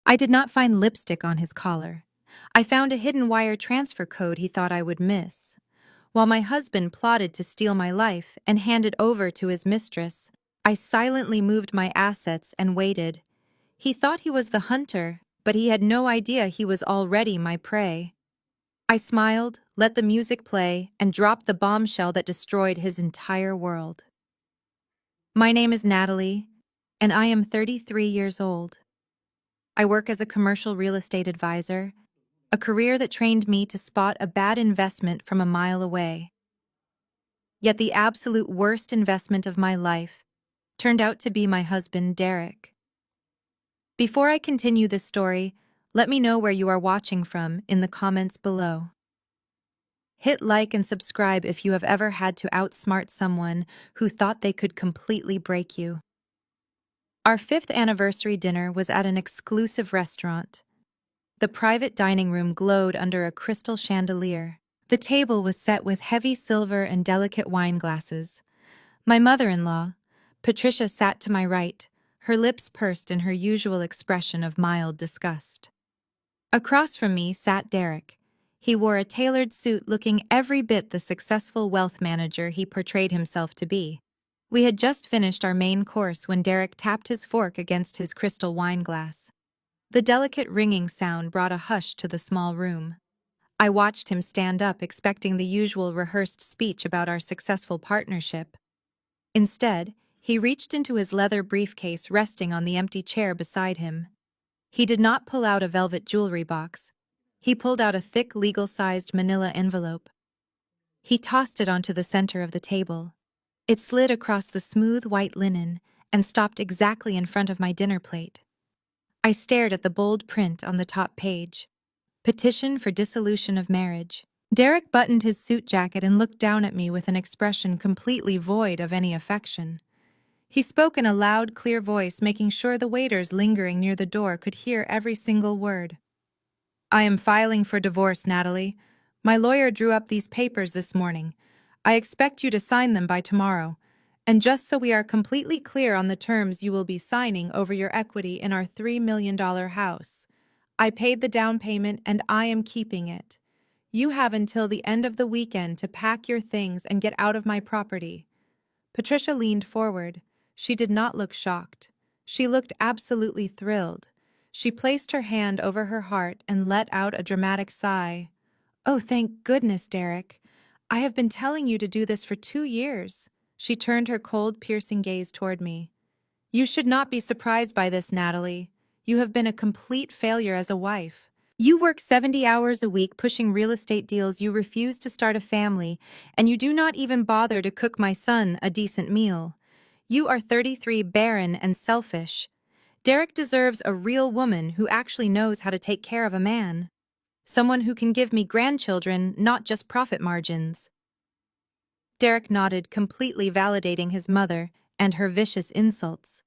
I did not find lipstick on his collar. I found a hidden wire transfer code he thought I would miss. While my husband plotted to steal my life and hand it over to his mistress, I silently moved my assets and waited. He thought he was the hunter, but he had no idea he was already my prey. I smiled, let the music play, and dropped the bombshell that destroyed his entire world. My name is Natalie, and I am 33 years old. I work as a commercial real estate advisor, a career that trained me to spot a bad investment from a mile away. Yet the absolute worst investment of my life turned out to be my husband, Derek. Before I continue this story, let me know where you are watching from in the comments below. Hit like and subscribe if you have ever had to outsmart someone who thought they could completely break you. Our 5th anniversary dinner was at an exclusive restaurant. The private dining room glowed under a crystal chandelier. The table was set with heavy silver and delicate wine glasses. My mother-in-law, Patricia, sat to my right, her lips pursed in her usual expression of mild disgust. Across from me sat Derek. He wore a tailored suit looking every bit the successful wealth manager he portrayed himself to be. We had just finished our main course when Derek tapped his fork against his crystal wine glass. The delicate ringing sound brought a hush to the small room. I watched him stand up, expecting the usual rehearsed speech about our successful partnership. Instead, he reached into his leather briefcase resting on the empty chair beside him. He did not pull out a velvet jewelry box. He pulled out a thick, legal-sized manila envelope. He tossed it onto the center of the table. It slid across the smooth white linen and stopped exactly in front of my dinner plate. I stared at the bold print on the top page. Petition for dissolution of marriage. Derek buttoned his suit jacket and looked down at me with an expression completely void of any affection. He spoke in a loud, clear voice, making sure the waiters lingering near the door could hear every single word. I am filing for divorce, Natalie. My lawyer drew up these papers this morning. I expect you to sign them by tomorrow. And just so we are completely clear on the terms you will be signing over your equity in our $3 million house. I paid the down payment and I am keeping it. You have until the end of the weekend to pack your things and get out of my property. Patricia leaned forward. She did not look shocked. She looked absolutely thrilled. She placed her hand over her heart and let out a dramatic sigh. Oh, thank goodness, Derek. I have been telling you to do this for 2 years. She turned her cold, piercing gaze toward me. You should not be surprised by this, Natalie. You have been a complete failure as a wife. You work 70 hours a week pushing real estate deals, you refuse to start a family, and you do not even bother to cook my son a decent meal. You are 33, barren and selfish. Derek deserves a real woman who actually knows how to take care of a man. Someone who can give me grandchildren, not just profit margins. Derek nodded, completely validating his mother and her vicious insults.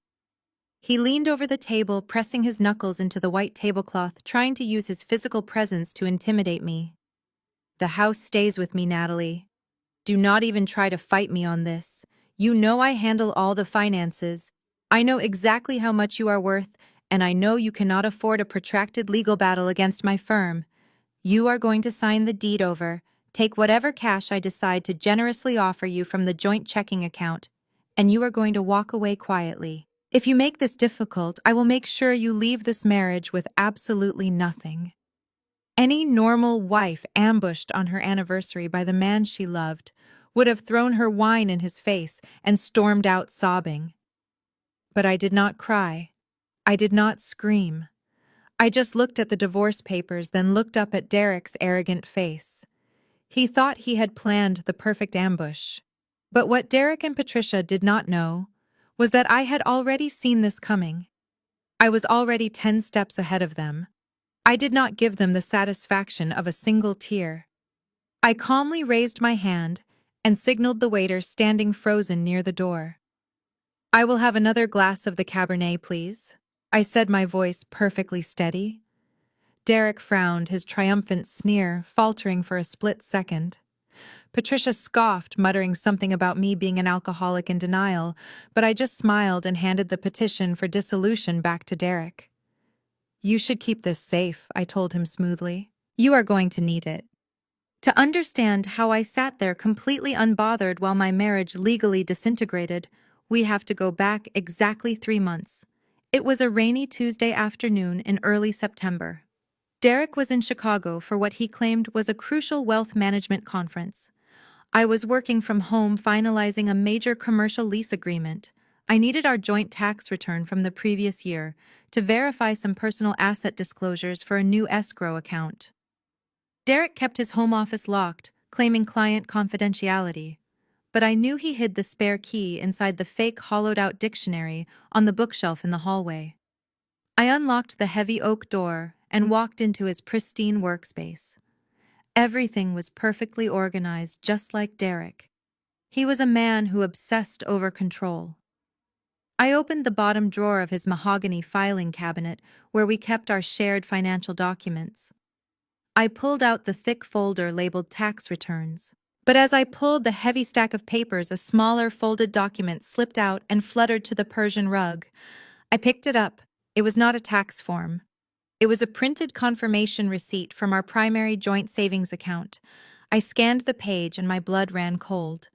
He leaned over the table, pressing his knuckles into the white tablecloth, trying to use his physical presence to intimidate me. The house stays with me, Natalie. Do not even try to fight me on this. You know I handle all the finances. I know exactly how much you are worth, and I know you cannot afford a protracted legal battle against my firm. You are going to sign the deed over, take whatever cash I decide to generously offer you from the joint checking account, and you are going to walk away quietly. If you make this difficult, I will make sure you leave this marriage with absolutely nothing. Any normal wife ambushed on her anniversary by the man she loved would have thrown her wine in his face and stormed out sobbing. But I did not cry. I did not scream. I just looked at the divorce papers, then looked up at Derek's arrogant face. He thought he had planned the perfect ambush. But what Derek and Patricia did not know was that I had already seen this coming. I was already 10 steps ahead of them. I did not give them the satisfaction of a single tear. I calmly raised my hand and signaled the waiter standing frozen near the door. I will have another glass of the Cabernet, please. I said, my voice perfectly steady. Derek frowned, his triumphant sneer faltering for a split second. Patricia scoffed, muttering something about me being an alcoholic in denial, but I just smiled and handed the petition for dissolution back to Derek. You should keep this safe, I told him smoothly. You are going to need it. To understand how I sat there completely unbothered while my marriage legally disintegrated, we have to go back exactly 3 months. It was a rainy Tuesday afternoon in early September. Derek was in Chicago for what he claimed was a crucial wealth management conference. I was working from home finalizing a major commercial lease agreement. I needed our joint tax return from the previous year to verify some personal asset disclosures for a new escrow account. Derek kept his home office locked, claiming client confidentiality. But I knew he hid the spare key inside the fake hollowed-out dictionary on the bookshelf in the hallway. I unlocked the heavy oak door and walked into his pristine workspace. Everything was perfectly organized, just like Derek. He was a man who obsessed over control. I opened the bottom drawer of his mahogany filing cabinet where we kept our shared financial documents. I pulled out the thick folder labeled tax returns. But as I pulled the heavy stack of papers, a smaller folded document slipped out and fluttered to the Persian rug. I picked it up. It was not a tax form. It was a printed confirmation receipt from our primary joint savings account. I scanned the page and my blood ran cold.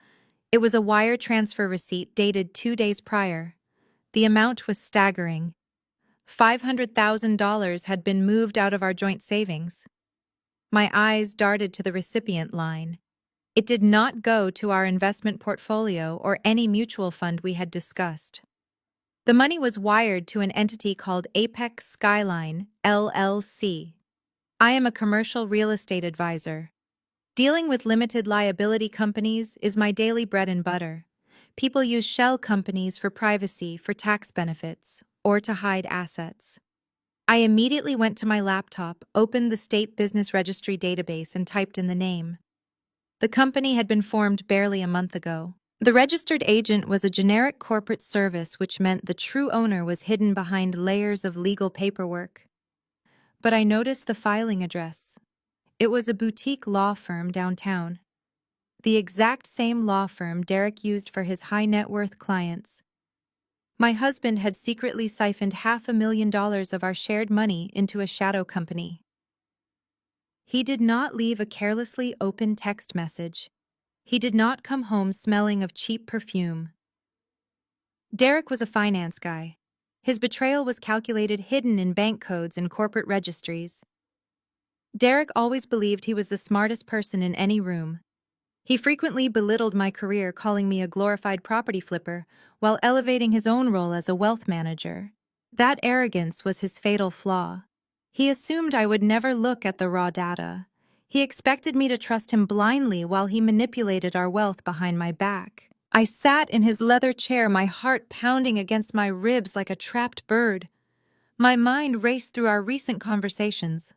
It was a wire transfer receipt dated 2 days prior. The amount was staggering. $500,000 had been moved out of our joint savings. My eyes darted to the recipient line. It did not go to our investment portfolio or any mutual fund we had discussed. The money was wired to an entity called Apex Skyline, LLC. I am a commercial real estate advisor. Dealing with limited liability companies is my daily bread and butter. People use shell companies for privacy, for tax benefits, or to hide assets. I immediately went to my laptop, opened the State Business Registry database, and typed in the name. The company had been formed barely a month ago. The registered agent was a generic corporate service, which meant the true owner was hidden behind layers of legal paperwork. But I noticed the filing address. It was a boutique law firm downtown. The exact same law firm Derek used for his high-net-worth clients. My husband had secretly siphoned $500,000 of our shared money into a shadow company. He did not leave a carelessly open text message. He did not come home smelling of cheap perfume. Derek was a finance guy. His betrayal was calculated hidden in bank codes and corporate registries. Derek always believed he was the smartest person in any room. He frequently belittled my career, calling me a glorified property flipper, while elevating his own role as a wealth manager. That arrogance was his fatal flaw. He assumed I would never look at the raw data. He expected me to trust him blindly while he manipulated our wealth behind my back. I sat in his leather chair, my heart pounding against my ribs like a trapped bird. My mind raced through our recent conversations.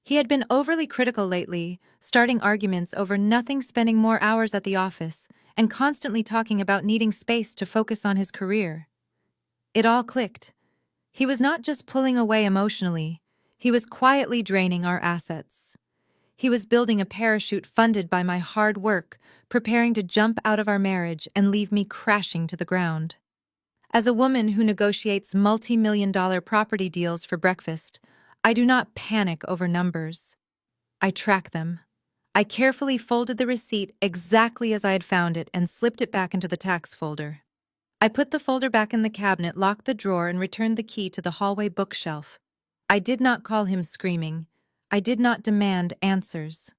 He had been overly critical lately, starting arguments over nothing, spending more hours at the office, and constantly talking about needing space to focus on his career. It all clicked. He was not just pulling away emotionally, he was quietly draining our assets. He was building a parachute funded by my hard work, preparing to jump out of our marriage and leave me crashing to the ground. As a woman who negotiates multi-million-dollar property deals for breakfast, I do not panic over numbers. I track them. I carefully folded the receipt exactly as I had found it and slipped it back into the tax folder. I put the folder back in the cabinet, locked the drawer, and returned the key to the hallway bookshelf. I did not call him screaming. I did not demand answers.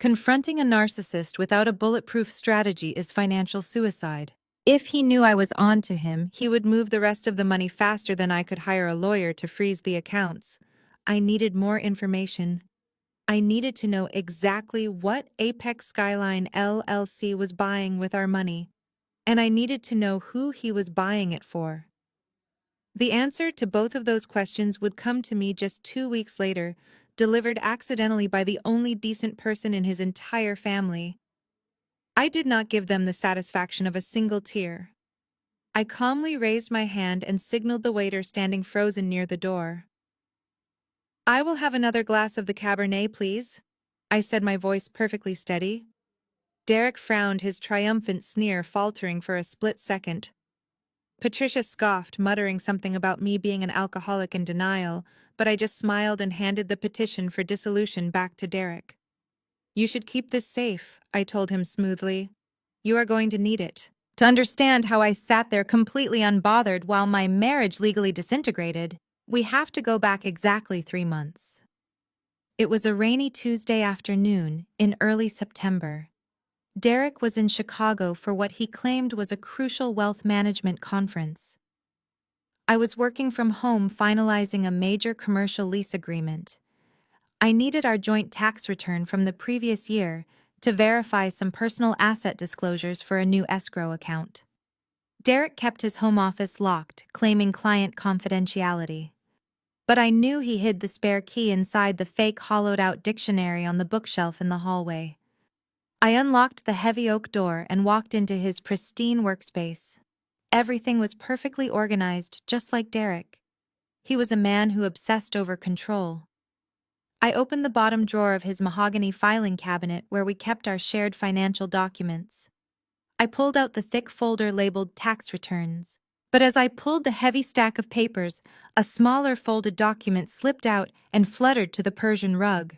Confronting a narcissist without a bulletproof strategy is financial suicide. If he knew I was on to him, he would move the rest of the money faster than I could hire a lawyer to freeze the accounts. I needed more information. I needed to know exactly what Apex Skyline LLC was buying with our money, and I needed to know who he was buying it for. The answer to both of those questions would come to me just 2 weeks later, delivered accidentally by the only decent person in his entire family. I did not give them the satisfaction of a single tear. I calmly raised my hand and signaled the waiter standing frozen near the door. "I will have another glass of the Cabernet, please," I said, my voice perfectly steady. Derek frowned, his triumphant sneer faltering for a split second. Patricia scoffed, muttering something about me being an alcoholic in denial, but I just smiled and handed the petition for dissolution back to Derek. You should keep this safe, I told him smoothly. You are going to need it. To understand how I sat there completely unbothered while my marriage legally disintegrated, we have to go back exactly 3 months. It was a rainy Tuesday afternoon in early September. Derek was in Chicago for what he claimed was a crucial wealth management conference. I was working from home finalizing a major commercial lease agreement. I needed our joint tax return from the previous year to verify some personal asset disclosures for a new escrow account. Derek kept his home office locked, claiming client confidentiality. But I knew he hid the spare key inside the fake hollowed-out dictionary on the bookshelf in the hallway. I unlocked the heavy oak door and walked into his pristine workspace. Everything was perfectly organized, just like Derek. He was a man who obsessed over control. I opened the bottom drawer of his mahogany filing cabinet where we kept our shared financial documents. I pulled out the thick folder labeled tax returns. But as I pulled the heavy stack of papers, a smaller folded document slipped out and fluttered to the Persian rug.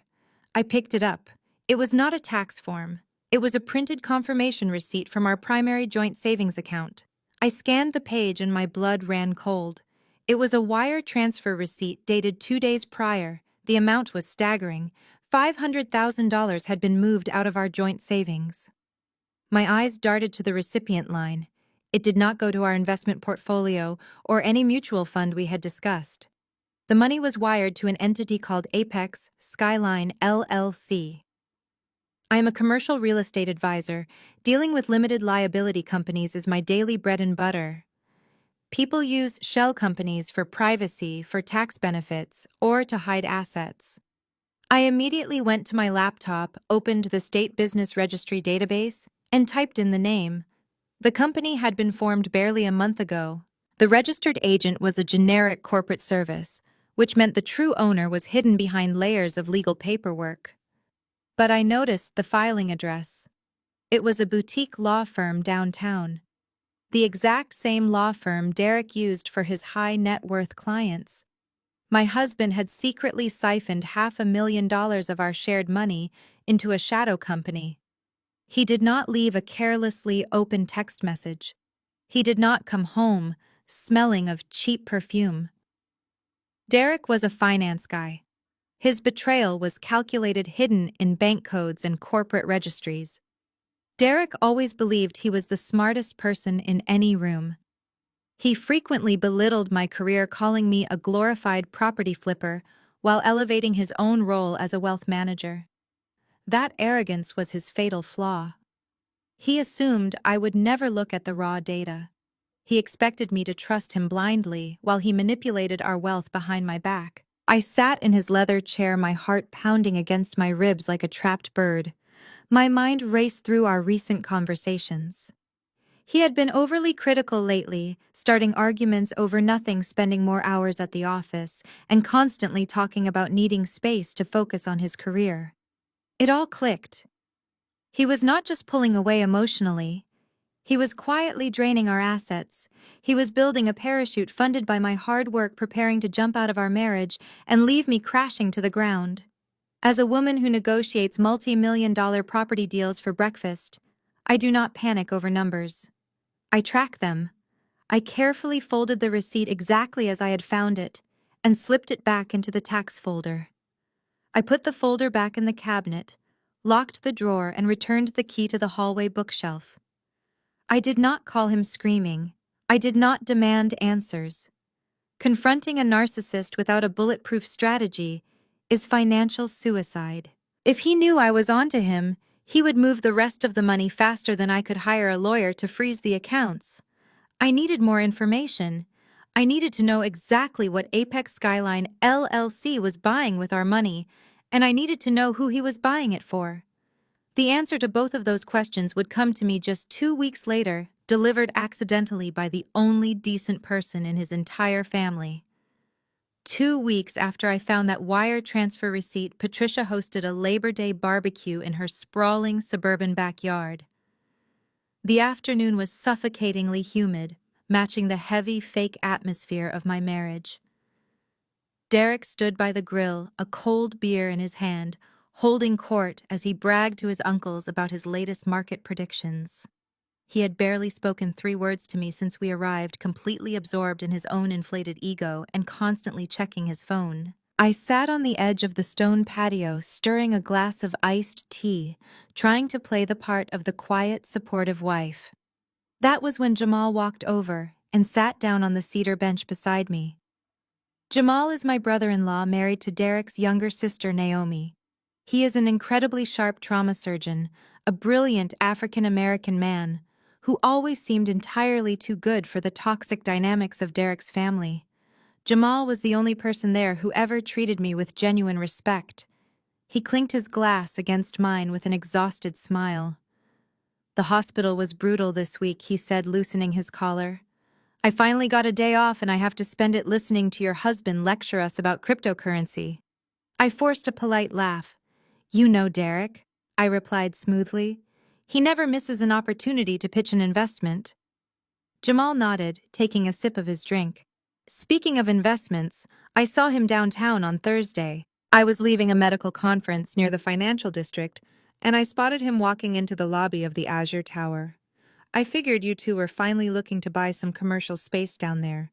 I picked it up. It was not a tax form. It was a printed confirmation receipt from our primary joint savings account. I scanned the page and my blood ran cold. It was a wire transfer receipt dated 2 days prior. The amount was staggering. $500,000 had been moved out of our joint savings. My eyes darted to the recipient line. It did not go to our investment portfolio or any mutual fund we had discussed. The money was wired to an entity called Apex Skyline LLC. I am a commercial real estate advisor. Dealing with limited liability companies is my daily bread and butter. People use shell companies for privacy, for tax benefits, or to hide assets. I immediately went to my laptop, opened the State Business Registry database, and typed in the name. The company had been formed barely a month ago. The registered agent was a generic corporate service, which meant the true owner was hidden behind layers of legal paperwork. But I noticed the filing address. It was a boutique law firm downtown. The exact same law firm Derek used for his high-net-worth clients. My husband had secretly siphoned $500,000 of our shared money into a shadow company. He did not leave a carelessly open text message. He did not come home smelling of cheap perfume. Derek was a finance guy. His betrayal was calculated, hidden in bank codes and corporate registries. Derek always believed he was the smartest person in any room. He frequently belittled my career, calling me a glorified property flipper while elevating his own role as a wealth manager. That arrogance was his fatal flaw. He assumed I would never look at the raw data. He expected me to trust him blindly while he manipulated our wealth behind my back. I sat in his leather chair, my heart pounding against my ribs like a trapped bird. My mind raced through our recent conversations. He had been overly critical lately, starting arguments over nothing, spending more hours at the office, and constantly talking about needing space to focus on his career. It all clicked. He was not just pulling away emotionally. He was quietly draining our assets. He was building a parachute funded by my hard work, preparing to jump out of our marriage and leave me crashing to the ground. As a woman who negotiates multi-million-dollar property deals for breakfast, I do not panic over numbers. I track them. I carefully folded the receipt exactly as I had found it and slipped it back into the tax folder. I put the folder back in the cabinet, locked the drawer, and returned the key to the hallway bookshelf. I did not call him screaming. I did not demand answers. Confronting a narcissist without a bulletproof strategy is financial suicide. If he knew I was onto him, he would move the rest of the money faster than I could hire a lawyer to freeze the accounts. I needed more information. I needed to know exactly what Apex Skyline LLC was buying with our money, and I needed to know who he was buying it for. The answer to both of those questions would come to me just 2 weeks later, delivered accidentally by the only decent person in his entire family. 2 weeks after I found that wire transfer receipt, Patricia hosted a Labor Day barbecue in her sprawling suburban backyard. The afternoon was suffocatingly humid. matching the heavy, fake atmosphere of my marriage. Derek stood by the grill, a cold beer in his hand, holding court as he bragged to his uncles about his latest market predictions. He had barely spoken 3 words to me since we arrived, completely absorbed in his own inflated ego and constantly checking his phone. I sat on the edge of the stone patio, stirring a glass of iced tea, trying to play the part of the quiet, supportive wife. That was when Jamal walked over and sat down on the cedar bench beside me. Jamal is my brother-in-law married to Derek's younger sister, Naomi. He is an incredibly sharp trauma surgeon, a brilliant African-American man, who always seemed entirely too good for the toxic dynamics of Derek's family. Jamal was the only person there who ever treated me with genuine respect. He clinked his glass against mine with an exhausted smile. "The hospital was brutal this week," he said, loosening his collar. "I finally got a day off and I have to spend it listening to your husband lecture us about cryptocurrency." I forced a polite laugh. "You know Derek," I replied smoothly. "He never misses an opportunity to pitch an investment." Jamal nodded, taking a sip of his drink. "Speaking of investments, I saw him downtown on Thursday. I was leaving a medical conference near the financial district, and I spotted him walking into the lobby of the Azure Tower. I figured you two were finally looking to buy some commercial space down there.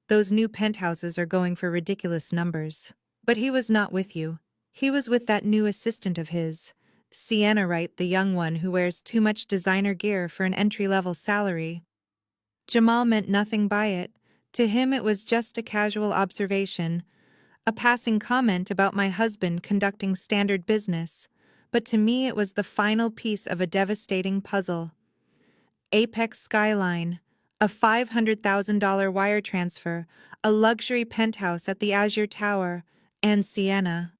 Those new penthouses are going for ridiculous numbers." But he was not with you. He was with that new assistant of his, Sienna Wright, the young one who wears too much designer gear for an entry-level salary. Jamal meant nothing by it. To him it was just a casual observation, a passing comment about my husband conducting standard business. But to me it was the final piece of a devastating puzzle. Apex Skyline, a $500,000 wire transfer, a luxury penthouse at the Azure Tower, and Sienna.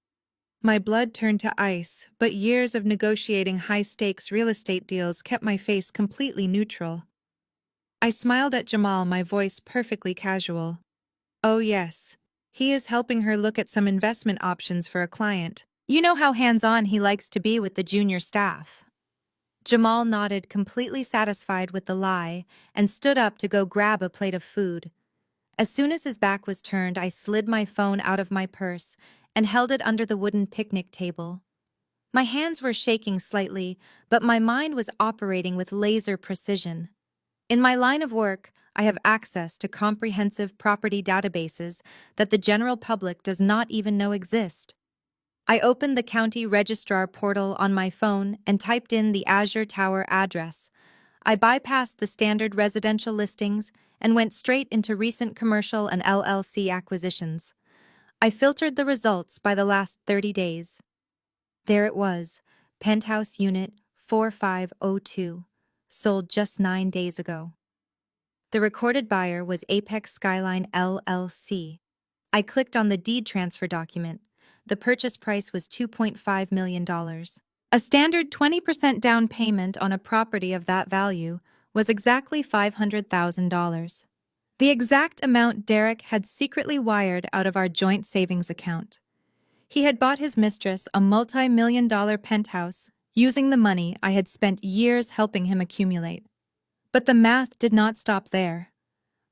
My blood turned to ice, but years of negotiating high-stakes real estate deals kept my face completely neutral. I smiled at Jamal, my voice perfectly casual. "Oh yes, he is helping her look at some investment options for a client. You know how hands-on he likes to be with the junior staff." Jamal nodded, completely satisfied with the lie, and stood up to go grab a plate of food. As soon as his back was turned, I slid my phone out of my purse and held it under the wooden picnic table. My hands were shaking slightly, but my mind was operating with laser precision. In my line of work, I have access to comprehensive property databases that the general public does not even know exist. I opened the county registrar portal on my phone and typed in the Azure Tower address. I bypassed the standard residential listings and went straight into recent commercial and LLC acquisitions. I filtered the results by the last 30 days. There it was, Penthouse Unit 4502, sold just 9 days ago. The recorded buyer was Apex Skyline LLC. I clicked on the deed transfer document. The purchase price was $2.5 million. A standard 20% down payment on a property of that value was exactly $500,000. The exact amount Derek had secretly wired out of our joint savings account. He had bought his mistress a multi-million-dollar penthouse using the money I had spent years helping him accumulate. But the math did not stop there.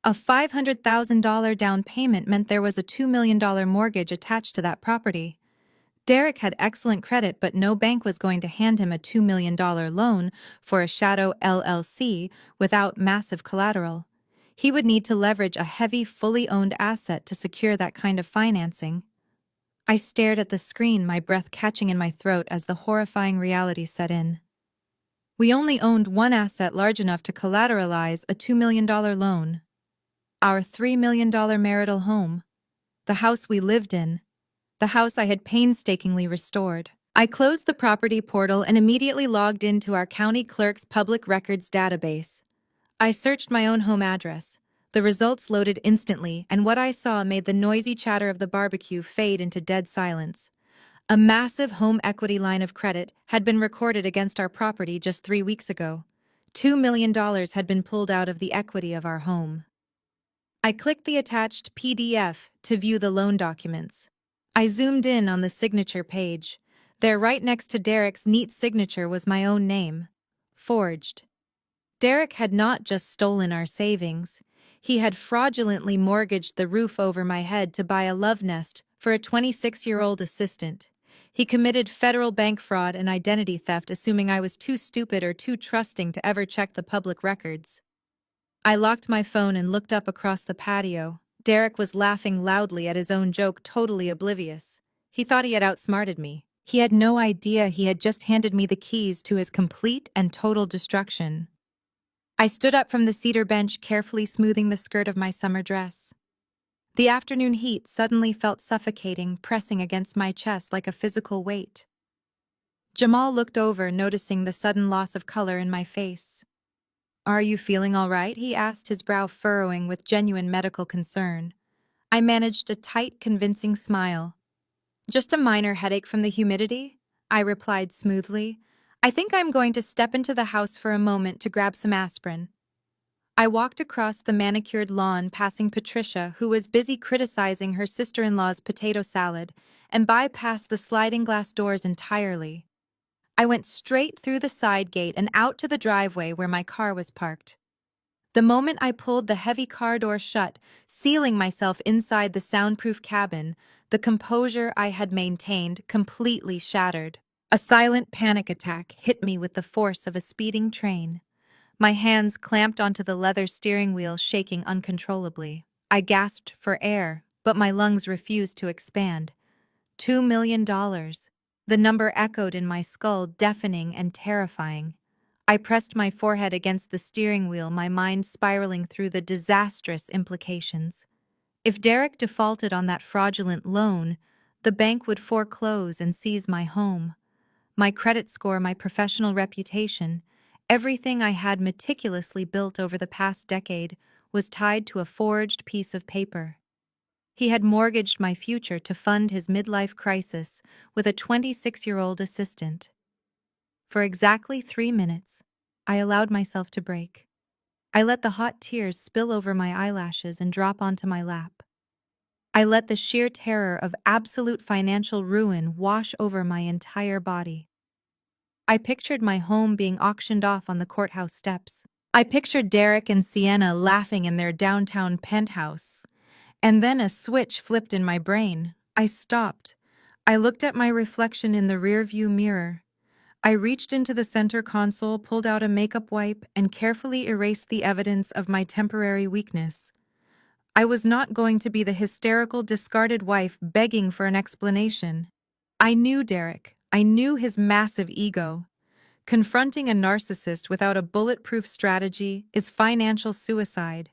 A $500,000 down payment meant there was a $2 million mortgage attached to that property. Derek had excellent credit, but no bank was going to hand him a $2 million loan for a shadow LLC without massive collateral. He would need to leverage a heavy, fully owned asset to secure that kind of financing. I stared at the screen, my breath catching in my throat as the horrifying reality set in. We only owned one asset large enough to collateralize a $2 million loan. Our $3 million marital home. The house we lived in. The house I had painstakingly restored. I closed the property portal and immediately logged into our county clerk's public records database. I searched my own home address. The results loaded instantly, and what I saw made the noisy chatter of the barbecue fade into dead silence. A massive home equity line of credit had been recorded against our property just 3 weeks ago. $2 million had been pulled out of the equity of our home. I clicked the attached PDF to view the loan documents. I zoomed in on the signature page. There, right next to Derek's neat signature, was my own name. Forged. Derek had not just stolen our savings. He had fraudulently mortgaged the roof over my head to buy a love nest for a 26-year-old assistant. He committed federal bank fraud and identity theft, assuming I was too stupid or too trusting to ever check the public records. I locked my phone and looked up across the patio. Derek was laughing loudly at his own joke, totally oblivious. He thought he had outsmarted me. He had no idea he had just handed me the keys to his complete and total destruction. I stood up from the cedar bench, carefully smoothing the skirt of my summer dress. The afternoon heat suddenly felt suffocating, pressing against my chest like a physical weight. Jamal looked over, noticing the sudden loss of color in my face. "Are you feeling all right?" he asked, his brow furrowing with genuine medical concern. I managed a tight, convincing smile. "Just a minor headache from the humidity," I replied smoothly. "I think I'm going to step into the house for a moment to grab some aspirin." I walked across the manicured lawn, passing Patricia, who was busy criticizing her sister-in-law's potato salad, and bypassed the sliding glass doors entirely. I went straight through the side gate and out to the driveway where my car was parked. The moment I pulled the heavy car door shut, sealing myself inside the soundproof cabin, the composure I had maintained completely shattered. A silent panic attack hit me with the force of a speeding train. My hands clamped onto the leather steering wheel, shaking uncontrollably. I gasped for air, but my lungs refused to expand. $2 million. The number echoed in my skull, deafening and terrifying. I pressed my forehead against the steering wheel, my mind spiraling through the disastrous implications. If Derek defaulted on that fraudulent loan, the bank would foreclose and seize my home. My credit score, my professional reputation, everything I had meticulously built over the past decade was tied to a forged piece of paper. He had mortgaged my future to fund his midlife crisis with a 26-year-old assistant. For exactly 3 minutes, I allowed myself to break. I let the hot tears spill over my eyelashes and drop onto my lap. I let the sheer terror of absolute financial ruin wash over my entire body. I pictured my home being auctioned off on the courthouse steps. I pictured Derek and Sienna laughing in their downtown penthouse. And then a switch flipped in my brain. I stopped. I looked at my reflection in the rearview mirror. I reached into the center console, pulled out a makeup wipe, and carefully erased the evidence of my temporary weakness. I was not going to be the hysterical, discarded wife begging for an explanation. I knew Derek. I knew his massive ego. Confronting a narcissist without a bulletproof strategy is financial suicide.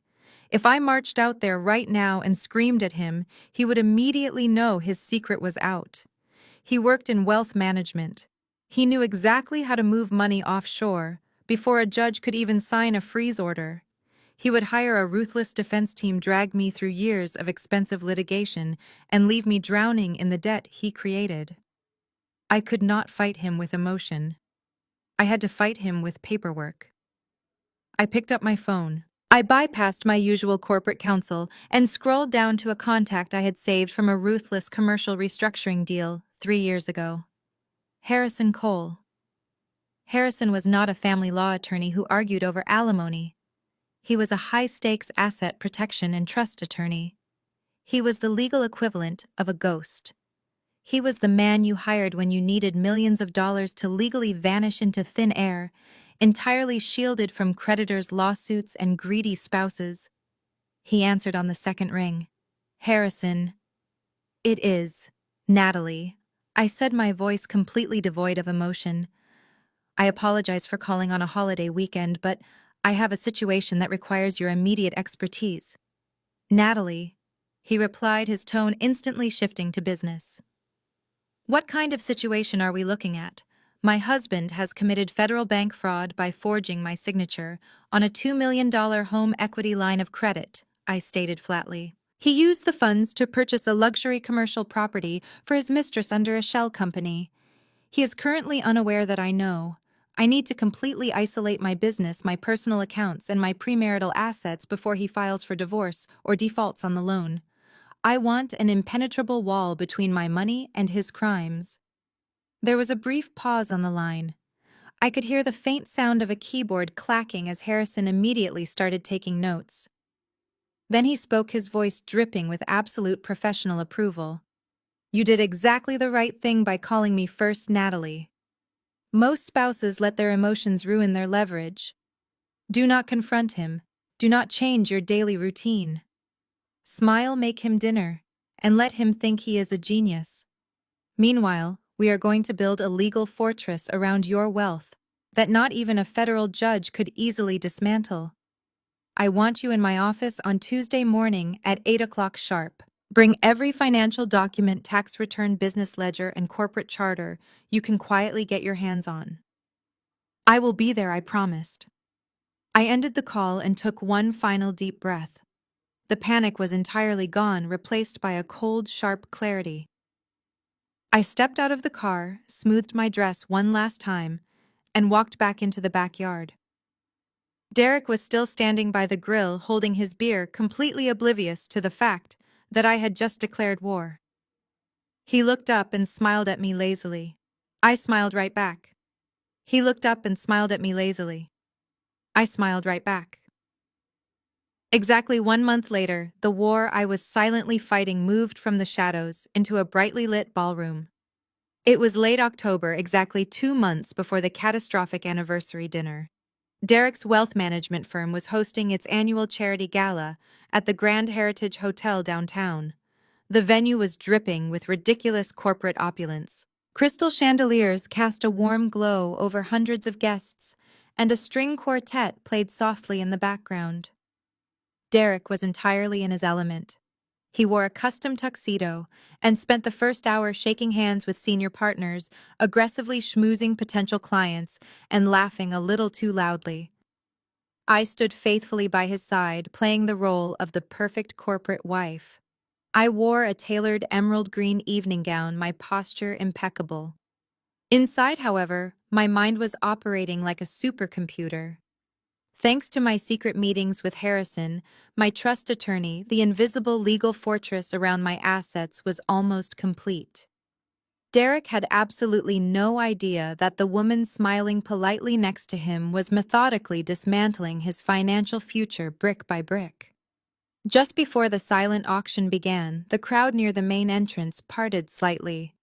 If I marched out there right now and screamed at him, he would immediately know his secret was out. He worked in wealth management. He knew exactly how to move money offshore before a judge could even sign a freeze order. He would hire a ruthless defense team, drag me through years of expensive litigation, and leave me drowning in the debt he created. I could not fight him with emotion. I had to fight him with paperwork. I picked up my phone. I bypassed my usual corporate counsel and scrolled down to a contact I had saved from a ruthless commercial restructuring deal 3 years ago. Harrison Cole. Harrison was not a family law attorney who argued over alimony. He was a high-stakes asset protection and trust attorney. He was the legal equivalent of a ghost. He was the man you hired when you needed millions of dollars to legally vanish into thin air, entirely shielded from creditors' lawsuits and greedy spouses. He answered on the second ring. "Harrison." "It is. Natalie." I said, my voice completely devoid of emotion. "I apologize for calling on a holiday weekend, but I have a situation that requires your immediate expertise." "Natalie," he replied, his tone instantly shifting to business. "What kind of situation are we looking at?" "My husband has committed federal bank fraud by forging my signature on a $2 million home equity line of credit," I stated flatly. "He used the funds to purchase a luxury commercial property for his mistress under a shell company. He is currently unaware that I know. I need to completely isolate my business, my personal accounts, and my premarital assets before he files for divorce or defaults on the loan. I want an impenetrable wall between my money and his crimes." There was a brief pause on the line. I could hear the faint sound of a keyboard clacking as Harrison immediately started taking notes. Then he spoke, his voice dripping with absolute professional approval. "You did exactly the right thing by calling me first, Natalie. Most spouses let their emotions ruin their leverage. Do not confront him. Do not change your daily routine. Smile, make him dinner, and let him think he is a genius. Meanwhile, we are going to build a legal fortress around your wealth that not even a federal judge could easily dismantle. I want you in my office on Tuesday morning at 8 o'clock sharp. Bring every financial document, tax return, business ledger, and corporate charter you can quietly get your hands on. I will be there, I promised." I ended the call and took one final deep breath. The panic was entirely gone, replaced by a cold, sharp clarity. I stepped out of the car, smoothed my dress one last time, and walked back into the backyard. Derek was still standing by the grill, holding his beer, completely oblivious to the fact that I had just declared war. He looked up and smiled at me lazily. I smiled right back. He looked up and smiled at me lazily. I smiled right back. Exactly 1 month later, the war I was silently fighting moved from the shadows into a brightly lit ballroom. It was late October, exactly 2 months before the catastrophic anniversary dinner. Derek's wealth management firm was hosting its annual charity gala at the Grand Heritage Hotel downtown. The venue was dripping with ridiculous corporate opulence. Crystal chandeliers cast a warm glow over hundreds of guests, and a string quartet played softly in the background. Derek was entirely in his element. He wore a custom tuxedo and spent the first hour shaking hands with senior partners, aggressively schmoozing potential clients, and laughing a little too loudly. I stood faithfully by his side, playing the role of the perfect corporate wife. I wore a tailored emerald green evening gown, my posture impeccable. Inside, however, my mind was operating like a supercomputer. Thanks to my secret meetings with Harrison, my trust attorney, the invisible legal fortress around my assets was almost complete. Derek had absolutely no idea that the woman smiling politely next to him was methodically dismantling his financial future brick by brick. Just before the silent auction began, the crowd near the main entrance parted slightly.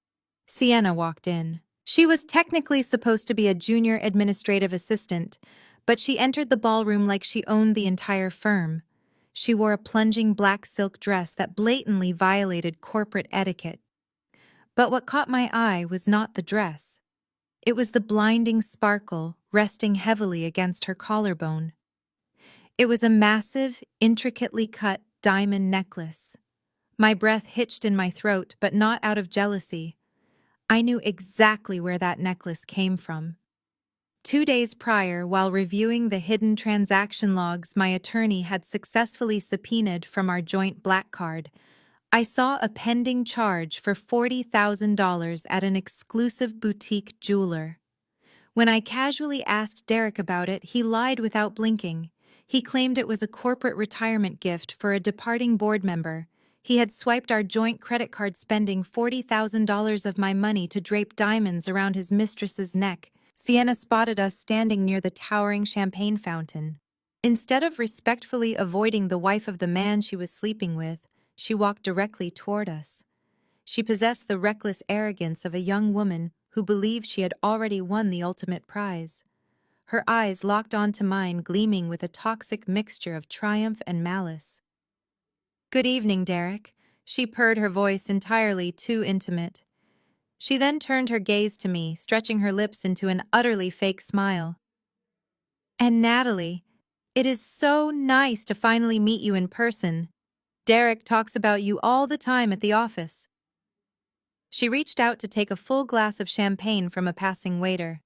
Sienna walked in. She was technically supposed to be a junior administrative assistant, but she entered the ballroom like she owned the entire firm. She wore a plunging black silk dress that blatantly violated corporate etiquette. But what caught my eye was not the dress. It was the blinding sparkle resting heavily against her collarbone. It was a massive, intricately cut diamond necklace. My breath hitched in my throat, but not out of jealousy. I knew exactly where that necklace came from. 2 days prior, while reviewing the hidden transaction logs my attorney had successfully subpoenaed from our joint black card, I saw a pending charge for $40,000 at an exclusive boutique jeweler. When I casually asked Derek about it, he lied without blinking. He claimed it was a corporate retirement gift for a departing board member. He had swiped our joint credit card, spending $40,000 of my money to drape diamonds around his mistress's neck. Sienna spotted us standing near the towering champagne fountain. Instead of respectfully avoiding the wife of the man she was sleeping with, she walked directly toward us. She possessed the reckless arrogance of a young woman who believed she had already won the ultimate prize. Her eyes locked onto mine, gleaming with a toxic mixture of triumph and malice. "Good evening, Derek," she purred, her voice entirely too intimate. She then turned her gaze to me, stretching her lips into an utterly fake smile. "And Natalie, it is so nice to finally meet you in person. Derek talks about you all the time at the office." She reached out to take a full glass of champagne from a passing waiter.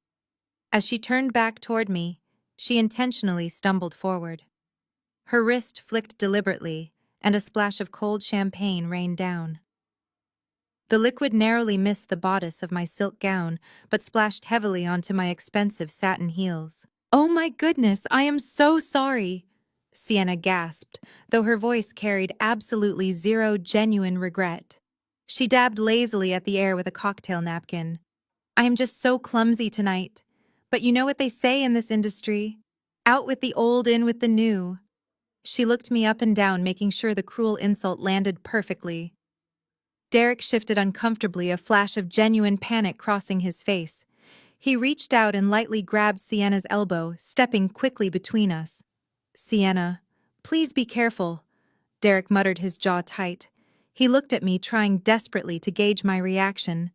As she turned back toward me, she intentionally stumbled forward. Her wrist flicked deliberately, and a splash of cold champagne rained down. The liquid narrowly missed the bodice of my silk gown, but splashed heavily onto my expensive satin heels. "Oh my goodness, I am so sorry," Sienna gasped, though her voice carried absolutely zero genuine regret. She dabbed lazily at the air with a cocktail napkin. "I am just so clumsy tonight. But you know what they say in this industry? Out with the old, in with the new." She looked me up and down, making sure the cruel insult landed perfectly. Derek shifted uncomfortably, a flash of genuine panic crossing his face. He reached out and lightly grabbed Sienna's elbow, stepping quickly between us. "Sienna, please be careful," Derek muttered, his jaw tight. He looked at me, trying desperately to gauge my reaction.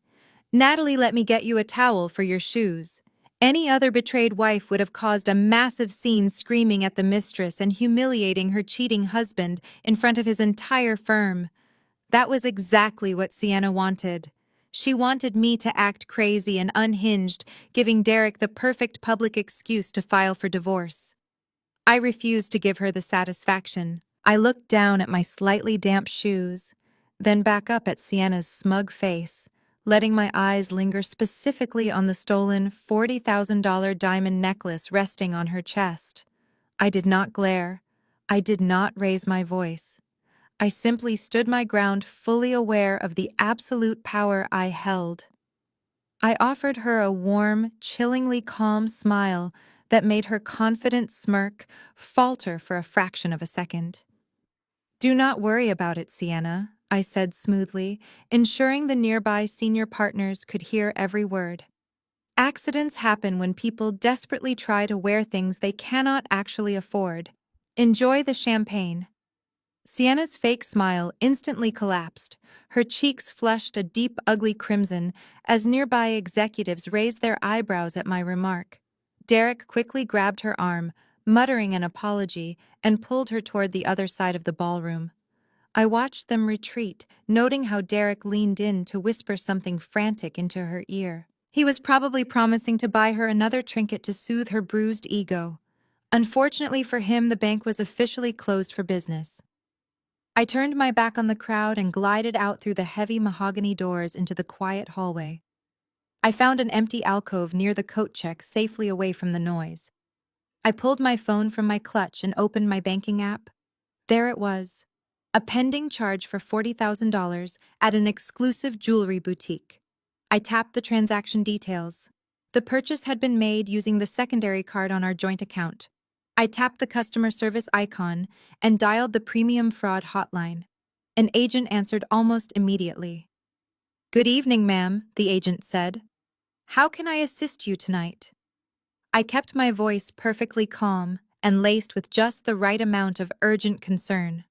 "Natalie, let me get you a towel for your shoes." Any other betrayed wife would have caused a massive scene, screaming at the mistress and humiliating her cheating husband in front of his entire firm. That was exactly what Sienna wanted. She wanted me to act crazy and unhinged, giving Derek the perfect public excuse to file for divorce. I refused to give her the satisfaction. I looked down at my slightly damp shoes, then back up at Sienna's smug face, letting my eyes linger specifically on the stolen $40,000 diamond necklace resting on her chest. I did not glare. I did not raise my voice. I simply stood my ground, fully aware of the absolute power I held. I offered her a warm, chillingly calm smile that made her confident smirk falter for a fraction of a second. "Do not worry about it, Sienna," I said smoothly, ensuring the nearby senior partners could hear every word. "Accidents happen when people desperately try to wear things they cannot actually afford. Enjoy the champagne." Sienna's fake smile instantly collapsed. Her cheeks flushed a deep, ugly crimson as nearby executives raised their eyebrows at my remark. Derek quickly grabbed her arm, muttering an apology, and pulled her toward the other side of the ballroom. I watched them retreat, noting how Derek leaned in to whisper something frantic into her ear. He was probably promising to buy her another trinket to soothe her bruised ego. Unfortunately for him, the bank was officially closed for business. I turned my back on the crowd and glided out through the heavy mahogany doors into the quiet hallway. I found an empty alcove near the coat check, safely away from the noise. I pulled my phone from my clutch and opened my banking app. There it was, a pending charge for $40,000 at an exclusive jewelry boutique. I tapped the transaction details. The purchase had been made using the secondary card on our joint account. I tapped the customer service icon and dialed the premium fraud hotline. An agent answered almost immediately. "Good evening, ma'am," the agent said. "How can I assist you tonight?" I kept my voice perfectly calm and laced with just the right amount of urgent concern.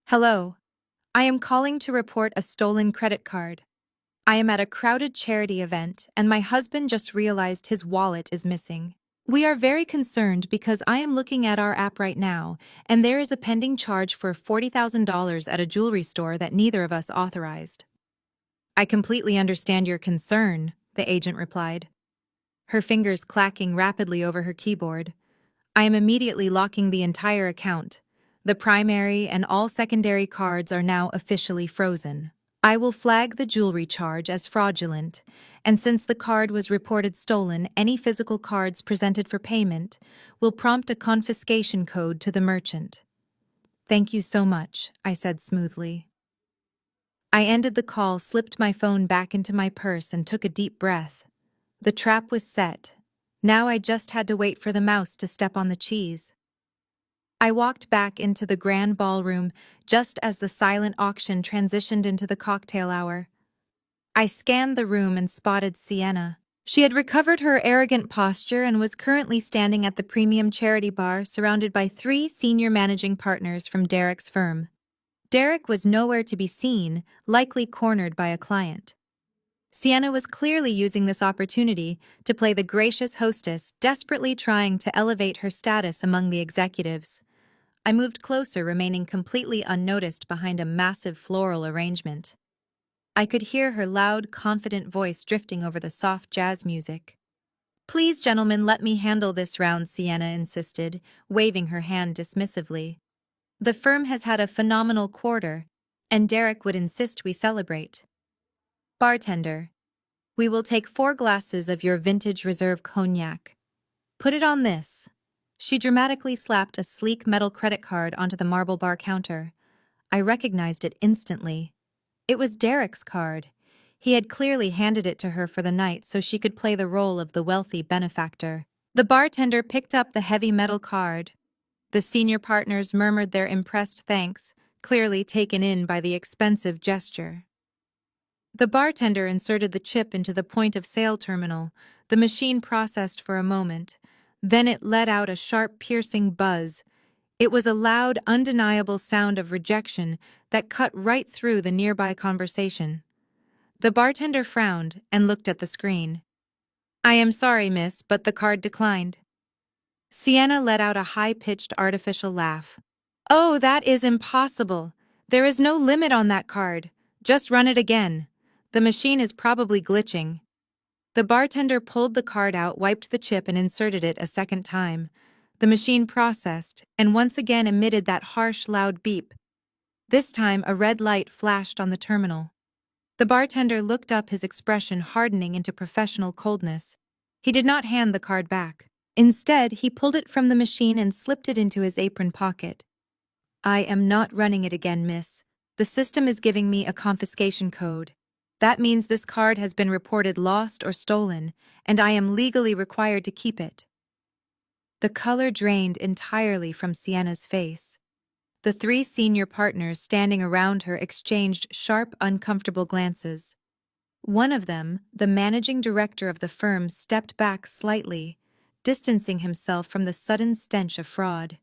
"Hello. I am calling to report a stolen credit card. I am at a crowded charity event and my husband just realized his wallet is missing. We are very concerned because I am looking at our app right now, and there is a pending charge for $40,000 at a jewelry store that neither of us authorized." "I completely understand your concern," the agent replied, her fingers clacking rapidly over her keyboard. "I am immediately locking the entire account. The primary and all secondary cards are now officially frozen. I will flag the jewelry charge as fraudulent, and since the card was reported stolen, any physical cards presented for payment will prompt a confiscation code to the merchant." "Thank you so much," I said smoothly. I ended the call, slipped my phone back into my purse, and took a deep breath. The trap was set. Now I just had to wait for the mouse to step on the cheese. I walked back into the grand ballroom just as the silent auction transitioned into the cocktail hour. I scanned the room and spotted Sienna. She had recovered her arrogant posture and was currently standing at the premium charity bar, surrounded by 3 senior managing partners from Derek's firm. Derek was nowhere to be seen, likely cornered by a client. Sienna was clearly using this opportunity to play the gracious hostess, desperately trying to elevate her status among the executives. I moved closer, remaining completely unnoticed behind a massive floral arrangement. I could hear her loud, confident voice drifting over the soft jazz music. "Please, gentlemen, let me handle this round," Sienna insisted, waving her hand dismissively. "The firm has had a phenomenal quarter, and Derek would insist we celebrate." "Bartender, we will take 4 glasses of your vintage reserve cognac. Put it on this." She dramatically slapped a sleek metal credit card onto the marble bar counter. I recognized it instantly. It was Derek's card. He had clearly handed it to her for the night so she could play the role of the wealthy benefactor. The bartender picked up the heavy metal card. The senior partners murmured their impressed thanks, clearly taken in by the expensive gesture. The bartender inserted the chip into the point-of-sale terminal. The machine processed for a moment. Then it let out a sharp, piercing buzz. It was a loud, undeniable sound of rejection that cut right through the nearby conversation. The bartender frowned and looked at the screen. "I am sorry, miss, but the card declined." Sienna let out a high-pitched artificial laugh. "Oh, that is impossible. There is no limit on that card. Just run it again. The machine is probably glitching." The bartender pulled the card out, wiped the chip, and inserted it a second time. The machine processed, and once again emitted that harsh, loud beep. This time, a red light flashed on the terminal. The bartender looked up, his expression hardening into professional coldness. He did not hand the card back. Instead, he pulled it from the machine and slipped it into his apron pocket. "I am not running it again, miss. The system is giving me a confiscation code. That means this card has been reported lost or stolen, and I am legally required to keep it." The color drained entirely from Sienna's face. The three senior partners standing around her exchanged sharp, uncomfortable glances. One of them, the managing director of the firm, stepped back slightly, distancing himself from the sudden stench of fraud.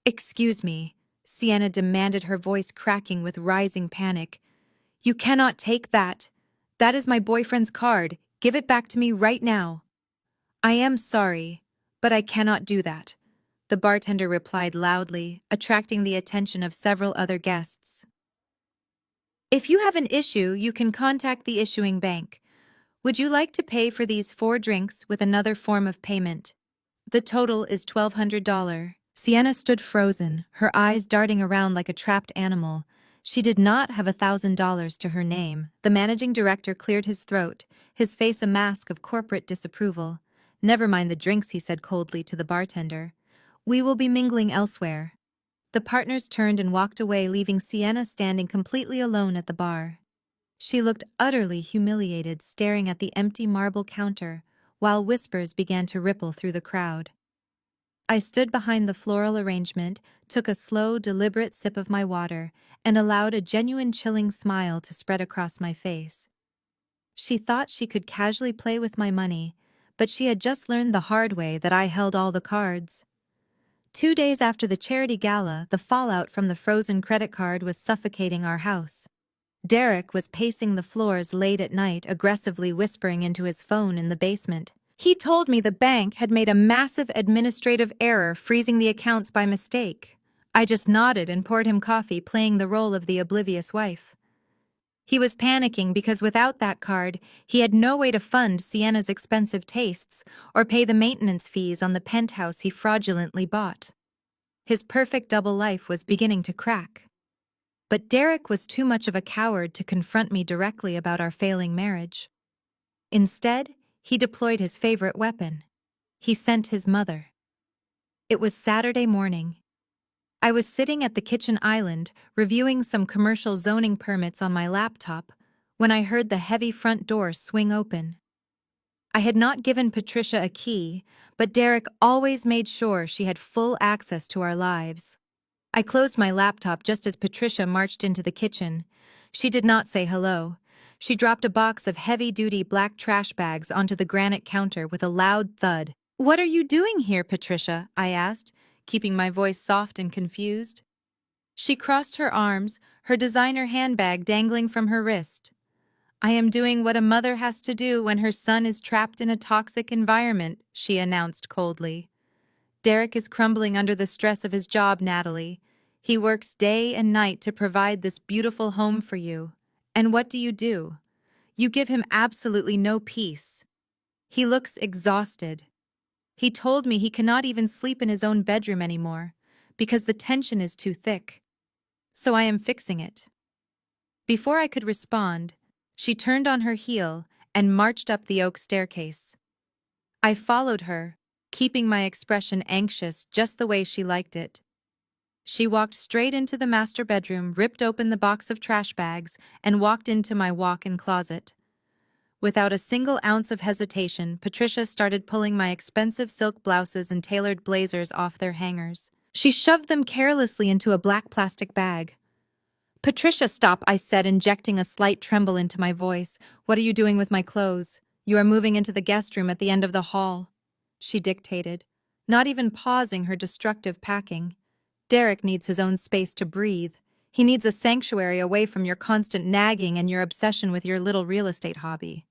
"Excuse me," Sienna demanded, her voice cracking with rising panic. "You cannot take that. That is my boyfriend's card. Give it back to me right now." "I am sorry, but I cannot do that," the bartender replied loudly, attracting the attention of several other guests. "If you have an issue, you can contact the issuing bank. Would you like to pay for these 4 drinks with another form of payment? The total is $1,200. Sienna stood frozen, her eyes darting around like a trapped animal. She did not have $1,000 to her name. The managing director cleared his throat, his face a mask of corporate disapproval. "Never mind the drinks," he said coldly to the bartender. "We will be mingling elsewhere." The partners turned and walked away, leaving Sienna standing completely alone at the bar. She looked utterly humiliated, staring at the empty marble counter, while whispers began to ripple through the crowd. I stood behind the floral arrangement, took a slow, deliberate sip of my water, and allowed a genuine chilling smile to spread across my face. She thought she could casually play with my money, but she had just learned the hard way that I held all the cards. 2 days after the charity gala, the fallout from the frozen credit card was suffocating our house. Derek was pacing the floors late at night, aggressively whispering into his phone in the basement. He told me the bank had made a massive administrative error, freezing the accounts by mistake. I just nodded and poured him coffee, playing the role of the oblivious wife. He was panicking because without that card, he had no way to fund Sienna's expensive tastes or pay the maintenance fees on the penthouse he fraudulently bought. His perfect double life was beginning to crack. But Derek was too much of a coward to confront me directly about our failing marriage. Instead, he deployed his favorite weapon. He sent his mother. It was Saturday morning. I was sitting at the kitchen island, reviewing some commercial zoning permits on my laptop, when I heard the heavy front door swing open. I had not given Patricia a key, but Derek always made sure she had full access to our lives. I closed my laptop just as Patricia marched into the kitchen. She did not say hello. She dropped a box of heavy-duty black trash bags onto the granite counter with a loud thud. "What are you doing here, Patricia?" I asked, keeping my voice soft and confused. She crossed her arms, her designer handbag dangling from her wrist. "I am doing what a mother has to do when her son is trapped in a toxic environment," she announced coldly. "Derek is crumbling under the stress of his job, Natalie. He works day and night to provide this beautiful home for you. And what do? You give him absolutely no peace. He looks exhausted. He told me he cannot even sleep in his own bedroom anymore, because the tension is too thick. So I am fixing it." Before I could respond, she turned on her heel and marched up the oak staircase. I followed her, keeping my expression anxious just the way she liked it. She walked straight into the master bedroom, ripped open the box of trash bags, and walked into my walk-in closet. Without a single ounce of hesitation, Patricia started pulling my expensive silk blouses and tailored blazers off their hangers. She shoved them carelessly into a black plastic bag. Patricia, stop, I said, injecting a slight tremble into my voice. What are you doing with my clothes? You are moving into the guest room at the end of the hall, she dictated, not even pausing her destructive packing. Derek needs his own space to breathe. He needs a sanctuary away from your constant nagging and your obsession with your little real estate hobby.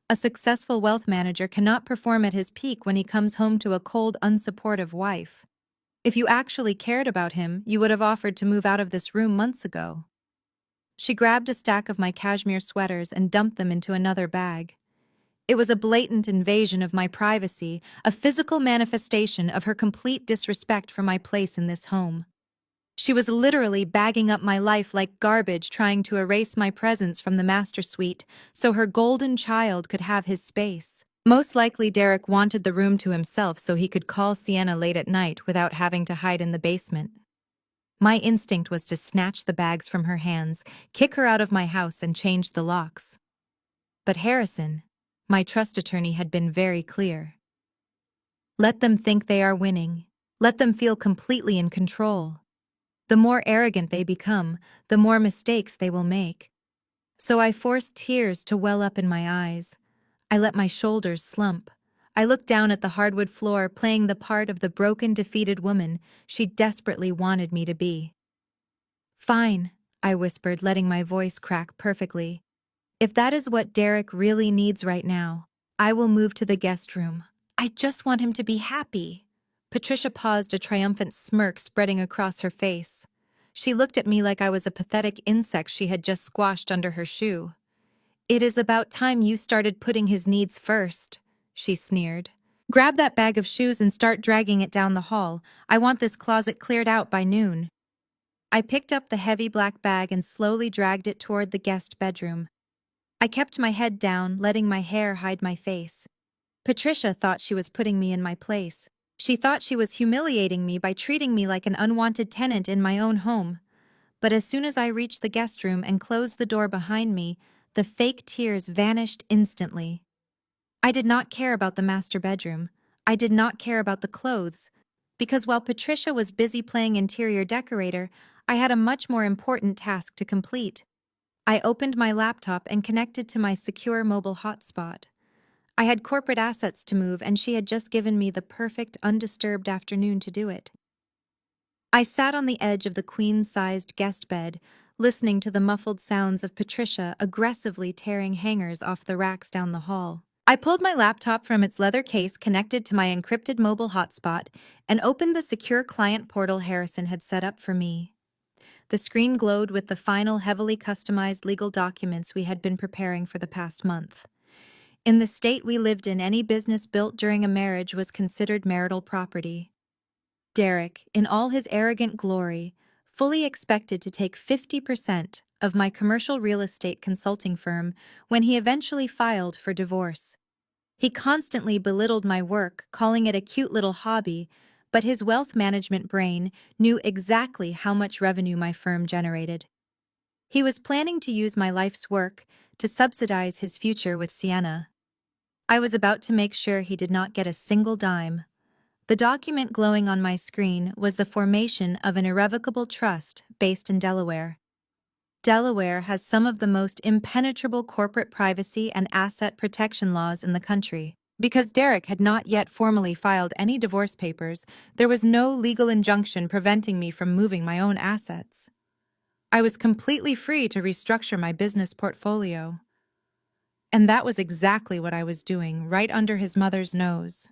A successful wealth manager cannot perform at his peak when he comes home to a cold, unsupportive wife. If you actually cared about him, you would have offered to move out of this room months ago. She grabbed a stack of my cashmere sweaters and dumped them into another bag. It was a blatant invasion of my privacy, a physical manifestation of her complete disrespect for my place in this home. She was literally bagging up my life like garbage, trying to erase my presence from the master suite so her golden child could have his space. Most likely Derek wanted the room to himself so he could call Sienna late at night without having to hide in the basement. My instinct was to snatch the bags from her hands, kick her out of my house, and change the locks. But Harrison, my trust attorney, had been very clear. Let them think they are winning. Let them feel completely in control. The more arrogant they become, the more mistakes they will make. So I forced tears to well up in my eyes. I let my shoulders slump. I looked down at the hardwood floor, playing the part of the broken, defeated woman she desperately wanted me to be. Fine, I whispered, letting my voice crack perfectly. If that is what Derek really needs right now, I will move to the guest room. I just want him to be happy. Patricia paused, a triumphant smirk spreading across her face. She looked at me like I was a pathetic insect she had just squashed under her shoe. It is about time you started putting his needs first, she sneered. Grab that bag of shoes and start dragging it down the hall. I want this closet cleared out by noon. I picked up the heavy black bag and slowly dragged it toward the guest bedroom. I kept my head down, letting my hair hide my face. Patricia thought she was putting me in my place. She thought she was humiliating me by treating me like an unwanted tenant in my own home. But as soon as I reached the guest room and closed the door behind me, the fake tears vanished instantly. I did not care about the master bedroom. I did not care about the clothes. Because while Patricia was busy playing interior decorator, I had a much more important task to complete. I opened my laptop and connected to my secure mobile hotspot. I had corporate assets to move, and she had just given me the perfect, undisturbed afternoon to do it. I sat on the edge of the queen-sized guest bed, listening to the muffled sounds of Patricia aggressively tearing hangers off the racks down the hall. I pulled my laptop from its leather case connected to my encrypted mobile hotspot and opened the secure client portal Harrison had set up for me. The screen glowed with the final heavily customized legal documents we had been preparing for the past month. In the state we lived in, any business built during a marriage was considered marital property. Derek, in all his arrogant glory, fully expected to take 50% of my commercial real estate consulting firm when he eventually filed for divorce. He constantly belittled my work, calling it a cute little hobby, but his wealth management brain knew exactly how much revenue my firm generated. He was planning to use my life's work to subsidize his future with Sienna. I was about to make sure he did not get a single dime. The document glowing on my screen was the formation of an irrevocable trust based in Delaware. Delaware has some of the most impenetrable corporate privacy and asset protection laws in the country. Because Derek had not yet formally filed any divorce papers, there was no legal injunction preventing me from moving my own assets. I was completely free to restructure my business portfolio. And that was exactly what I was doing, right under his mother's nose.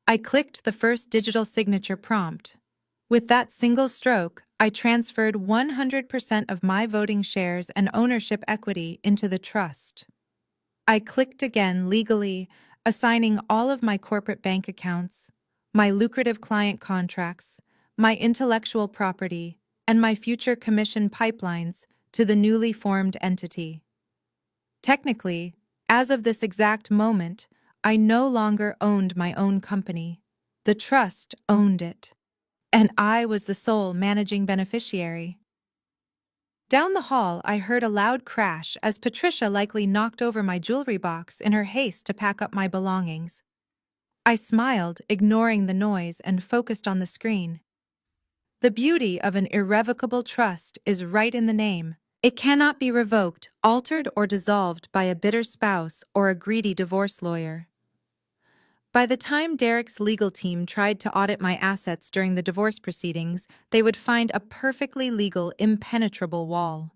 I clicked the first digital signature prompt. With that single stroke, I transferred 100% of my voting shares and ownership equity into the trust. I clicked again legally, assigning all of my corporate bank accounts, my lucrative client contracts, my intellectual property, and my future commission pipelines to the newly formed entity. Technically, as of this exact moment, I no longer owned my own company. The trust owned it, and I was the sole managing beneficiary. Down the hall, I heard a loud crash as Patricia likely knocked over my jewelry box in her haste to pack up my belongings. I smiled, ignoring the noise, and focused on the screen. The beauty of an irrevocable trust is right in the name. It cannot be revoked, altered, or dissolved by a bitter spouse or a greedy divorce lawyer. By the time Derek's legal team tried to audit my assets during the divorce proceedings, they would find a perfectly legal, impenetrable wall.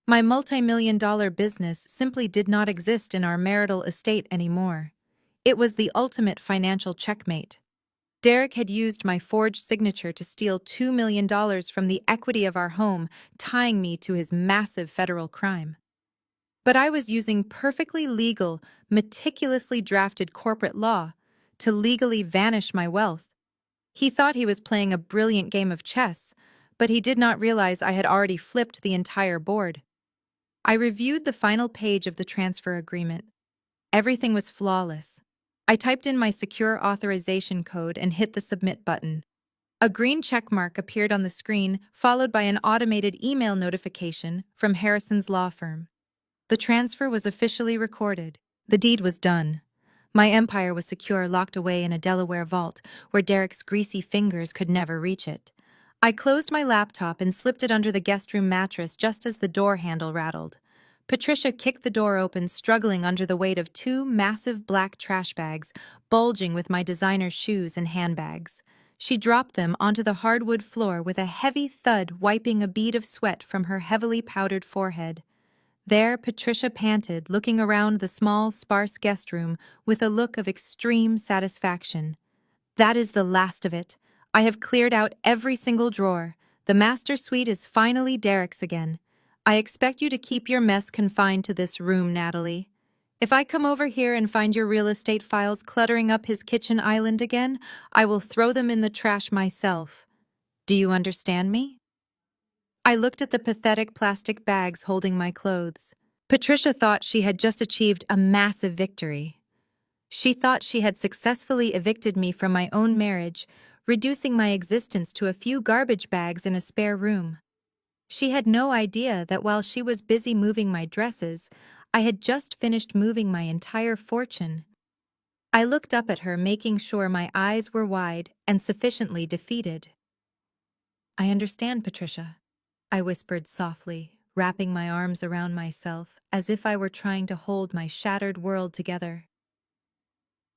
My multi-million-dollar business simply did not exist in our marital estate anymore. It was the ultimate financial checkmate. Derek had used my forged signature to steal $2 million from the equity of our home, tying me to his massive federal crime. But I was using perfectly legal, meticulously drafted corporate law to legally vanish my wealth. He thought he was playing a brilliant game of chess, but he did not realize I had already flipped the entire board. I reviewed the final page of the transfer agreement. Everything was flawless. I typed in my secure authorization code and hit the submit button. A green checkmark appeared on the screen, followed by an automated email notification from Harrison's law firm. The transfer was officially recorded. The deed was done. My empire was secure, locked away in a Delaware vault where Derek's greasy fingers could never reach it. I closed my laptop and slipped it under the guest room mattress just as the door handle rattled. Patricia kicked the door open, struggling under the weight of two massive black trash bags, bulging with my designer shoes and handbags. She dropped them onto the hardwood floor with a heavy thud, wiping a bead of sweat from her heavily powdered forehead. There, Patricia panted, looking around the small, sparse guest room with a look of extreme satisfaction. That is the last of it. I have cleared out every single drawer. The master suite is finally Derek's again. I expect you to keep your mess confined to this room, Natalie. If I come over here and find your real estate files cluttering up his kitchen island again, I will throw them in the trash myself. Do you understand me? I looked at the pathetic plastic bags holding my clothes. Patricia thought she had just achieved a massive victory. She thought she had successfully evicted me from my own marriage, reducing my existence to a few garbage bags in a spare room. She had no idea that while she was busy moving my dresses, I had just finished moving my entire fortune. I looked up at her, making sure my eyes were wide and sufficiently defeated. I understand, Patricia, I whispered softly, wrapping my arms around myself as if I were trying to hold my shattered world together.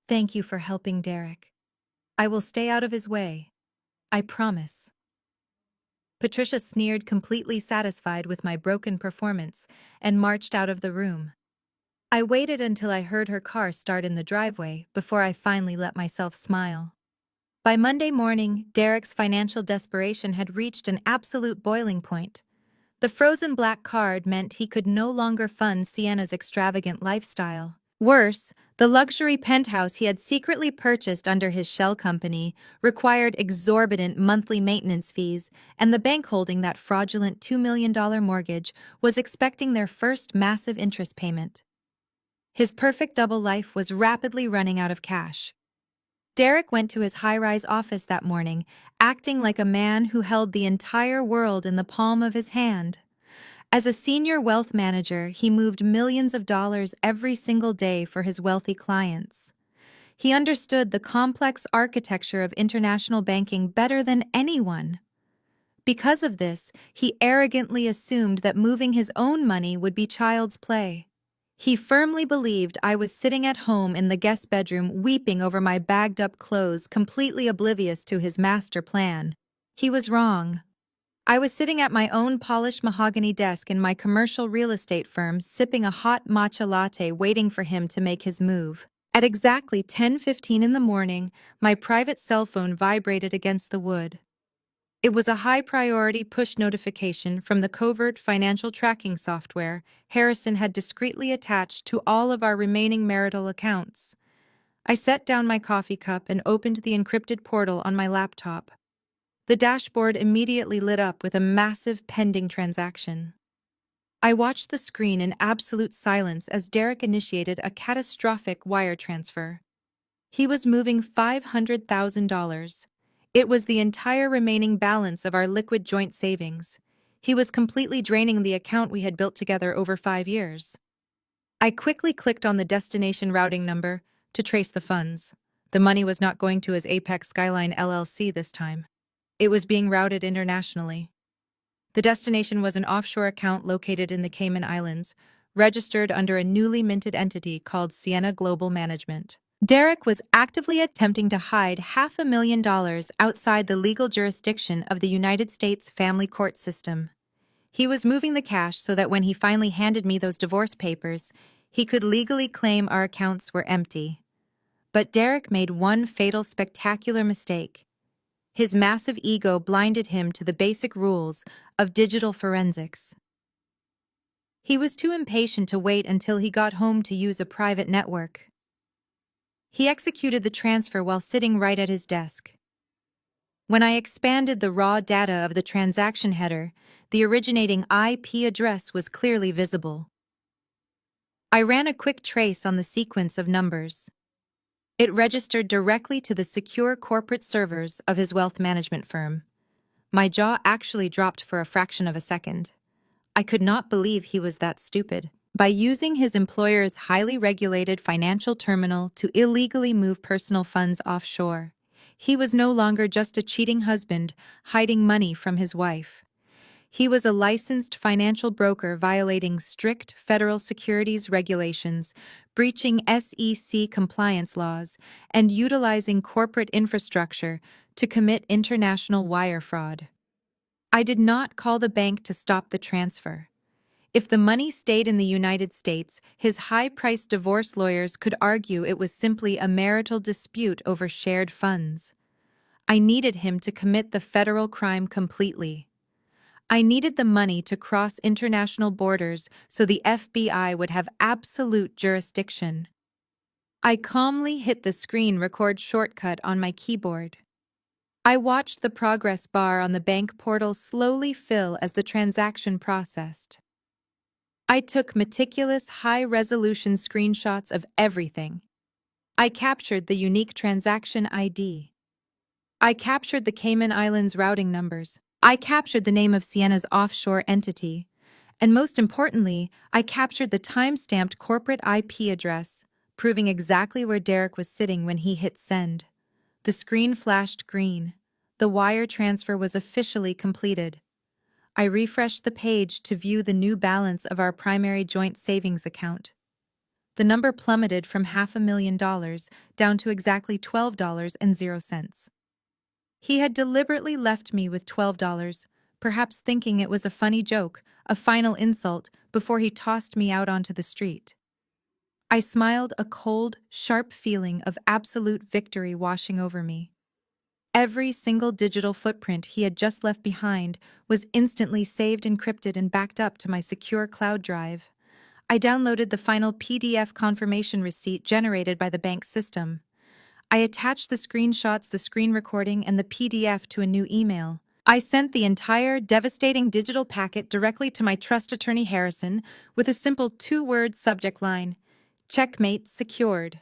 Thank you for helping Derek. I will stay out of his way. I promise. Patricia sneered, completely satisfied with my broken performance, and marched out of the room. I waited until I heard her car start in the driveway before I finally let myself smile. By Monday morning, Derek's financial desperation had reached an absolute boiling point. The frozen black card meant he could no longer fund Sienna's extravagant lifestyle. Worse, the luxury penthouse he had secretly purchased under his shell company required exorbitant monthly maintenance fees, and the bank holding that fraudulent $2 million mortgage was expecting their first massive interest payment. His perfect double life was rapidly running out of cash. Derek went to his high-rise office that morning, acting like a man who held the entire world in the palm of his hand. As a senior wealth manager, he moved millions of dollars every single day for his wealthy clients. He understood the complex architecture of international banking better than anyone. Because of this, he arrogantly assumed that moving his own money would be child's play. He firmly believed I was sitting at home in the guest bedroom weeping over my bagged-up clothes, completely oblivious to his master plan. He was wrong. I was sitting at my own polished mahogany desk in my commercial real estate firm, sipping a hot matcha latte, waiting for him to make his move. At exactly 10:15 in the morning, my private cell phone vibrated against the wood. It was a high-priority push notification from the covert financial tracking software Harrison had discreetly attached to all of our remaining marital accounts. I set down my coffee cup and opened the encrypted portal on my laptop. The dashboard immediately lit up with a massive pending transaction. I watched the screen in absolute silence as Derek initiated a catastrophic wire transfer. He was moving $500,000. It was the entire remaining balance of our liquid joint savings. He was completely draining the account we had built together over 5 years. I quickly clicked on the destination routing number to trace the funds. The money was not going to his Apex Skyline LLC this time. It was being routed internationally. The destination was an offshore account located in the Cayman Islands, registered under a newly minted entity called Sienna Global Management. Derek was actively attempting to hide $500,000 outside the legal jurisdiction of the United States family court system. He was moving the cash so that when he finally handed me those divorce papers, he could legally claim our accounts were empty. But Derek made one fatal, spectacular mistake. His massive ego blinded him to the basic rules of digital forensics. He was too impatient to wait until he got home to use a private network. He executed the transfer while sitting right at his desk. When I expanded the raw data of the transaction header, the originating IP address was clearly visible. I ran a quick trace on the sequence of numbers. It registered directly to the secure corporate servers of his wealth management firm. My jaw actually dropped for a fraction of a second. I could not believe he was that stupid. By using his employer's highly regulated financial terminal to illegally move personal funds offshore, he was no longer just a cheating husband hiding money from his wife. He was a licensed financial broker violating strict federal securities regulations, breaching SEC compliance laws, and utilizing corporate infrastructure to commit international wire fraud. I did not call the bank to stop the transfer. If the money stayed in the United States, his high-priced divorce lawyers could argue it was simply a marital dispute over shared funds. I needed him to commit the federal crime completely. I needed the money to cross international borders so the FBI would have absolute jurisdiction. I calmly hit the screen record shortcut on my keyboard. I watched the progress bar on the bank portal slowly fill as the transaction processed. I took meticulous, high-resolution screenshots of everything. I captured the unique transaction ID. I captured the Cayman Islands routing numbers. I captured the name of Sienna's offshore entity. And most importantly, I captured the time-stamped corporate IP address, proving exactly where Derek was sitting when he hit send. The screen flashed green. The wire transfer was officially completed. I refreshed the page to view the new balance of our primary joint savings account. The number plummeted from $500,000 down to exactly $12.00. He had deliberately left me with $12, perhaps thinking it was a funny joke, a final insult, before he tossed me out onto the street. I smiled, a cold, sharp feeling of absolute victory washing over me. Every single digital footprint he had just left behind was instantly saved, encrypted, and backed up to my secure cloud drive. I downloaded the final PDF confirmation receipt generated by the bank system. I attached the screenshots, the screen recording, and the PDF to a new email. I sent the entire devastating digital packet directly to my trust attorney Harrison with a simple 2-word subject line: "Checkmate secured."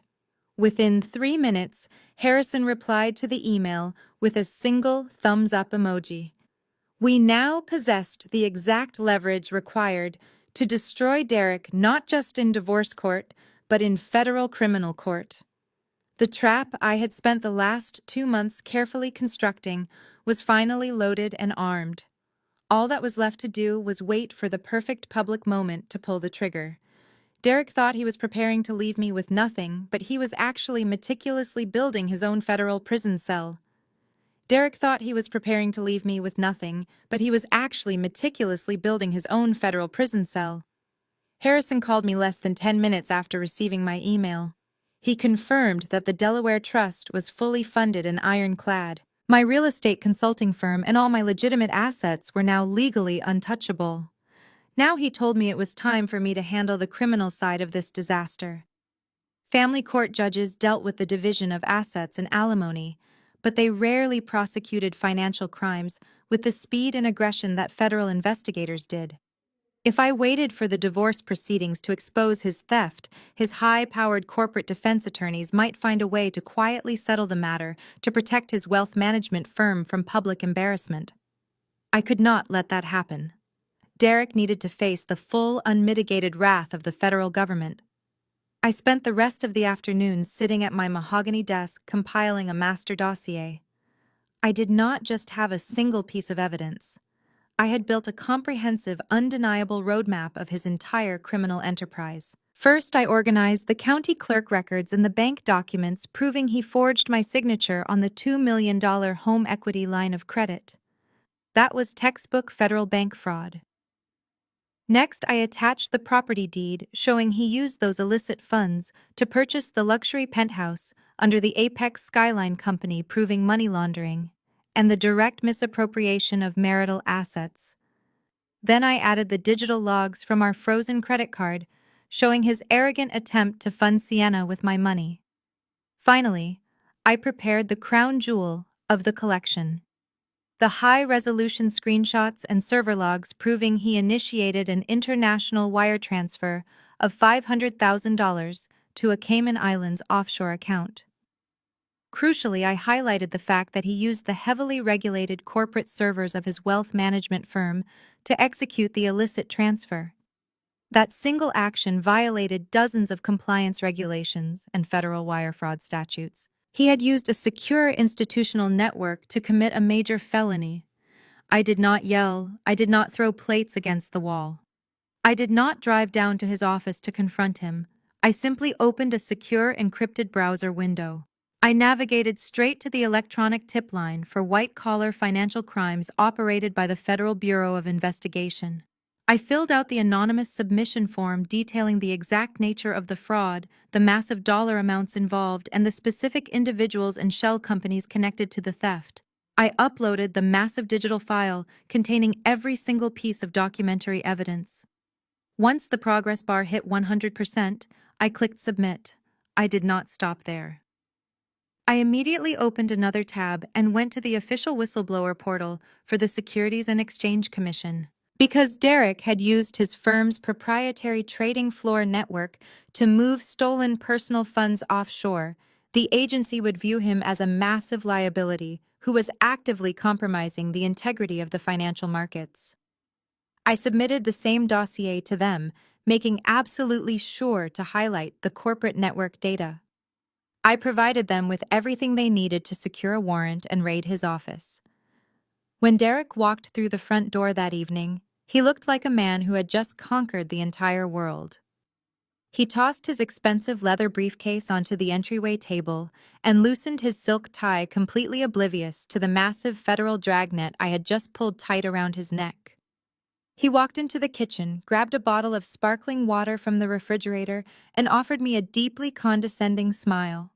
Within 3 minutes, Harrison replied to the email with a single thumbs-up emoji. We now possessed the exact leverage required to destroy Derek not just in divorce court, but in federal criminal court. The trap I had spent the last 2 months carefully constructing was finally loaded and armed. All that was left to do was wait for the perfect public moment to pull the trigger. Derek thought he was preparing to leave me with nothing, but he was actually meticulously building his own federal prison cell. Derek thought he was preparing to leave me with nothing, but he was actually meticulously building his own federal prison cell. Harrison called me less than 10 minutes after receiving my email. He confirmed that the Delaware Trust was fully funded and ironclad. My real estate consulting firm and all my legitimate assets were now legally untouchable. Now he told me it was time for me to handle the criminal side of this disaster. Family court judges dealt with the division of assets and alimony, but they rarely prosecuted financial crimes with the speed and aggression that federal investigators did. If I waited for the divorce proceedings to expose his theft, his high-powered corporate defense attorneys might find a way to quietly settle the matter to protect his wealth management firm from public embarrassment. I could not let that happen. Derek needed to face the full, unmitigated wrath of the federal government. I spent the rest of the afternoon sitting at my mahogany desk compiling a master dossier. I did not just have a single piece of evidence. I had built a comprehensive, undeniable roadmap of his entire criminal enterprise. First, I organized the county clerk records and the bank documents proving he forged my signature on the $2 million home equity line of credit. That was textbook federal bank fraud. Next, I attached the property deed showing he used those illicit funds to purchase the luxury penthouse under the Apex Skyline Company, proving money laundering, and the direct misappropriation of marital assets. Then I added the digital logs from our frozen credit card, showing his arrogant attempt to fund Sienna with my money. Finally, I prepared the crown jewel of the collection: the high-resolution screenshots and server logs proving he initiated an international wire transfer of $500,000 to a Cayman Islands offshore account. Crucially, I highlighted the fact that he used the heavily regulated corporate servers of his wealth management firm to execute the illicit transfer. That single action violated dozens of compliance regulations and federal wire fraud statutes. He had used a secure institutional network to commit a major felony. I did not yell. I did not throw plates against the wall. I did not drive down to his office to confront him. I simply opened a secure encrypted browser window. I navigated straight to the electronic tip line for white-collar financial crimes operated by the Federal Bureau of Investigation. I filled out the anonymous submission form detailing the exact nature of the fraud, the massive dollar amounts involved, and the specific individuals and shell companies connected to the theft. I uploaded the massive digital file containing every single piece of documentary evidence. Once the progress bar hit 100%, I clicked submit. I did not stop there. I immediately opened another tab and went to the official whistleblower portal for the Securities and Exchange Commission. Because Derek had used his firm's proprietary trading floor network to move stolen personal funds offshore, the agency would view him as a massive liability who was actively compromising the integrity of the financial markets. I submitted the same dossier to them, making absolutely sure to highlight the corporate network data. I provided them with everything they needed to secure a warrant and raid his office. When Derek walked through the front door that evening, he looked like a man who had just conquered the entire world. He tossed his expensive leather briefcase onto the entryway table and loosened his silk tie, completely oblivious to the massive federal dragnet I had just pulled tight around his neck. He walked into the kitchen, grabbed a bottle of sparkling water from the refrigerator, and offered me a deeply condescending smile.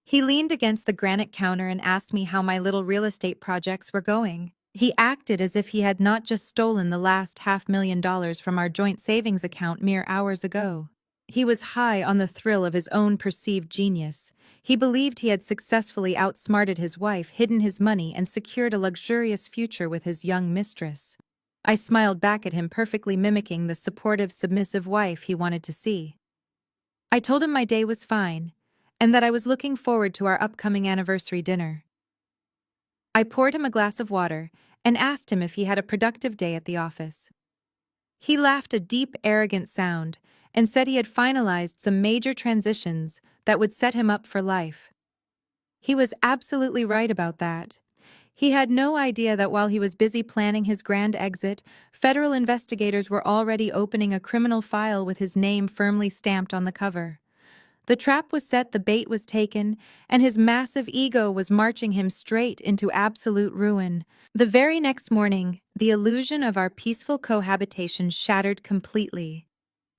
He leaned against the granite counter and asked me how my little real estate projects were going. He acted as if he had not just stolen the last $500,000 from our joint savings account mere hours ago. He was high on the thrill of his own perceived genius. He believed he had successfully outsmarted his wife, hidden his money, and secured a luxurious future with his young mistress. I smiled back at him, perfectly mimicking the supportive, submissive wife he wanted to see. I told him my day was fine, and that I was looking forward to our upcoming anniversary dinner. I poured him a glass of water and asked him if he had a productive day at the office. He laughed a deep, arrogant sound and said he had finalized some major transitions that would set him up for life. He was absolutely right about that. He had no idea that while he was busy planning his grand exit, federal investigators were already opening a criminal file with his name firmly stamped on the cover. The trap was set, the bait was taken, and his massive ego was marching him straight into absolute ruin. The very next morning, the illusion of our peaceful cohabitation shattered completely.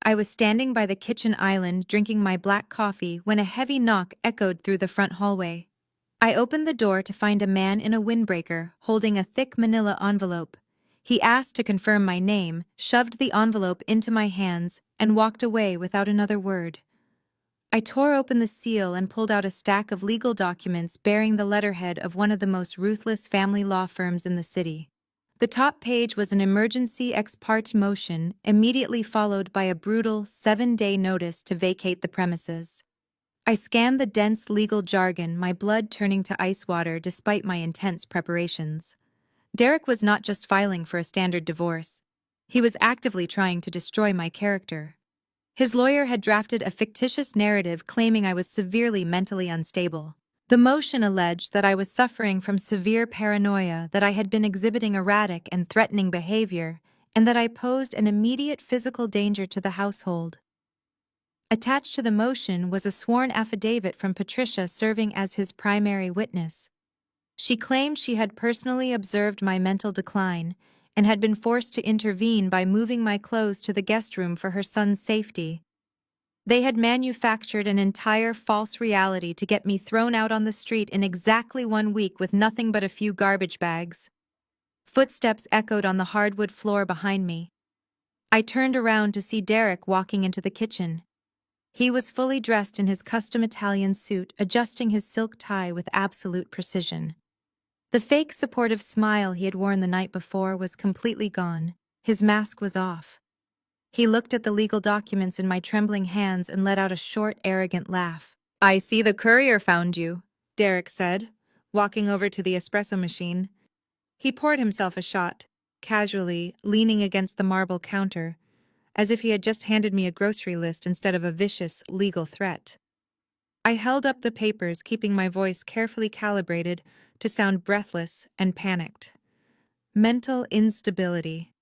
I was standing by the kitchen island drinking my black coffee when a heavy knock echoed through the front hallway. I opened the door to find a man in a windbreaker holding a thick manila envelope. He asked to confirm my name, shoved the envelope into my hands, and walked away without another word. I tore open the seal and pulled out a stack of legal documents bearing the letterhead of one of the most ruthless family law firms in the city. The top page was an emergency ex parte motion, immediately followed by a brutal 7-day notice to vacate the premises. I scanned the dense legal jargon, my blood turning to ice water despite my intense preparations. Derek was not just filing for a standard divorce. He was actively trying to destroy my character. His lawyer had drafted a fictitious narrative claiming I was severely mentally unstable. The motion alleged that I was suffering from severe paranoia, that I had been exhibiting erratic and threatening behavior, and that I posed an immediate physical danger to the household. Attached to the motion was a sworn affidavit from Patricia serving as his primary witness. She claimed she had personally observed my mental decline and had been forced to intervene by moving my clothes to the guest room for her son's safety. They had manufactured an entire false reality to get me thrown out on the street in exactly 1 week with nothing but a few garbage bags. Footsteps echoed on the hardwood floor behind me. I turned around to see Derek walking into the kitchen. He was fully dressed in his custom Italian suit, adjusting his silk tie with absolute precision. The fake supportive smile he had worn the night before was completely gone. His mask was off. He looked at the legal documents in my trembling hands and let out a short, arrogant laugh. "I see the courier found you," Derek said, walking over to the espresso machine. He poured himself a shot, casually, leaning against the marble counter, as if he had just handed me a grocery list instead of a vicious, legal threat. I held up the papers, keeping my voice carefully calibrated to sound breathless and panicked. Mental instability.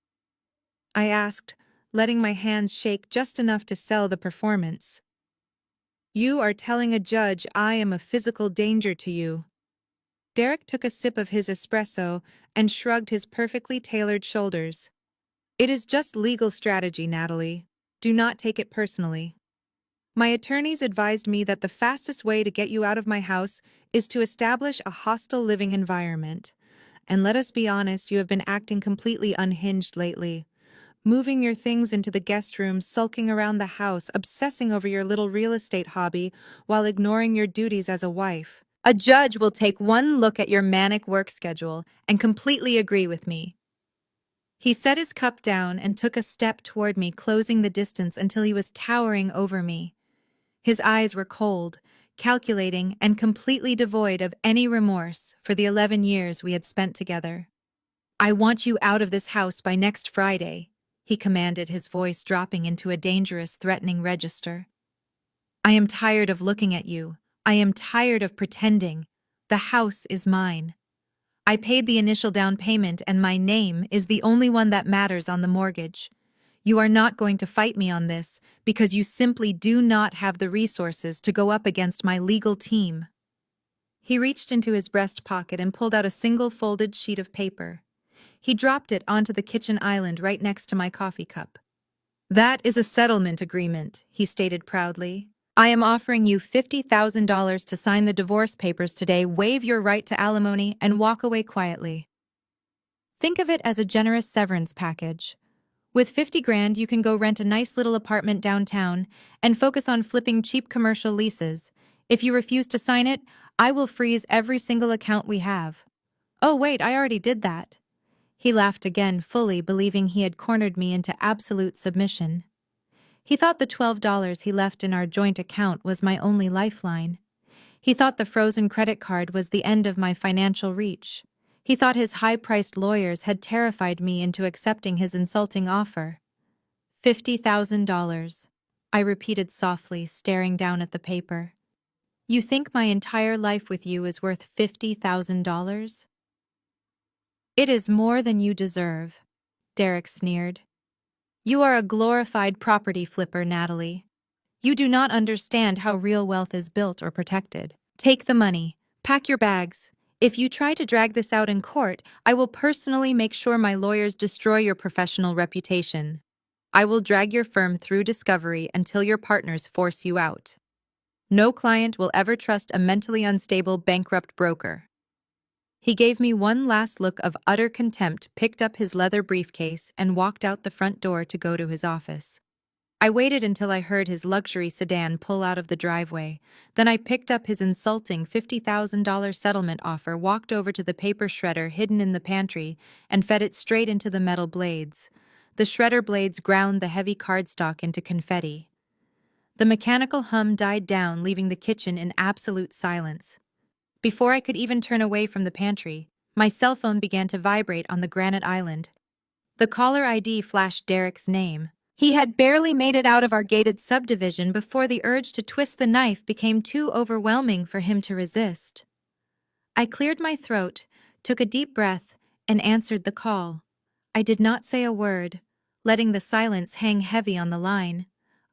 I asked, letting my hands shake just enough to sell the performance. "You are telling a judge I am a physical danger to you." Derek took a sip of his espresso and shrugged his perfectly tailored shoulders. "It is just legal strategy, Natalie. Do not take it personally. My attorneys advised me that the fastest way to get you out of my house is to establish a hostile living environment. And let us be honest, you have been acting completely unhinged lately. Moving your things into the guest room, sulking around the house, obsessing over your little real estate hobby while ignoring your duties as a wife. A judge will take one look at your manic work schedule and completely agree with me." He set his cup down and took a step toward me, closing the distance until he was towering over me. His eyes were cold, calculating, and completely devoid of any remorse for the 11 years we had spent together. "I want you out of this house by next Friday," he commanded, his voice dropping into a dangerous, threatening register. "I am tired of looking at you. I am tired of pretending. The house is mine. I paid the initial down payment and my name is the only one that matters on the mortgage. You are not going to fight me on this because you simply do not have the resources to go up against my legal team." He reached into his breast pocket and pulled out a single folded sheet of paper. He dropped it onto the kitchen island right next to my coffee cup. "That is a settlement agreement," he stated proudly. "I am offering you $50,000 to sign the divorce papers today, waive your right to alimony, and walk away quietly. Think of it as a generous severance package. With 50 grand, you can go rent a nice little apartment downtown and focus on flipping cheap commercial leases. If you refuse to sign it, I will freeze every single account we have." "Oh, wait, I already did that." He laughed again, fully believing he had cornered me into absolute submission. He thought the $12 he left in our joint account was my only lifeline. He thought the frozen credit card was the end of my financial reach. He thought his high-priced lawyers had terrified me into accepting his insulting offer. $50,000, I repeated softly, staring down at the paper. "You think my entire life with you is worth $50,000? It is more than you deserve," Derek sneered. "You are a glorified property flipper, Natalie. You do not understand how real wealth is built or protected. Take the money. Pack your bags. If you try to drag this out in court, I will personally make sure my lawyers destroy your professional reputation. I will drag your firm through discovery until your partners force you out. No client will ever trust a mentally unstable, bankrupt broker." He gave me one last look of utter contempt, picked up his leather briefcase, and walked out the front door to go to his office. I waited until I heard his luxury sedan pull out of the driveway. Then I picked up his insulting $50,000 settlement offer, walked over to the paper shredder hidden in the pantry, and fed it straight into the metal blades. The shredder blades ground the heavy cardstock into confetti. The mechanical hum died down, leaving the kitchen in absolute silence. Before I could even turn away from the pantry, my cell phone began to vibrate on the granite island. The caller ID flashed Derek's name, He had barely made it out of our gated subdivision before the urge to twist the knife became too overwhelming for him to resist. I cleared my throat, took a deep breath, and answered the call. I did not say a word, letting the silence hang heavy on the line.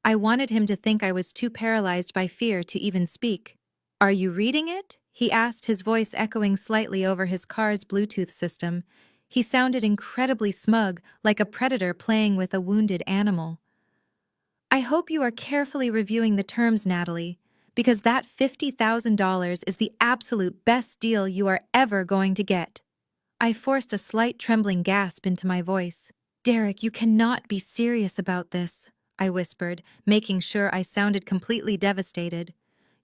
I wanted him to think I was too paralyzed by fear to even speak. "Are you reading it?" he asked, his voice echoing slightly over his car's Bluetooth system. He sounded incredibly smug, like a predator playing with a wounded animal. "I hope you are carefully reviewing the terms, Natalie, because that $50,000 is the absolute best deal you are ever going to get." I forced a slight trembling gasp into my voice. "Derek, you cannot be serious about this," I whispered, making sure I sounded completely devastated.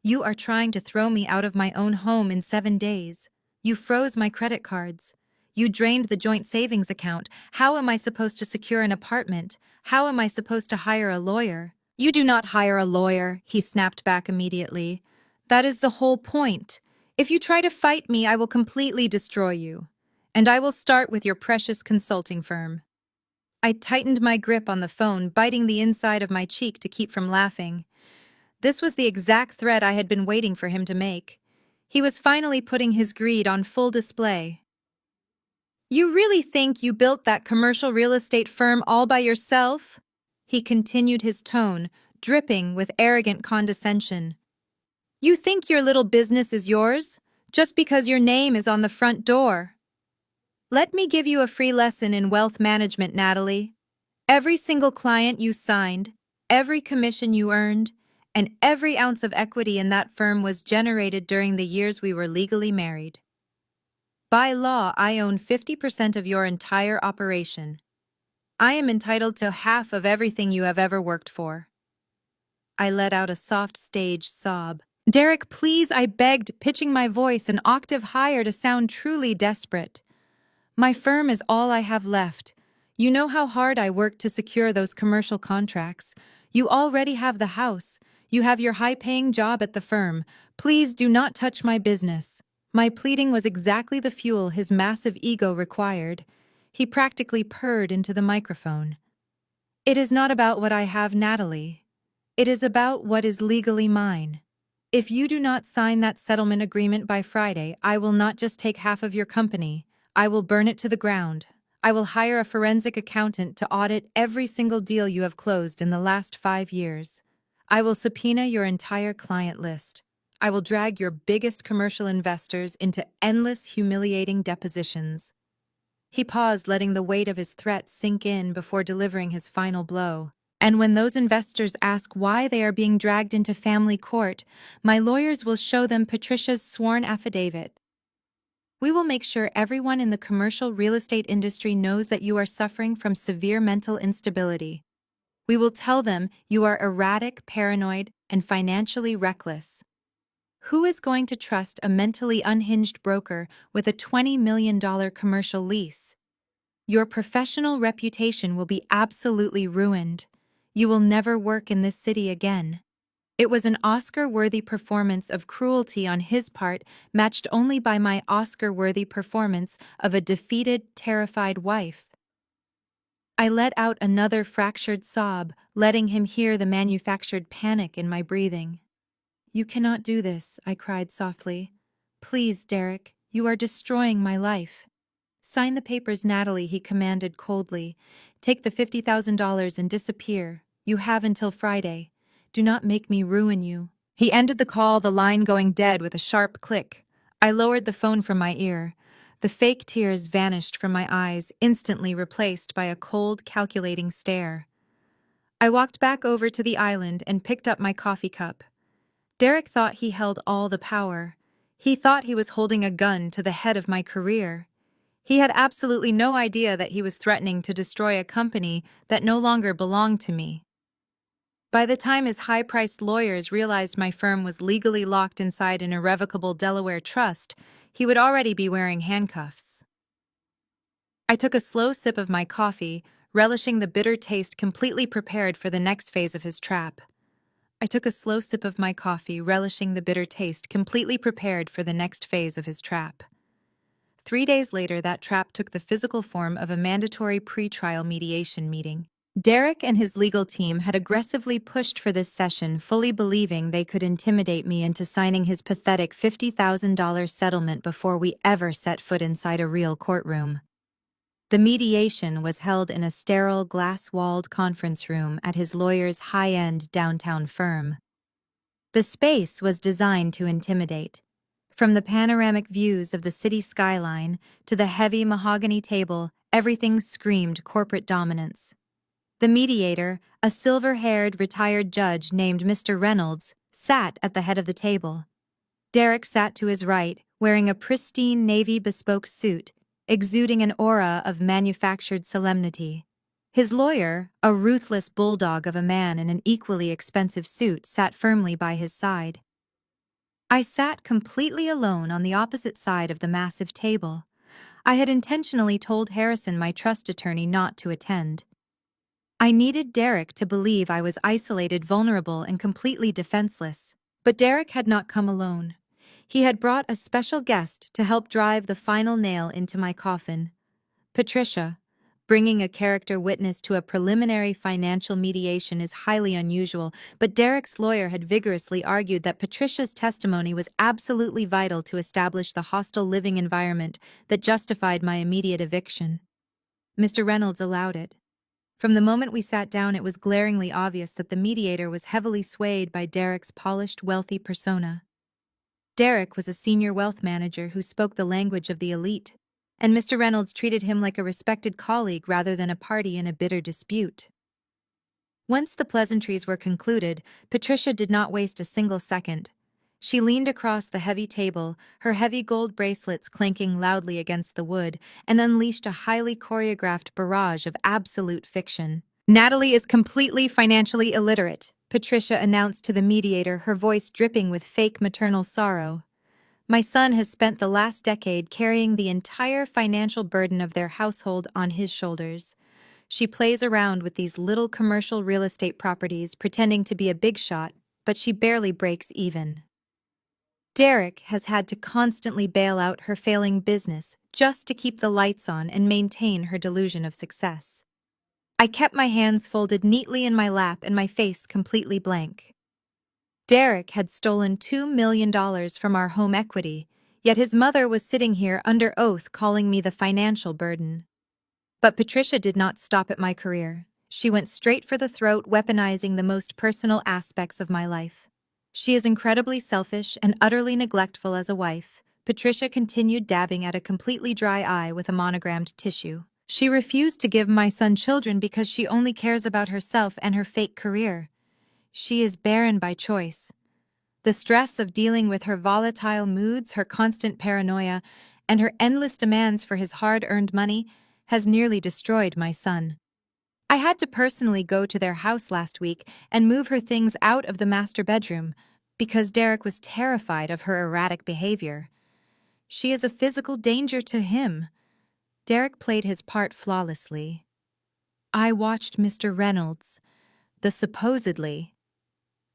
"You are trying to throw me out of my own home in 7 days. You froze my credit cards. You drained the joint savings account. How am I supposed to secure an apartment? How am I supposed to hire a lawyer?" "You do not hire a lawyer," he snapped back immediately. "That is the whole point. If you try to fight me, I will completely destroy you. And I will start with your precious consulting firm." I tightened my grip on the phone, biting the inside of my cheek to keep from laughing. This was the exact threat I had been waiting for him to make. He was finally putting his greed on full display. "You really think you built that commercial real estate firm all by yourself?" He continued, his tone dripping with arrogant condescension. "You think your little business is yours, just because your name is on the front door? Let me give you a free lesson in wealth management, Natalie. Every single client you signed, every commission you earned, and every ounce of equity in that firm was generated during the years we were legally married. By law, I own 50% of your entire operation. I am entitled to half of everything you have ever worked for." I let out a soft stage sob. "Derek, please," I begged, pitching my voice an octave higher to sound truly desperate. "My firm is all I have left. You know how hard I worked to secure those commercial contracts. You already have the house. You have your high-paying job at the firm. Please do not touch my business." My pleading was exactly the fuel his massive ego required. He practically purred into the microphone. "It is not about what I have, Natalie. It is about what is legally mine. If you do not sign that settlement agreement by Friday, I will not just take half of your company. I will burn it to the ground. I will hire a forensic accountant to audit every single deal you have closed in the last 5 years. I will subpoena your entire client list. I will drag your biggest commercial investors into endless, humiliating depositions." He paused, letting the weight of his threat sink in before delivering his final blow. "And when those investors ask why they are being dragged into family court, my lawyers will show them Patricia's sworn affidavit. We will make sure everyone in the commercial real estate industry knows that you are suffering from severe mental instability. We will tell them you are erratic, paranoid, and financially reckless. Who is going to trust a mentally unhinged broker with a $20 million commercial lease? Your professional reputation will be absolutely ruined. You will never work in this city again." It was an Oscar-worthy performance of cruelty on his part, matched only by my Oscar-worthy performance of a defeated, terrified wife. I let out another fractured sob, letting him hear the manufactured panic in my breathing. "You cannot do this," I cried softly. "Please, Derek, you are destroying my life." "Sign the papers, Natalie," he commanded coldly. "Take the $50,000 and disappear. You have until Friday. Do not make me ruin you." He ended the call, the line going dead with a sharp click. I lowered the phone from my ear. The fake tears vanished from my eyes, instantly replaced by a cold, calculating stare. I walked back over to the island and picked up my coffee cup. Derek thought he held all the power. He thought he was holding a gun to the head of my career. He had absolutely no idea that he was threatening to destroy a company that no longer belonged to me. By the time his high-priced lawyers realized my firm was legally locked inside an irrevocable Delaware trust, he would already be wearing handcuffs. I took a slow sip of my coffee, relishing the bitter taste, completely prepared for the next phase of his trap. 3 days later, that trap took the physical form of a mandatory pre-trial mediation meeting. Derek and his legal team had aggressively pushed for this session, fully believing they could intimidate me into signing his pathetic $50,000 settlement before we ever set foot inside a real courtroom. The mediation was held in a sterile, glass-walled conference room at his lawyer's high-end downtown firm. The space was designed to intimidate. From the panoramic views of the city skyline to the heavy mahogany table, everything screamed corporate dominance. The mediator, a silver-haired retired judge named Mr. Reynolds, sat at the head of the table. Derek sat to his right, wearing a pristine navy bespoke suit, exuding an aura of manufactured solemnity. His lawyer, a ruthless bulldog of a man in an equally expensive suit, sat firmly by his side. I sat completely alone on the opposite side of the massive table. I had intentionally told Harrison, my trust attorney, not to attend. I needed Derek to believe I was isolated, vulnerable, and completely defenseless. But Derek had not come alone. He had brought a special guest to help drive the final nail into my coffin. Patricia. Bringing a character witness to a preliminary financial mediation is highly unusual, but Derek's lawyer had vigorously argued that Patricia's testimony was absolutely vital to establish the hostile living environment that justified my immediate eviction. Mr. Reynolds allowed it. From the moment we sat down, it was glaringly obvious that the mediator was heavily swayed by Derek's polished, wealthy persona. Derek was a senior wealth manager who spoke the language of the elite, and Mr. Reynolds treated him like a respected colleague rather than a party in a bitter dispute. Once the pleasantries were concluded, Patricia did not waste a single second. She leaned across the heavy table, her heavy gold bracelets clanking loudly against the wood, and unleashed a highly choreographed barrage of absolute fiction. "Natalie is completely financially illiterate," Patricia announced to the mediator, her voice dripping with fake maternal sorrow. "My son has spent the last decade carrying the entire financial burden of their household on his shoulders. She plays around with these little commercial real estate properties, pretending to be a big shot, but she barely breaks even. Derek has had to constantly bail out her failing business just to keep the lights on and maintain her delusion of success." I kept my hands folded neatly in my lap and my face completely blank. Derek had stolen $2 million from our home equity, yet his mother was sitting here under oath calling me the financial burden. But Patricia did not stop at my career. She went straight for the throat, weaponizing the most personal aspects of my life. "She is incredibly selfish and utterly neglectful as a wife," Patricia continued, dabbing at a completely dry eye with a monogrammed tissue. "She refused to give my son children because she only cares about herself and her fake career. She is barren by choice. The stress of dealing with her volatile moods, her constant paranoia, and her endless demands for his hard-earned money has nearly destroyed my son. I had to personally go to their house last week and move her things out of the master bedroom because Derek was terrified of her erratic behavior. She is a physical danger to him." Derek played his part flawlessly. I watched Mr. Reynolds.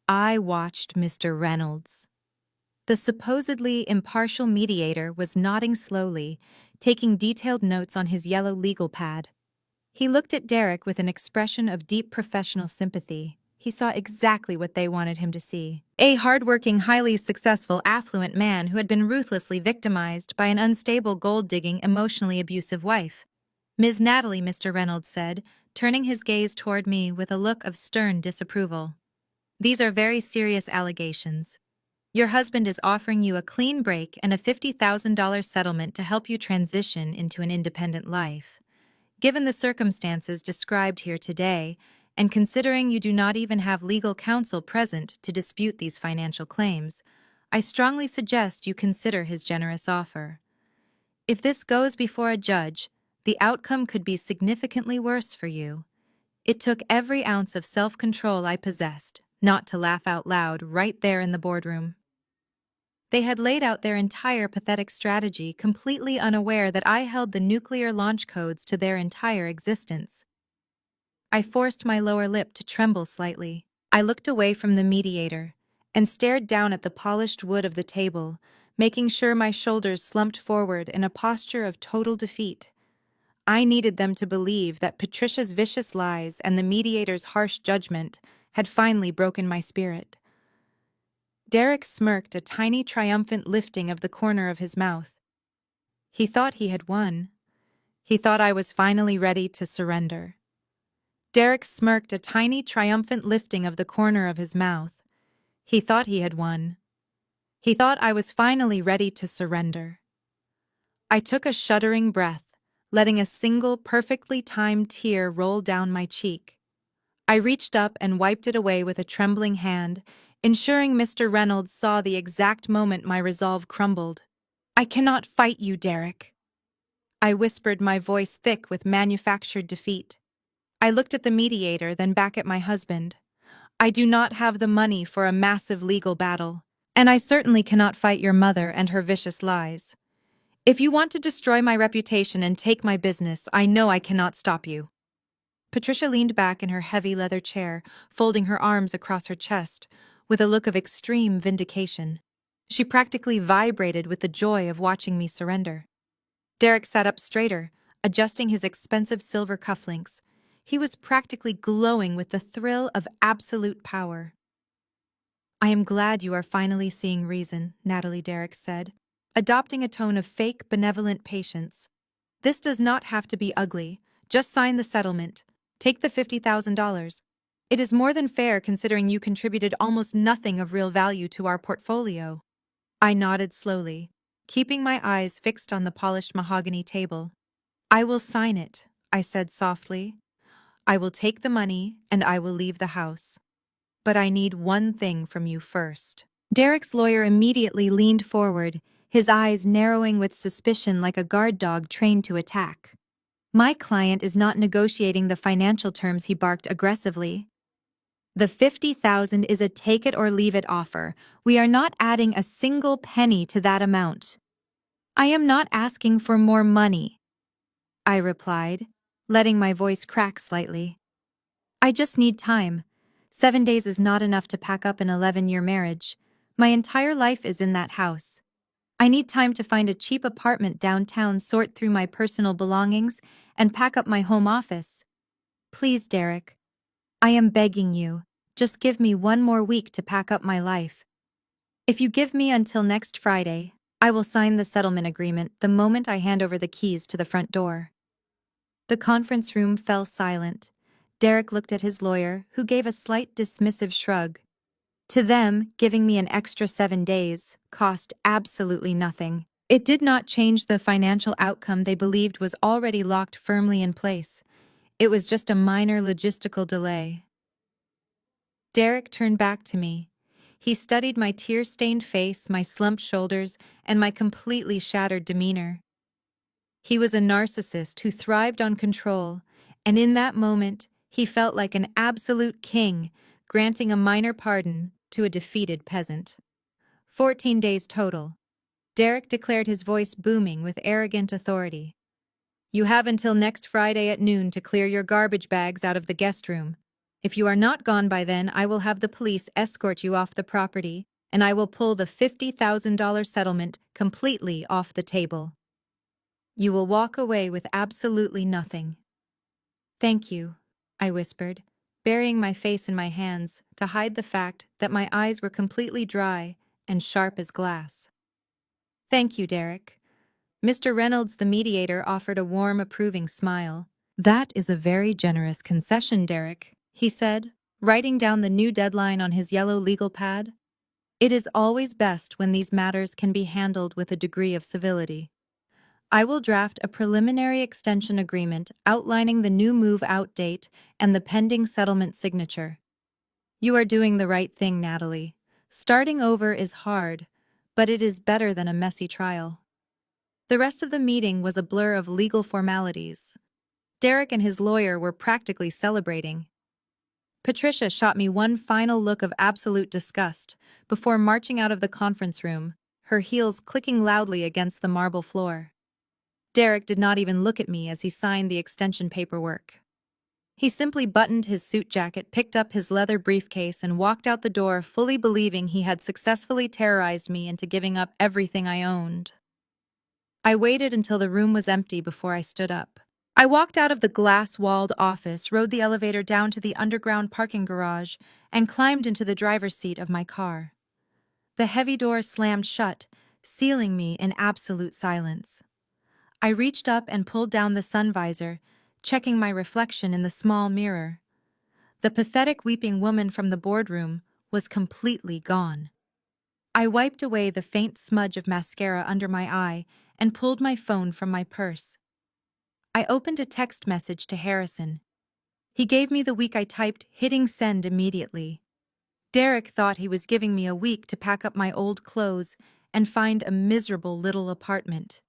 I watched Mr. Reynolds. The supposedly impartial mediator was nodding slowly, taking detailed notes on his yellow legal pad. He looked at Derek with an expression of deep professional sympathy. He saw exactly what they wanted him to see. A hardworking, highly successful, affluent man who had been ruthlessly victimized by an unstable, gold-digging, emotionally abusive wife. "Ms. Natalie," Mr. Reynolds said, turning his gaze toward me with a look of stern disapproval. "These are very serious allegations. Your husband is offering you a clean break and a $50,000 settlement to help you transition into an independent life. Given the circumstances described here today, and considering you do not even have legal counsel present to dispute these financial claims, I strongly suggest you consider his generous offer. If this goes before a judge, the outcome could be significantly worse for you." It took every ounce of self-control I possessed not to laugh out loud right there in the boardroom. They had laid out their entire pathetic strategy, completely unaware that I held the nuclear launch codes to their entire existence. I forced my lower lip to tremble slightly. I looked away from the mediator and stared down at the polished wood of the table, making sure my shoulders slumped forward in a posture of total defeat. I needed them to believe that Patricia's vicious lies and the mediator's harsh judgment had finally broken my spirit. Derek smirked, a tiny triumphant lifting of the corner of his mouth. He thought he had won. He thought I was finally ready to surrender. Derek smirked, a tiny triumphant lifting of the corner of his mouth. He thought he had won. He thought I was finally ready to surrender. I took a shuddering breath, letting a single perfectly timed tear roll down my cheek. I reached up and wiped it away with a trembling hand, ensuring Mr. Reynolds saw the exact moment my resolve crumbled. "I cannot fight you, Derek," I whispered, my voice thick with manufactured defeat. I looked at the mediator, then back at my husband. "I do not have the money for a massive legal battle, and I certainly cannot fight your mother and her vicious lies. If you want to destroy my reputation and take my business, I know I cannot stop you." Patricia leaned back in her heavy leather chair, folding her arms across her chest, with a look of extreme vindication. She practically vibrated with the joy of watching me surrender. Derek sat up straighter, adjusting his expensive silver cufflinks. He was practically glowing with the thrill of absolute power. "I am glad you are finally seeing reason," Natalie Derek said, adopting a tone of fake, benevolent patience. "This does not have to be ugly. Just sign the settlement. Take the $50,000. It is more than fair considering you contributed almost nothing of real value to our portfolio." I nodded slowly, keeping my eyes fixed on the polished mahogany table. "I will sign it," I said softly. "I will take the money and I will leave the house. But I need one thing from you first." Derek's lawyer immediately leaned forward, his eyes narrowing with suspicion like a guard dog trained to attack. "My client is not negotiating the financial terms," he barked aggressively. "The $50,000 is a take-it-or-leave-it offer. We are not adding a single penny to that amount." "I am not asking for more money," I replied, letting my voice crack slightly. "I just need time. 7 days is not enough to pack up an 11-year marriage. My entire life is in that house. I need time to find a cheap apartment downtown, sort through my personal belongings, and pack up my home office. Please, Derek. I am begging you. Just give me one more week to pack up my life. If you give me until next Friday, I will sign the settlement agreement the moment I hand over the keys to the front door." The conference room fell silent. Derek looked at his lawyer, who gave a slight dismissive shrug. To them, giving me an extra 7 days cost absolutely nothing. It did not change the financial outcome they believed was already locked firmly in place. It was just a minor logistical delay. Derek turned back to me. He studied my tear-stained face, my slumped shoulders, and my completely shattered demeanor. He was a narcissist who thrived on control, and in that moment, he felt like an absolute king, granting a minor pardon to a defeated peasant. 14 days total. Derek declared, his voice booming with arrogant authority. "You have until next Friday at noon to clear your garbage bags out of the guest room. If you are not gone by then, I will have the police escort you off the property, and I will pull the $50,000 settlement completely off the table. You will walk away with absolutely nothing." "Thank you," I whispered, burying my face in my hands to hide the fact that my eyes were completely dry and sharp as glass. "Thank you, Derek." Mr. Reynolds, the mediator, offered a warm, approving smile. "That is a very generous concession, Derek," he said, writing down the new deadline on his yellow legal pad. "It is always best when these matters can be handled with a degree of civility. I will draft a preliminary extension agreement outlining the new move-out date and the pending settlement signature." "You are doing the right thing, Natalie. Starting over is hard, but it is better than a messy trial." The rest of the meeting was a blur of legal formalities. Derek and his lawyer were practically celebrating. Patricia shot me one final look of absolute disgust before marching out of the conference room, her heels clicking loudly against the marble floor. Derek did not even look at me as he signed the extension paperwork. He simply buttoned his suit jacket, picked up his leather briefcase, and walked out the door, fully believing he had successfully terrorized me into giving up everything I owned. I waited until the room was empty before I stood up. I walked out of the glass-walled office, rode the elevator down to the underground parking garage, and climbed into the driver's seat of my car. The heavy door slammed shut, sealing me in absolute silence. I reached up and pulled down the sun visor, checking my reflection in the small mirror. The pathetic weeping woman from the boardroom was completely gone. I wiped away the faint smudge of mascara under my eye and pulled my phone from my purse. I opened a text message to Harrison. He gave me the week I typed, hitting send immediately. Derek thought he was giving me a week to pack up my old clothes and find a miserable little apartment.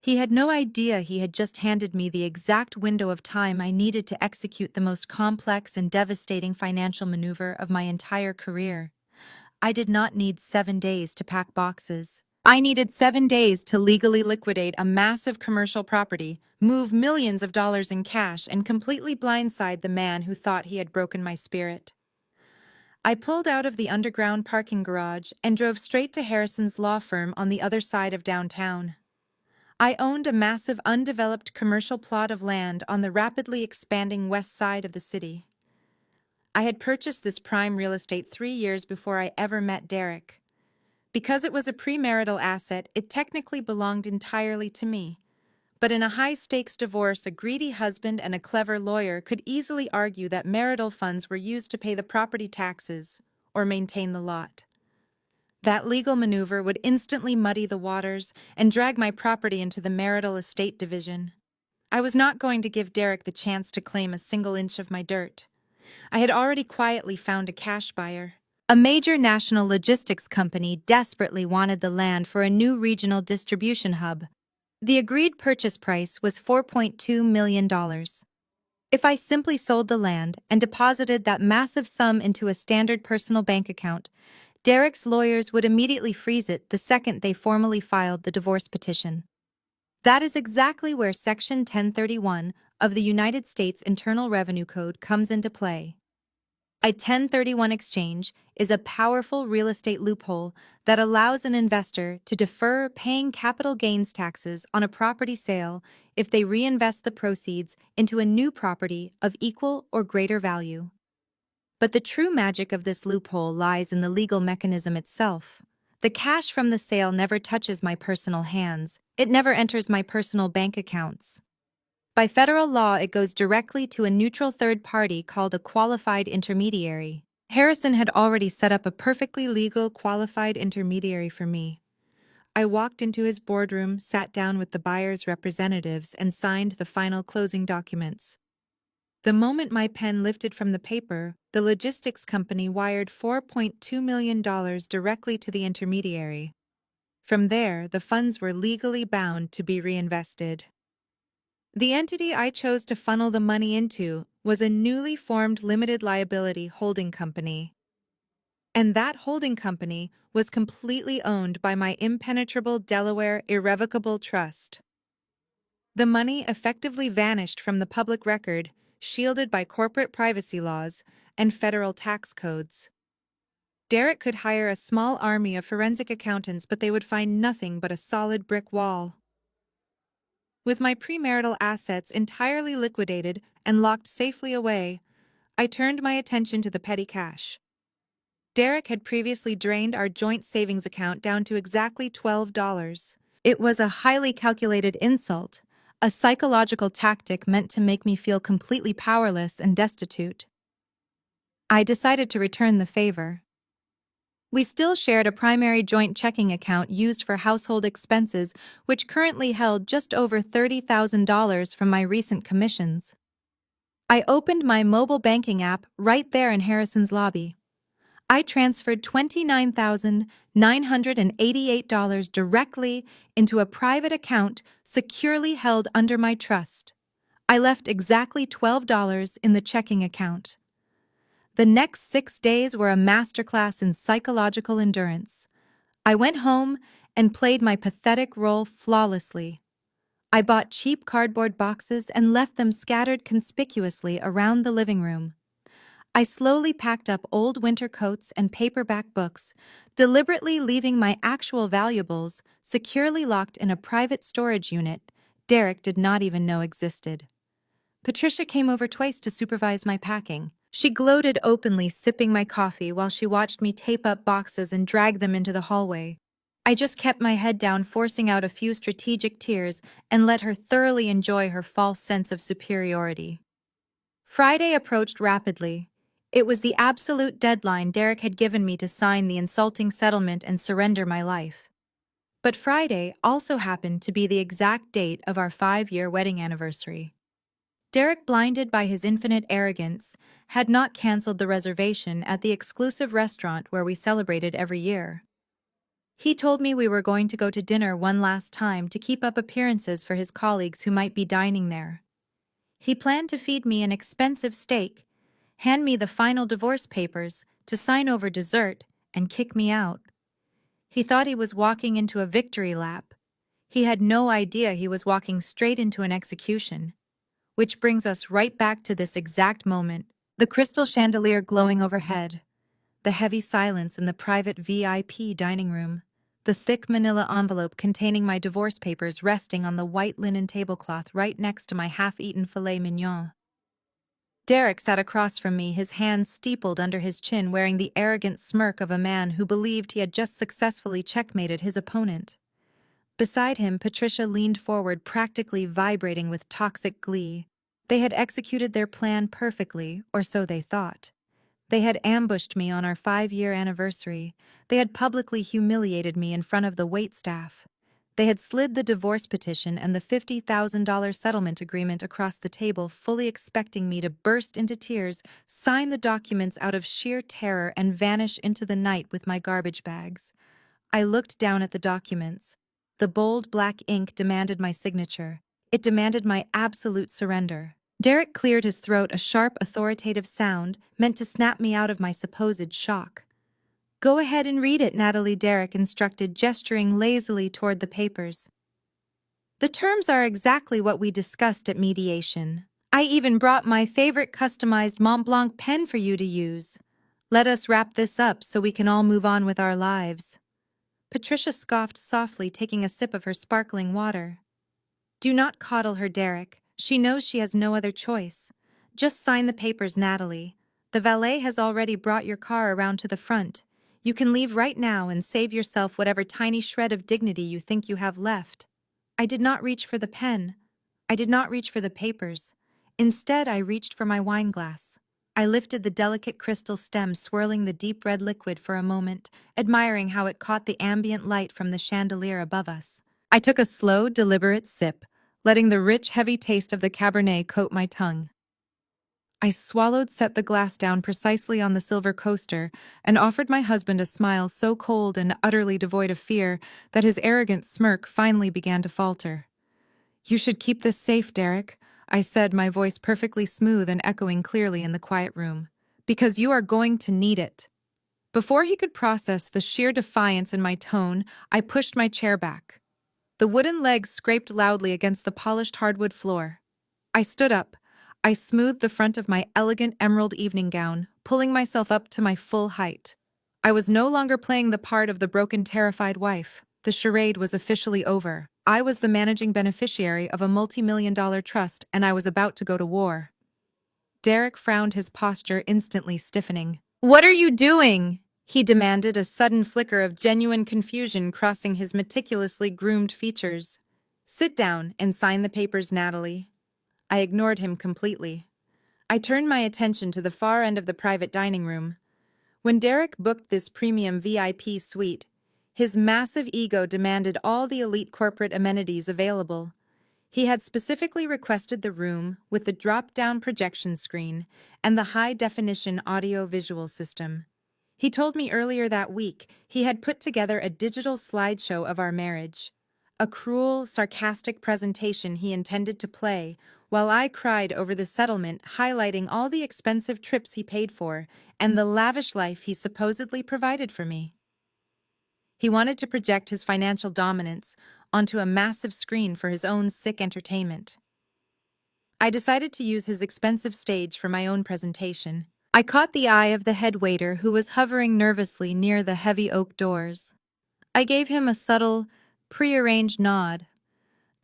He had no idea he had just handed me the exact window of time I needed to execute the most complex and devastating financial maneuver of my entire career. I did not need 7 days to pack boxes. I needed 7 days to legally liquidate a massive commercial property, move millions of dollars in cash, and completely blindside the man who thought he had broken my spirit. I pulled out of the underground parking garage and drove straight to Harrison's law firm on the other side of downtown. I owned a massive undeveloped commercial plot of land on the rapidly expanding west side of the city. I had purchased this prime real estate 3 years before I ever met Derek. Because it was a premarital asset, it technically belonged entirely to me. But in a high-stakes divorce, a greedy husband and a clever lawyer could easily argue that marital funds were used to pay the property taxes or maintain the lot. That legal maneuver would instantly muddy the waters and drag my property into the marital estate division. I was not going to give Derek the chance to claim a single inch of my dirt. I had already quietly found a cash buyer. A major national logistics company desperately wanted the land for a new regional distribution hub. The agreed purchase price was $4.2 million. If I simply sold the land and deposited that massive sum into a standard personal bank account, Derek's lawyers would immediately freeze it the second they formally filed the divorce petition. That is exactly where Section 1031 of the United States Internal Revenue Code comes into play. A 1031 exchange is a powerful real estate loophole that allows an investor to defer paying capital gains taxes on a property sale if they reinvest the proceeds into a new property of equal or greater value. But the true magic of this loophole lies in the legal mechanism itself. The cash from the sale never touches my personal hands. It never enters my personal bank accounts. By federal law, it goes directly to a neutral third party called a qualified intermediary. Harrison had already set up a perfectly legal qualified intermediary for me. I walked into his boardroom, sat down with the buyer's representatives, and signed the final closing documents. The moment my pen lifted from the paper, the logistics company wired $4.2 million directly to the intermediary. From there, the funds were legally bound to be reinvested. The entity I chose to funnel the money into was a newly formed limited liability holding company. And that holding company was completely owned by my impenetrable Delaware Irrevocable Trust. The money effectively vanished from the public record, shielded by corporate privacy laws and federal tax codes. Derek could hire a small army of forensic accountants, but they would find nothing but a solid brick wall. With my premarital assets entirely liquidated and locked safely away, I turned my attention to the petty cash. Derek had previously drained our joint savings account down to exactly $12. It was a highly calculated insult, a psychological tactic meant to make me feel completely powerless and destitute. I decided to return the favor. We still shared a primary joint checking account used for household expenses, which currently held just over $30,000 from my recent commissions. I opened my mobile banking app right there in Harrison's lobby. I transferred $29,988 directly into a private account securely held under my trust. I left exactly $12 in the checking account. The next 6 days were a masterclass in psychological endurance. I went home and played my pathetic role flawlessly. I bought cheap cardboard boxes and left them scattered conspicuously around the living room. I slowly packed up old winter coats and paperback books, deliberately leaving my actual valuables securely locked in a private storage unit Derek did not even know existed. Patricia came over twice to supervise my packing. She gloated openly, sipping my coffee while she watched me tape up boxes and drag them into the hallway. I just kept my head down, forcing out a few strategic tears, and let her thoroughly enjoy her false sense of superiority. Friday approached rapidly. It was the absolute deadline Derek had given me to sign the insulting settlement and surrender my life. But Friday also happened to be the exact date of our 5-year wedding anniversary. Derek, blinded by his infinite arrogance, had not canceled the reservation at the exclusive restaurant where we celebrated every year. He told me we were going to go to dinner one last time to keep up appearances for his colleagues who might be dining there. He planned to feed me an expensive steak, hand me the final divorce papers, to sign over dessert, and kick me out. He thought he was walking into a victory lap. He had no idea he was walking straight into an execution. Which brings us right back to this exact moment. The crystal chandelier glowing overhead, the heavy silence in the private VIP dining room, the thick manila envelope containing my divorce papers resting on the white linen tablecloth right next to my half-eaten filet mignon. Derek sat across from me, his hands steepled under his chin, wearing the arrogant smirk of a man who believed he had just successfully checkmated his opponent. Beside him, Patricia leaned forward, practically vibrating with toxic glee. They had executed their plan perfectly, or so they thought. They had ambushed me on our 5-year anniversary. They had publicly humiliated me in front of the waitstaff. They had slid the divorce petition and the $50,000 settlement agreement across the table, fully expecting me to burst into tears, sign the documents out of sheer terror, and vanish into the night with my garbage bags. I looked down at the documents. The bold black ink demanded my signature. It demanded my absolute surrender. Derek cleared his throat, a sharp, authoritative sound meant to snap me out of my supposed shock. "Go ahead and read it," Natalie, Derek instructed, gesturing lazily toward the papers. "The terms are exactly what we discussed at mediation. I even brought my favorite customized Mont Blanc pen for you to use. Let us wrap this up so we can all move on with our lives." Patricia scoffed softly, taking a sip of her sparkling water. "Do not coddle her, Derek. She knows she has no other choice. Just sign the papers, Natalie. The valet has already brought your car around to the front. You can leave right now and save yourself whatever tiny shred of dignity you think you have left." I did not reach for the pen. I did not reach for the papers. Instead, I reached for my wine glass. I lifted the delicate crystal stem, swirling the deep red liquid for a moment, admiring how it caught the ambient light from the chandelier above us. I took a slow, deliberate sip, letting the rich, heavy taste of the Cabernet coat my tongue. I swallowed, set the glass down precisely on the silver coaster, and offered my husband a smile so cold and utterly devoid of fear that his arrogant smirk finally began to falter. "You should keep this safe, Derek," I said, my voice perfectly smooth and echoing clearly in the quiet room, "because you are going to need it." Before he could process the sheer defiance in my tone, I pushed my chair back. The wooden legs scraped loudly against the polished hardwood floor. I stood up. I smoothed the front of my elegant emerald evening gown, pulling myself up to my full height. I was no longer playing the part of the broken, terrified wife. The charade was officially over. I was the managing beneficiary of a multi-million-dollar trust, and I was about to go to war. Derek frowned, his posture instantly stiffening. "What are you doing?" he demanded, a sudden flicker of genuine confusion crossing his meticulously groomed features. "Sit down and sign the papers, Natalie." I ignored him completely. I turned my attention to the far end of the private dining room. When Derek booked this premium VIP suite, his massive ego demanded all the elite corporate amenities available. He had specifically requested the room with the drop-down projection screen and the high-definition audio-visual system. He told me earlier that week he had put together a digital slideshow of our marriage, a cruel, sarcastic presentation he intended to play while I cried over the settlement, highlighting all the expensive trips he paid for and the lavish life he supposedly provided for me. He wanted to project his financial dominance onto a massive screen for his own sick entertainment. I decided to use his expensive stage for my own presentation. I caught the eye of the head waiter, who was hovering nervously near the heavy oak doors. I gave him a subtle, prearranged nod,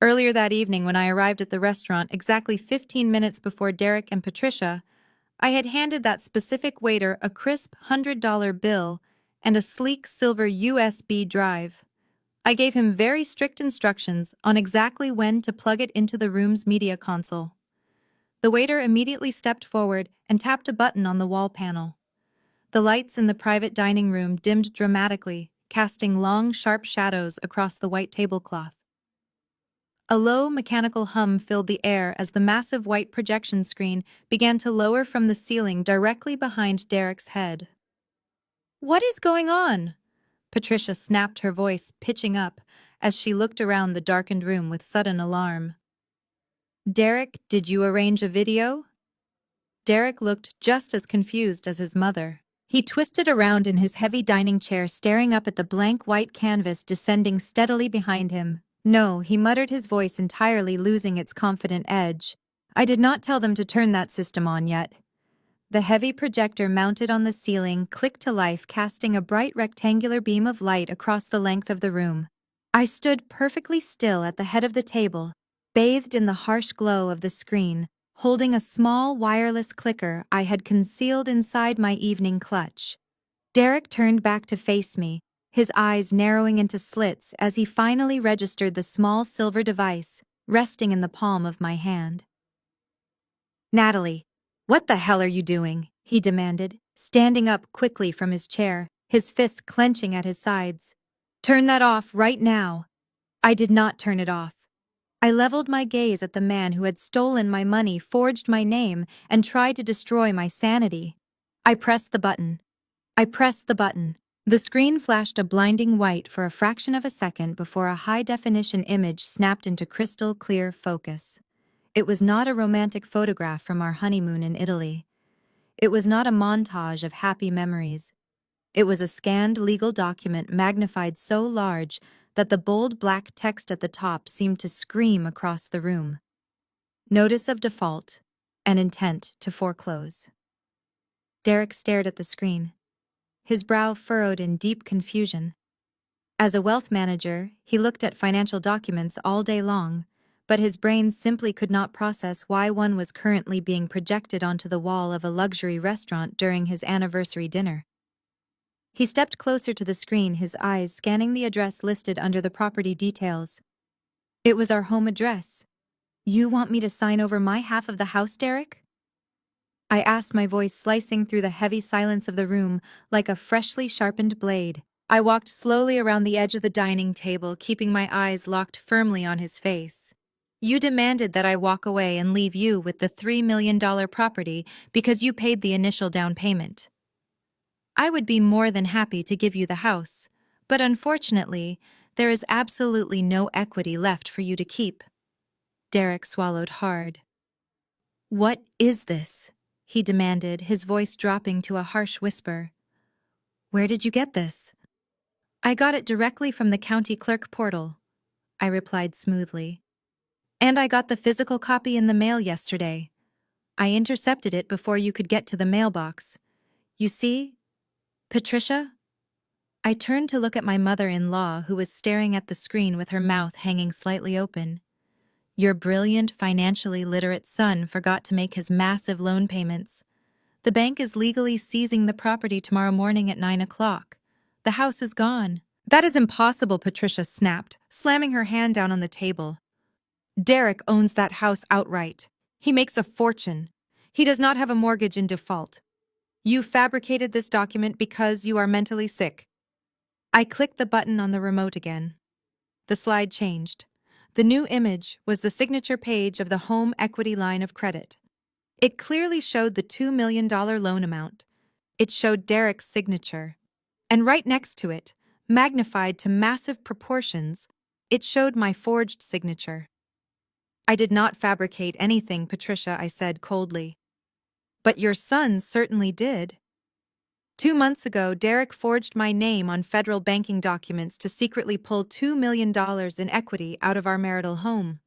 Earlier that evening, when I arrived at the restaurant exactly 15 minutes before Derek and Patricia, I had handed that specific waiter a crisp $100 bill and a sleek silver USB drive. I gave him very strict instructions on exactly when to plug it into the room's media console. The waiter immediately stepped forward and tapped a button on the wall panel. The lights in the private dining room dimmed dramatically, casting long, sharp shadows across the white tablecloth. A low, mechanical hum filled the air as the massive white projection screen began to lower from the ceiling directly behind Derek's head. "What is going on?" Patricia snapped, her voice pitching up as she looked around the darkened room with sudden alarm. "Derek, did you arrange a video?" Derek looked just as confused as his mother. He twisted around in his heavy dining chair, staring up at the blank white canvas descending steadily behind him. "No," he muttered, his voice entirely losing its confident edge. "I did not tell them to turn that system on yet." The heavy projector mounted on the ceiling clicked to life, casting a bright rectangular beam of light across the length of the room. I stood perfectly still at the head of the table, bathed in the harsh glow of the screen, holding a small wireless clicker I had concealed inside my evening clutch. Derek turned back to face me, his eyes narrowing into slits as he finally registered the small silver device resting in the palm of my hand. "Natalie, what the hell are you doing?" he demanded, standing up quickly from his chair, his fists clenching at his sides. "Turn that off right now." I did not turn it off. I leveled my gaze at the man who had stolen my money, forged my name, and tried to destroy my sanity. I pressed the button. The screen flashed a blinding white for a fraction of a second before a high-definition image snapped into crystal clear focus. It was not a romantic photograph from our honeymoon in Italy. It was not a montage of happy memories. It was a scanned legal document magnified so large that the bold black text at the top seemed to scream across the room. Notice of default, an intent to foreclose. Derek stared at the screen, his brow furrowed in deep confusion. As a wealth manager, he looked at financial documents all day long, but his brain simply could not process why one was currently being projected onto the wall of a luxury restaurant during his anniversary dinner. He stepped closer to the screen, his eyes scanning the address listed under the property details. It was our home address. "You want me to sign over my half of the house, Derek?" I asked, my voice slicing through the heavy silence of the room like a freshly sharpened blade. I walked slowly around the edge of the dining table, keeping my eyes locked firmly on his face. "You demanded that I walk away and leave you with the $3 million property because you paid the initial down payment. I would be more than happy to give you the house, but unfortunately, there is absolutely no equity left for you to keep." Derek swallowed hard. "What is this?" he demanded, his voice dropping to a harsh whisper. "Where did you get this?" "I got it directly from the county clerk portal," I replied smoothly. "And I got the physical copy in the mail yesterday. I intercepted it before you could get to the mailbox. You see, Patricia?" I turned to look at my mother-in-law, who was staring at the screen with her mouth hanging slightly open. "Your brilliant, financially literate son forgot to make his massive loan payments. The bank is legally seizing the property tomorrow morning at 9 o'clock. The house is gone." "That is impossible," Patricia snapped, slamming her hand down on the table. "Derek owns that house outright. He makes a fortune. He does not have a mortgage in default. You fabricated this document because you are mentally sick." I clicked the button on the remote again. The slide changed. The new image was the signature page of the home equity line of credit. It clearly showed the $2 million loan amount. It showed Derek's signature. And right next to it, magnified to massive proportions, it showed my forged signature. "I did not fabricate anything, Patricia," I said coldly. "But your son certainly did." 2 months ago, Derek forged my name on federal banking documents to secretly pull $2 million in equity out of our marital home.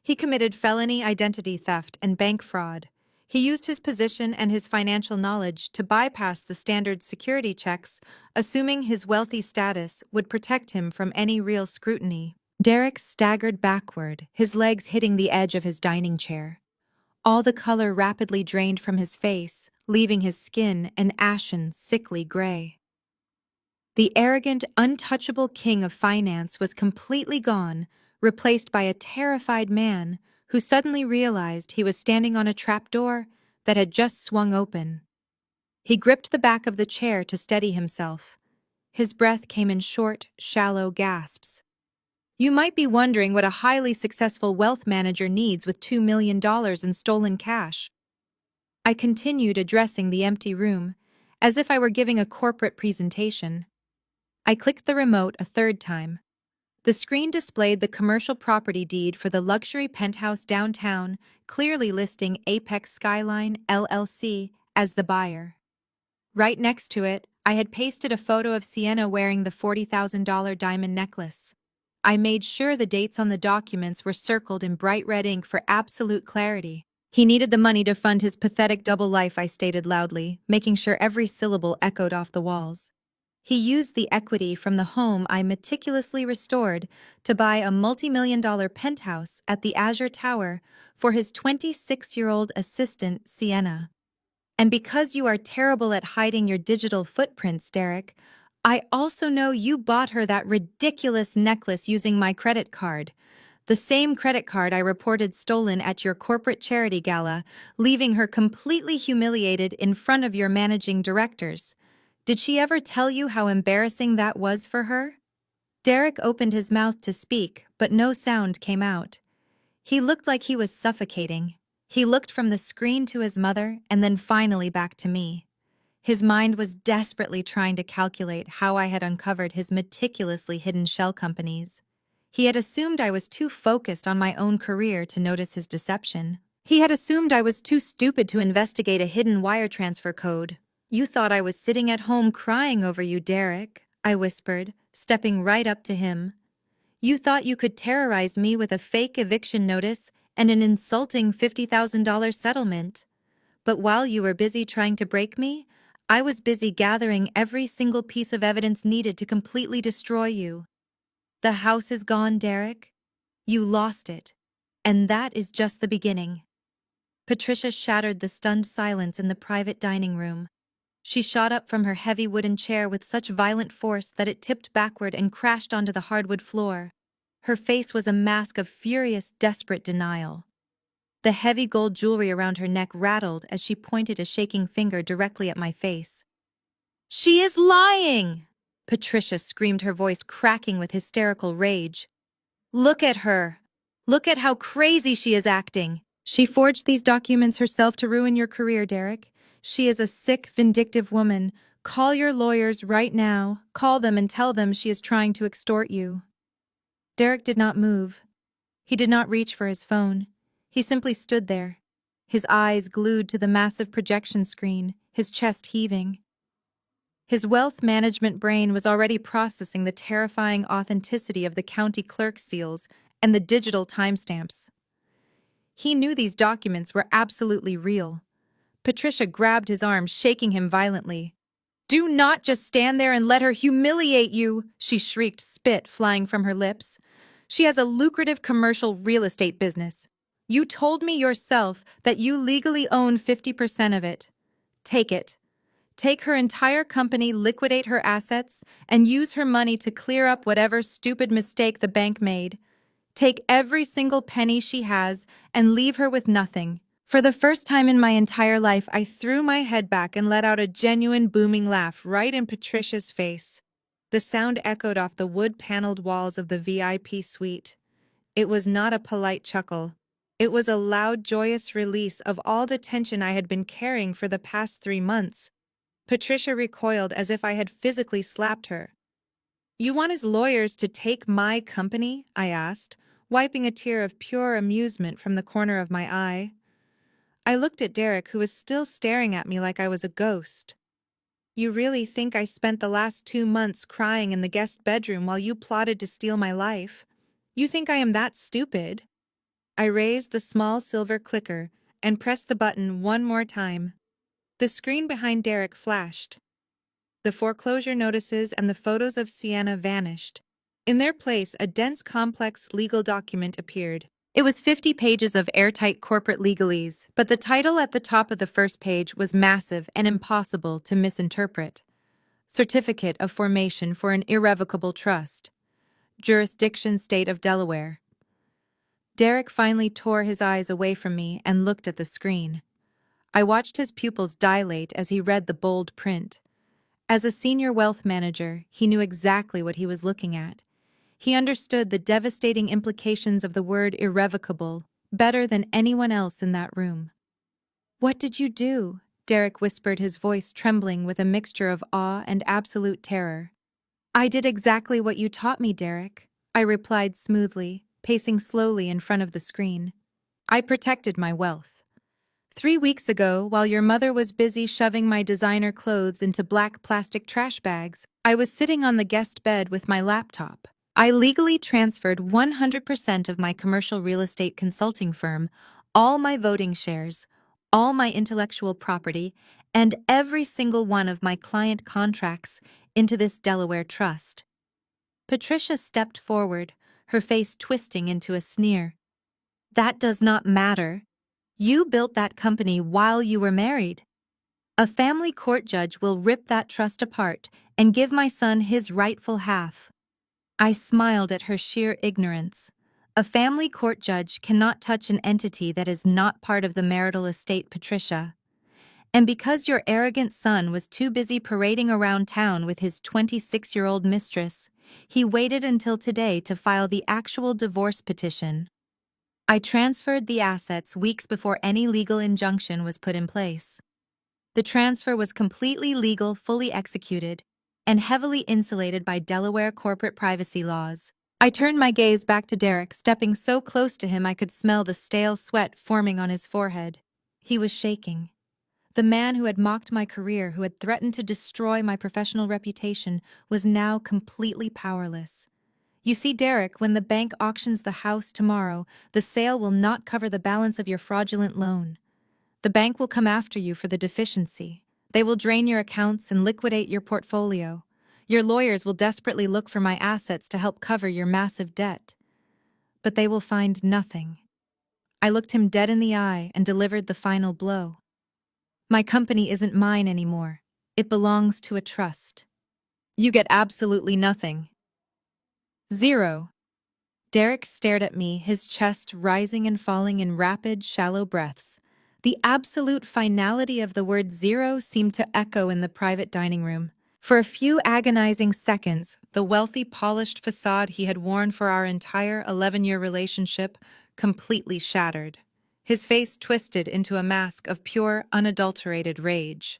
He committed felony identity theft and bank fraud. He used his position and his financial knowledge to bypass the standard security checks, assuming his wealthy status would protect him from any real scrutiny. Derek staggered backward, his legs hitting the edge of his dining chair. All the color rapidly drained from his face, leaving his skin an ashen, sickly gray. The arrogant, untouchable king of finance was completely gone, replaced by a terrified man who suddenly realized he was standing on a trapdoor that had just swung open. He gripped the back of the chair to steady himself. His breath came in short, shallow gasps. You might be wondering what a highly successful wealth manager needs with $2 million in stolen cash. I continued addressing the empty room, as if I were giving a corporate presentation. I clicked the remote a third time. The screen displayed the commercial property deed for the luxury penthouse downtown, clearly listing Apex Skyline, LLC, as the buyer. Right next to it, I had pasted a photo of Sienna wearing the $40,000 diamond necklace. I made sure the dates on the documents were circled in bright red ink for absolute clarity. He needed the money to fund his pathetic double life, I stated loudly, making sure every syllable echoed off the walls. He used the equity from the home I meticulously restored to buy a multi-million-dollar penthouse at the Azure Tower for his 26-year-old assistant, Sienna. And because you are terrible at hiding your digital footprints, Derek, I also know you bought her that ridiculous necklace using my credit card. The same credit card I reported stolen at your corporate charity gala, leaving her completely humiliated in front of your managing directors. Did she ever tell you how embarrassing that was for her? Derek opened his mouth to speak, but no sound came out. He looked like he was suffocating. He looked from the screen to his mother and then finally back to me. His mind was desperately trying to calculate how I had uncovered his meticulously hidden shell companies. He had assumed I was too focused on my own career to notice his deception. He had assumed I was too stupid to investigate a hidden wire transfer code. You thought I was sitting at home crying over you, Derek, I whispered, stepping right up to him. You thought you could terrorize me with a fake eviction notice and an insulting $50,000 settlement. But while you were busy trying to break me, I was busy gathering every single piece of evidence needed to completely destroy you. The house is gone, Derek. You lost it. And that is just the beginning. Patricia shattered the stunned silence in the private dining room. She shot up from her heavy wooden chair with such violent force that it tipped backward and crashed onto the hardwood floor. Her face was a mask of furious, desperate denial. The heavy gold jewelry around her neck rattled as she pointed a shaking finger directly at my face. "She is lying!" Patricia screamed, her voice cracking with hysterical rage. "Look at her! Look at how crazy she is acting! She forged these documents herself to ruin your career, Derek. She is a sick, vindictive woman. Call your lawyers right now. Call them and tell them she is trying to extort you." Derek did not move. He did not reach for his phone. He simply stood there, his eyes glued to the massive projection screen, his chest heaving. His wealth management brain was already processing the terrifying authenticity of the county clerk's seals and the digital timestamps. He knew these documents were absolutely real. Patricia grabbed his arm, shaking him violently. "Do not just stand there and let her humiliate you," she shrieked, spit flying from her lips. "She has a lucrative commercial real estate business. You told me yourself that you legally own 50% of it. Take it. Take her entire company, liquidate her assets, and use her money to clear up whatever stupid mistake the bank made. Take every single penny she has and leave her with nothing." For the first time in my entire life, I threw my head back and let out a genuine booming laugh right in Patricia's face. The sound echoed off the wood-paneled walls of the VIP suite. It was not a polite chuckle. It was a loud, joyous release of all the tension I had been carrying for the past 3 months. Patricia recoiled as if I had physically slapped her. "You want his lawyers to take my company?" I asked, wiping a tear of pure amusement from the corner of my eye. I looked at Derek, who was still staring at me like I was a ghost. "You really think I spent the last 2 months crying in the guest bedroom while you plotted to steal my life? You think I am that stupid?" I raised the small silver clicker and pressed the button one more time. The screen behind Derek flashed. The foreclosure notices and the photos of Sienna vanished. In their place, a dense, complex legal document appeared. It was 50 pages of airtight corporate legalese, but the title at the top of the first page was massive and impossible to misinterpret. Certificate of Formation for an Irrevocable Trust. Jurisdiction State of Delaware. Derek finally tore his eyes away from me and looked at the screen. I watched his pupils dilate as he read the bold print. As a senior wealth manager, he knew exactly what he was looking at. He understood the devastating implications of the word irrevocable better than anyone else in that room. "What did you do?" Derek whispered, his voice trembling with a mixture of awe and absolute terror. "I did exactly what you taught me, Derek," I replied smoothly, pacing slowly in front of the screen. "I protected my wealth. 3 weeks ago, while your mother was busy shoving my designer clothes into black plastic trash bags, I was sitting on the guest bed with my laptop. I legally transferred 100% of my commercial real estate consulting firm, all my voting shares, all my intellectual property, and every single one of my client contracts into this Delaware trust." Patricia stepped forward, her face twisting into a sneer. "That does not matter. You built that company while you were married. A family court judge will rip that trust apart and give my son his rightful half." I smiled at her sheer ignorance. A family court judge cannot touch an entity that is not part of the marital estate, Patricia. And because your arrogant son was too busy parading around town with his 26-year-old mistress, he waited until today to file the actual divorce petition. I transferred the assets weeks before any legal injunction was put in place. The transfer was completely legal, fully executed, and heavily insulated by Delaware corporate privacy laws. I turned my gaze back to Derek, stepping so close to him I could smell the stale sweat forming on his forehead. He was shaking. The man who had mocked my career, who had threatened to destroy my professional reputation, was now completely powerless. "You see, Derek, when the bank auctions the house tomorrow, the sale will not cover the balance of your fraudulent loan. The bank will come after you for the deficiency. They will drain your accounts and liquidate your portfolio. Your lawyers will desperately look for my assets to help cover your massive debt. But they will find nothing." I looked him dead in the eye and delivered the final blow. "My company isn't mine anymore. It belongs to a trust. You get absolutely nothing. Zero." Derek stared at me, his chest rising and falling in rapid, shallow breaths. The absolute finality of the word zero seemed to echo in the private dining room. For a few agonizing seconds, the wealthy, polished facade he had worn for our entire 11-year relationship completely shattered. His face twisted into a mask of pure, unadulterated rage.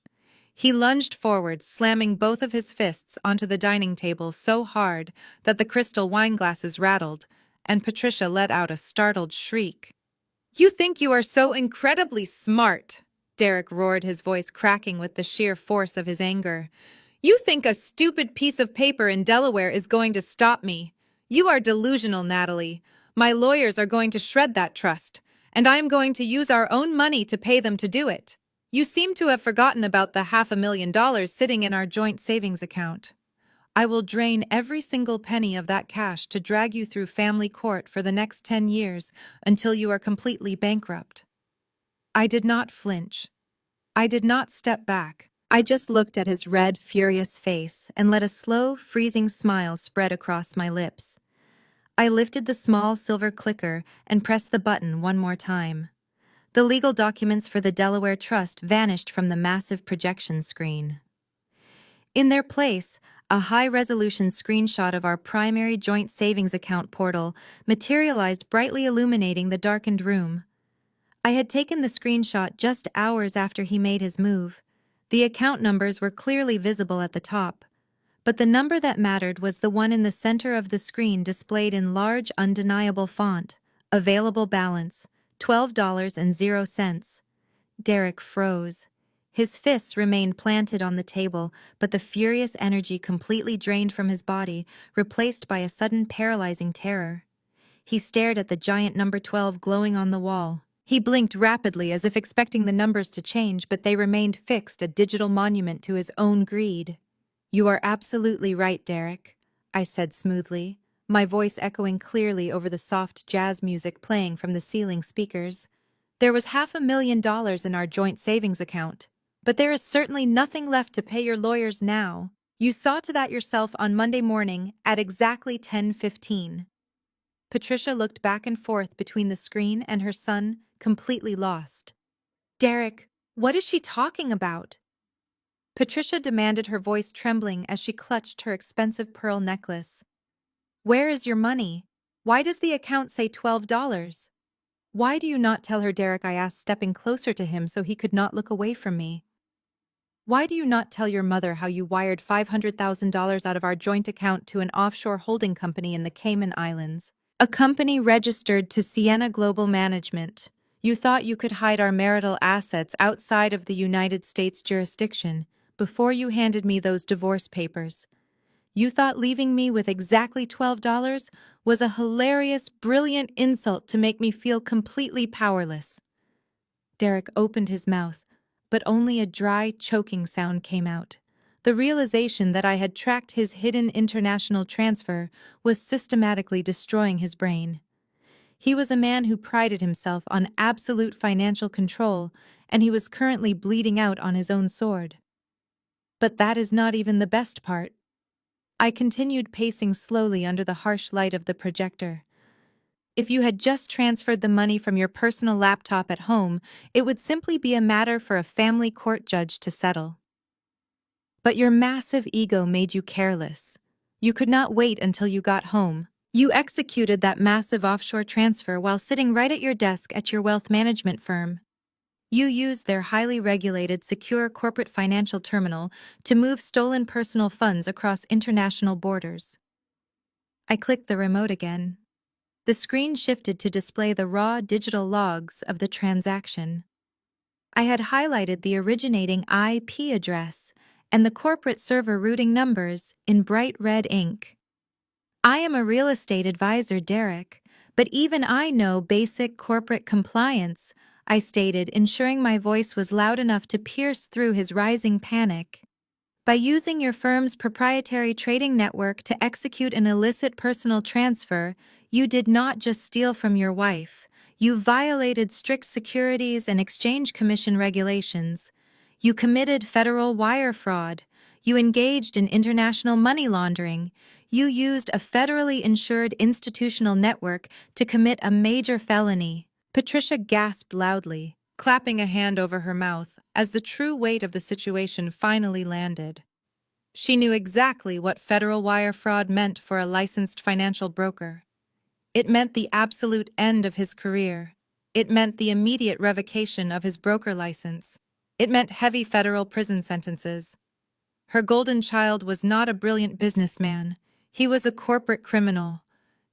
He lunged forward, slamming both of his fists onto the dining table so hard that the crystal wine glasses rattled, and Patricia let out a startled shriek. "You think you are so incredibly smart," Derek roared, his voice cracking with the sheer force of his anger. "You think a stupid piece of paper in Delaware is going to stop me. You are delusional, Natalie. My lawyers are going to shred that trust, and I am going to use our own money to pay them to do it. You seem to have forgotten about the $500,000 sitting in our joint savings account. I will drain every single penny of that cash to drag you through family court for the next 10 years until you are completely bankrupt." I did not flinch. I did not step back. I just looked at his red, furious face and let a slow, freezing smile spread across my lips. I lifted the small silver clicker and pressed the button one more time. The legal documents for the Delaware Trust vanished from the massive projection screen. In their place, a high-resolution screenshot of our primary joint savings account portal materialized, brightly illuminating the darkened room. I had taken the screenshot just hours after he made his move. The account numbers were clearly visible at the top, but the number that mattered was the one in the center of the screen, displayed in large, undeniable font. Available balance, $12.00. Derek froze. His fists remained planted on the table, but the furious energy completely drained from his body, replaced by a sudden paralyzing terror. He stared at the giant number 12 glowing on the wall. He blinked rapidly as if expecting the numbers to change, but they remained fixed, a digital monument to his own greed. "You are absolutely right, Derek," I said smoothly. my voice echoing clearly over the soft jazz music playing from the ceiling speakers. There was $500,000 in our joint savings account, but there is certainly nothing left to pay your lawyers now. You saw to that yourself on Monday morning at exactly 10:15. Patricia looked back and forth between the screen and her son, completely lost. Derek, what is she talking about? Patricia demanded, her voice trembling as she clutched her expensive pearl necklace. Where is your money? Why does the account say $12? Why do you not tell her, Derek? I asked, stepping closer to him so he could not look away from me. Why do you not tell your mother how you wired $500,000 out of our joint account to an offshore holding company in the Cayman Islands? A company registered to Sienna Global Management. You thought you could hide our marital assets outside of the United States jurisdiction before you handed me those divorce papers. You thought leaving me with exactly $12 was a hilarious, brilliant insult to make me feel completely powerless. Derek opened his mouth, but only a dry, choking sound came out. The realization that I had tracked his hidden international transfer was systematically destroying his brain. He was a man who prided himself on absolute financial control, and he was currently bleeding out on his own sword. But that is not even the best part. I continued pacing slowly under the harsh light of the projector. If you had just transferred the money from your personal laptop at home, it would simply be a matter for a family court judge to settle. But your massive ego made you careless. You could not wait until you got home. You executed that massive offshore transfer while sitting right at your desk at your wealth management firm. You used their highly regulated, secure corporate financial terminal to move stolen personal funds across international borders. I clicked the remote again. The screen shifted to display the raw digital logs of the transaction. I had highlighted the originating IP address and the corporate server routing numbers in bright red ink. I am a real estate advisor, Derek, but even I know basic corporate compliance, I stated, ensuring my voice was loud enough to pierce through his rising panic. By using your firm's proprietary trading network to execute an illicit personal transfer, you did not just steal from your wife. You violated strict Securities and Exchange Commission regulations. You committed federal wire fraud. You engaged in international money laundering. You used a federally insured institutional network to commit a major felony. Patricia gasped loudly, clapping a hand over her mouth as the true weight of the situation finally landed. She knew exactly what federal wire fraud meant for a licensed financial broker. It meant the absolute end of his career. It meant the immediate revocation of his broker license. It meant heavy federal prison sentences. Her golden child was not a brilliant businessman. He was a corporate criminal.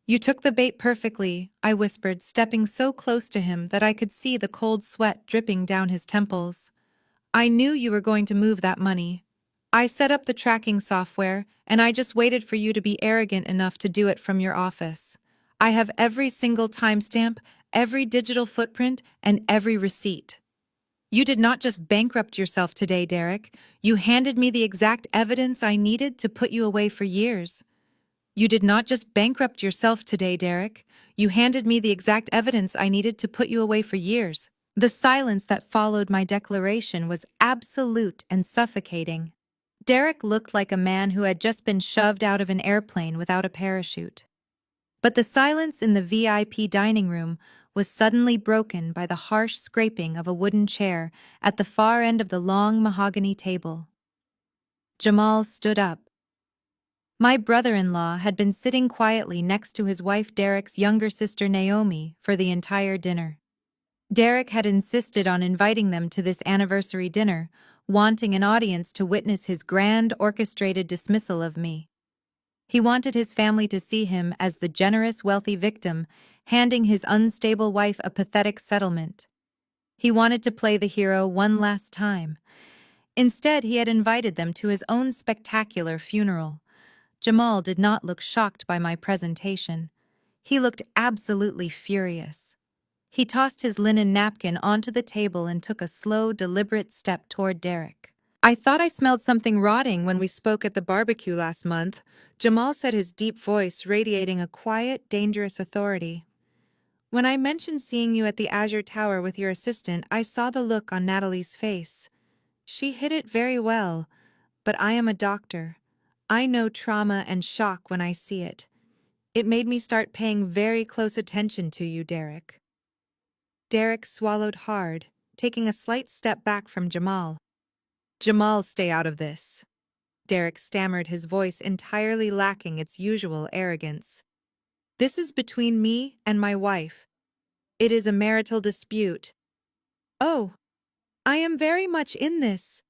You took the bait perfectly, I whispered, stepping so close to him that I could see the cold sweat dripping down his temples. I knew you were going to move that money. I set up the tracking software, and I just waited for you to be arrogant enough to do it from your office. I have every single timestamp, every digital footprint, and every receipt. You did not just bankrupt yourself today, Derek. You handed me the exact evidence I needed to put you away for years. You did not just bankrupt yourself today, Derek. You handed me the exact evidence I needed to put you away for years. The silence that followed my declaration was absolute and suffocating. Derek looked like a man who had just been shoved out of an airplane without a parachute. But the silence in the VIP dining room was suddenly broken by the harsh scraping of a wooden chair at the far end of the long mahogany table. Jamal stood up. My brother-in-law had been sitting quietly next to his wife Derek's younger sister Naomi for the entire dinner. Derek had insisted on inviting them to this anniversary dinner, wanting an audience to witness his grand orchestrated dismissal of me. He wanted his family to see him as the generous, wealthy victim, handing his unstable wife a pathetic settlement. He wanted to play the hero one last time. Instead, he had invited them to his own spectacular funeral. Jamal did not look shocked by my presentation. He looked absolutely furious. He tossed his linen napkin onto the table and took a slow, deliberate step toward Derek. I thought I smelled something rotting when we spoke at the barbecue last month, Jamal said, his deep voice radiating a quiet, dangerous authority. When I mentioned seeing you at the Azure Tower with your assistant, I saw the look on Natalie's face. She hid it very well, but I am a doctor. I know trauma and shock when I see it. It made me start paying very close attention to you, Derek. Derek swallowed hard, taking a slight step back from Jamal. Jamal, stay out of this. Derek stammered, his voice entirely lacking its usual arrogance. This is between me and my wife. It is a marital dispute. Oh, I am very much in this.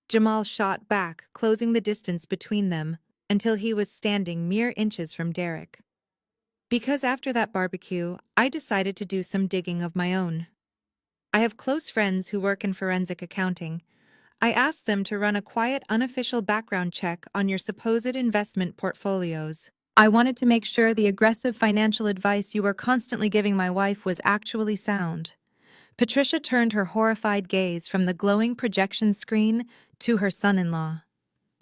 Jamal shot back, closing the distance between them until he was standing mere inches from Derek. Because after that barbecue, I decided to do some digging of my own. I have close friends who work in forensic accounting. I asked them to run a quiet, unofficial background check on your supposed investment portfolios. I wanted to make sure the aggressive financial advice you were constantly giving my wife was actually sound. Patricia turned her horrified gaze from the glowing projection screen to her son-in-law.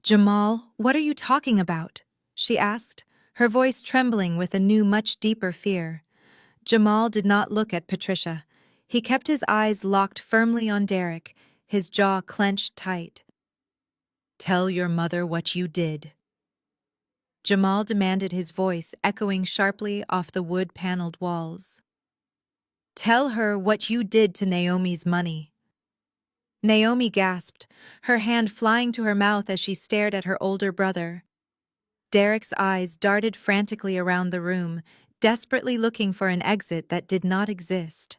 Jamal, what are you talking about? She asked, her voice trembling with a new, much deeper fear. Jamal did not look at Patricia. He kept his eyes locked firmly on Derek, his jaw clenched tight. Tell your mother what you did. Jamal demanded, his voice echoing sharply off the wood-paneled walls. Tell her what you did to Naomi's money. Naomi gasped, her hand flying to her mouth as she stared at her older brother. Derek's eyes darted frantically around the room, desperately looking for an exit that did not exist.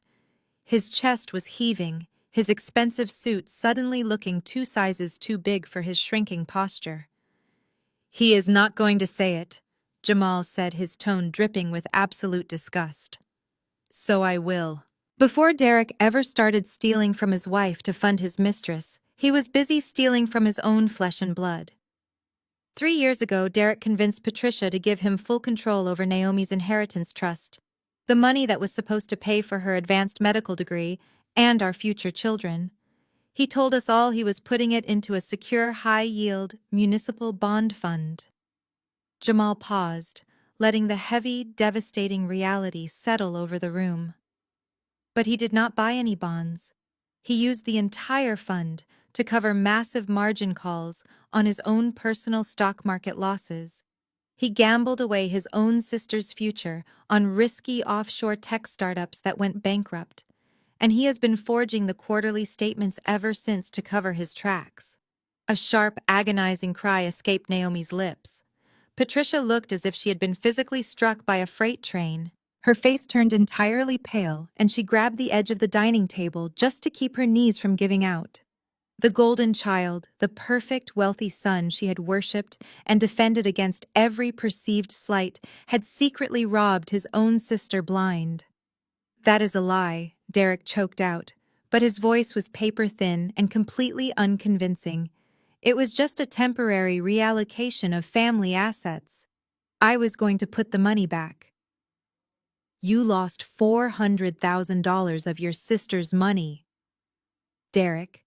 His chest was heaving, his expensive suit suddenly looking 2 sizes too big for his shrinking posture. He is not going to say it, Jamal said, his tone dripping with absolute disgust. So I will. Before Derek ever started stealing from his wife to fund his mistress, he was busy stealing from his own flesh and blood. 3 years ago, Derek convinced Patricia to give him full control over Naomi's inheritance trust, the money that was supposed to pay for her advanced medical degree and our future children. He told us all he was putting it into a secure, high-yield municipal bond fund. Jamal paused, letting the heavy, devastating reality settle over the room. But he did not buy any bonds. He used the entire fund to cover massive margin calls on his own personal stock market losses. He gambled away his own sister's future on risky offshore tech startups that went bankrupt, and he has been forging the quarterly statements ever since to cover his tracks. A sharp, agonizing cry escaped Naomi's lips. Patricia looked as if she had been physically struck by a freight train. Her face turned entirely pale, and she grabbed the edge of the dining table just to keep her knees from giving out. The golden child, the perfect, wealthy son she had worshipped and defended against every perceived slight, had secretly robbed his own sister blind. That is a lie, Derek choked out, but his voice was paper-thin and completely unconvincing. It was just a temporary reallocation of family assets. I was going to put the money back. You lost $400,000 of your sister's money. Derek.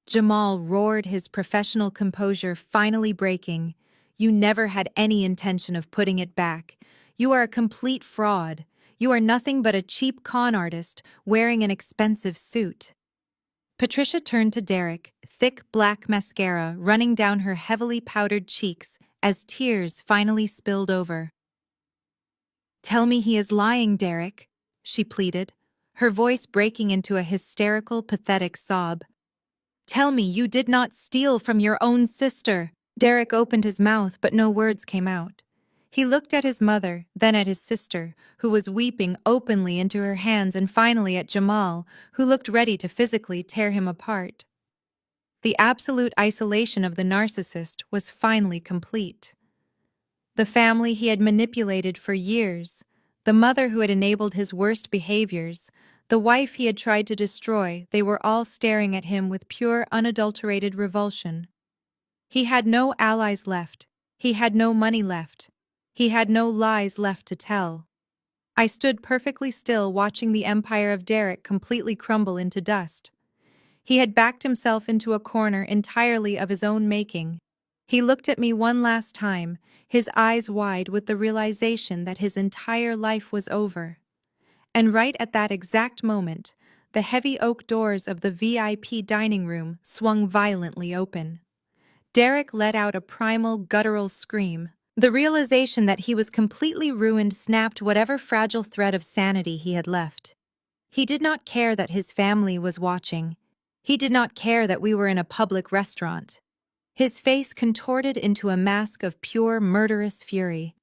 Jamal roared, his professional composure finally breaking. You never had any intention of putting it back. You are a complete fraud. You are nothing but a cheap con artist wearing an expensive suit. Patricia turned to Derek, thick black mascara running down her heavily powdered cheeks as tears finally spilled over. Tell me he is lying, Derek, she pleaded, her voice breaking into a hysterical, pathetic sob. Tell me you did not steal from your own sister. Derek opened his mouth, but no words came out. He looked at his mother, then at his sister, who was weeping openly into her hands, and finally at Jamal, who looked ready to physically tear him apart. The absolute isolation of the narcissist was finally complete. The family he had manipulated for years, the mother who had enabled his worst behaviors, the wife he had tried to destroy, they were all staring at him with pure, unadulterated revulsion. He had no allies left. He had no money left. He had no lies left to tell. I stood perfectly still, watching the empire of Derek completely crumble into dust. He had backed himself into a corner entirely of his own making. He looked at me one last time, his eyes wide with the realization that his entire life was over. And right at that exact moment, the heavy oak doors of the VIP dining room swung violently open. Derek let out a primal, guttural scream. The realization that he was completely ruined snapped whatever fragile thread of sanity he had left. He did not care that his family was watching. He did not care that we were in a public restaurant. His face contorted into a mask of pure murderous fury.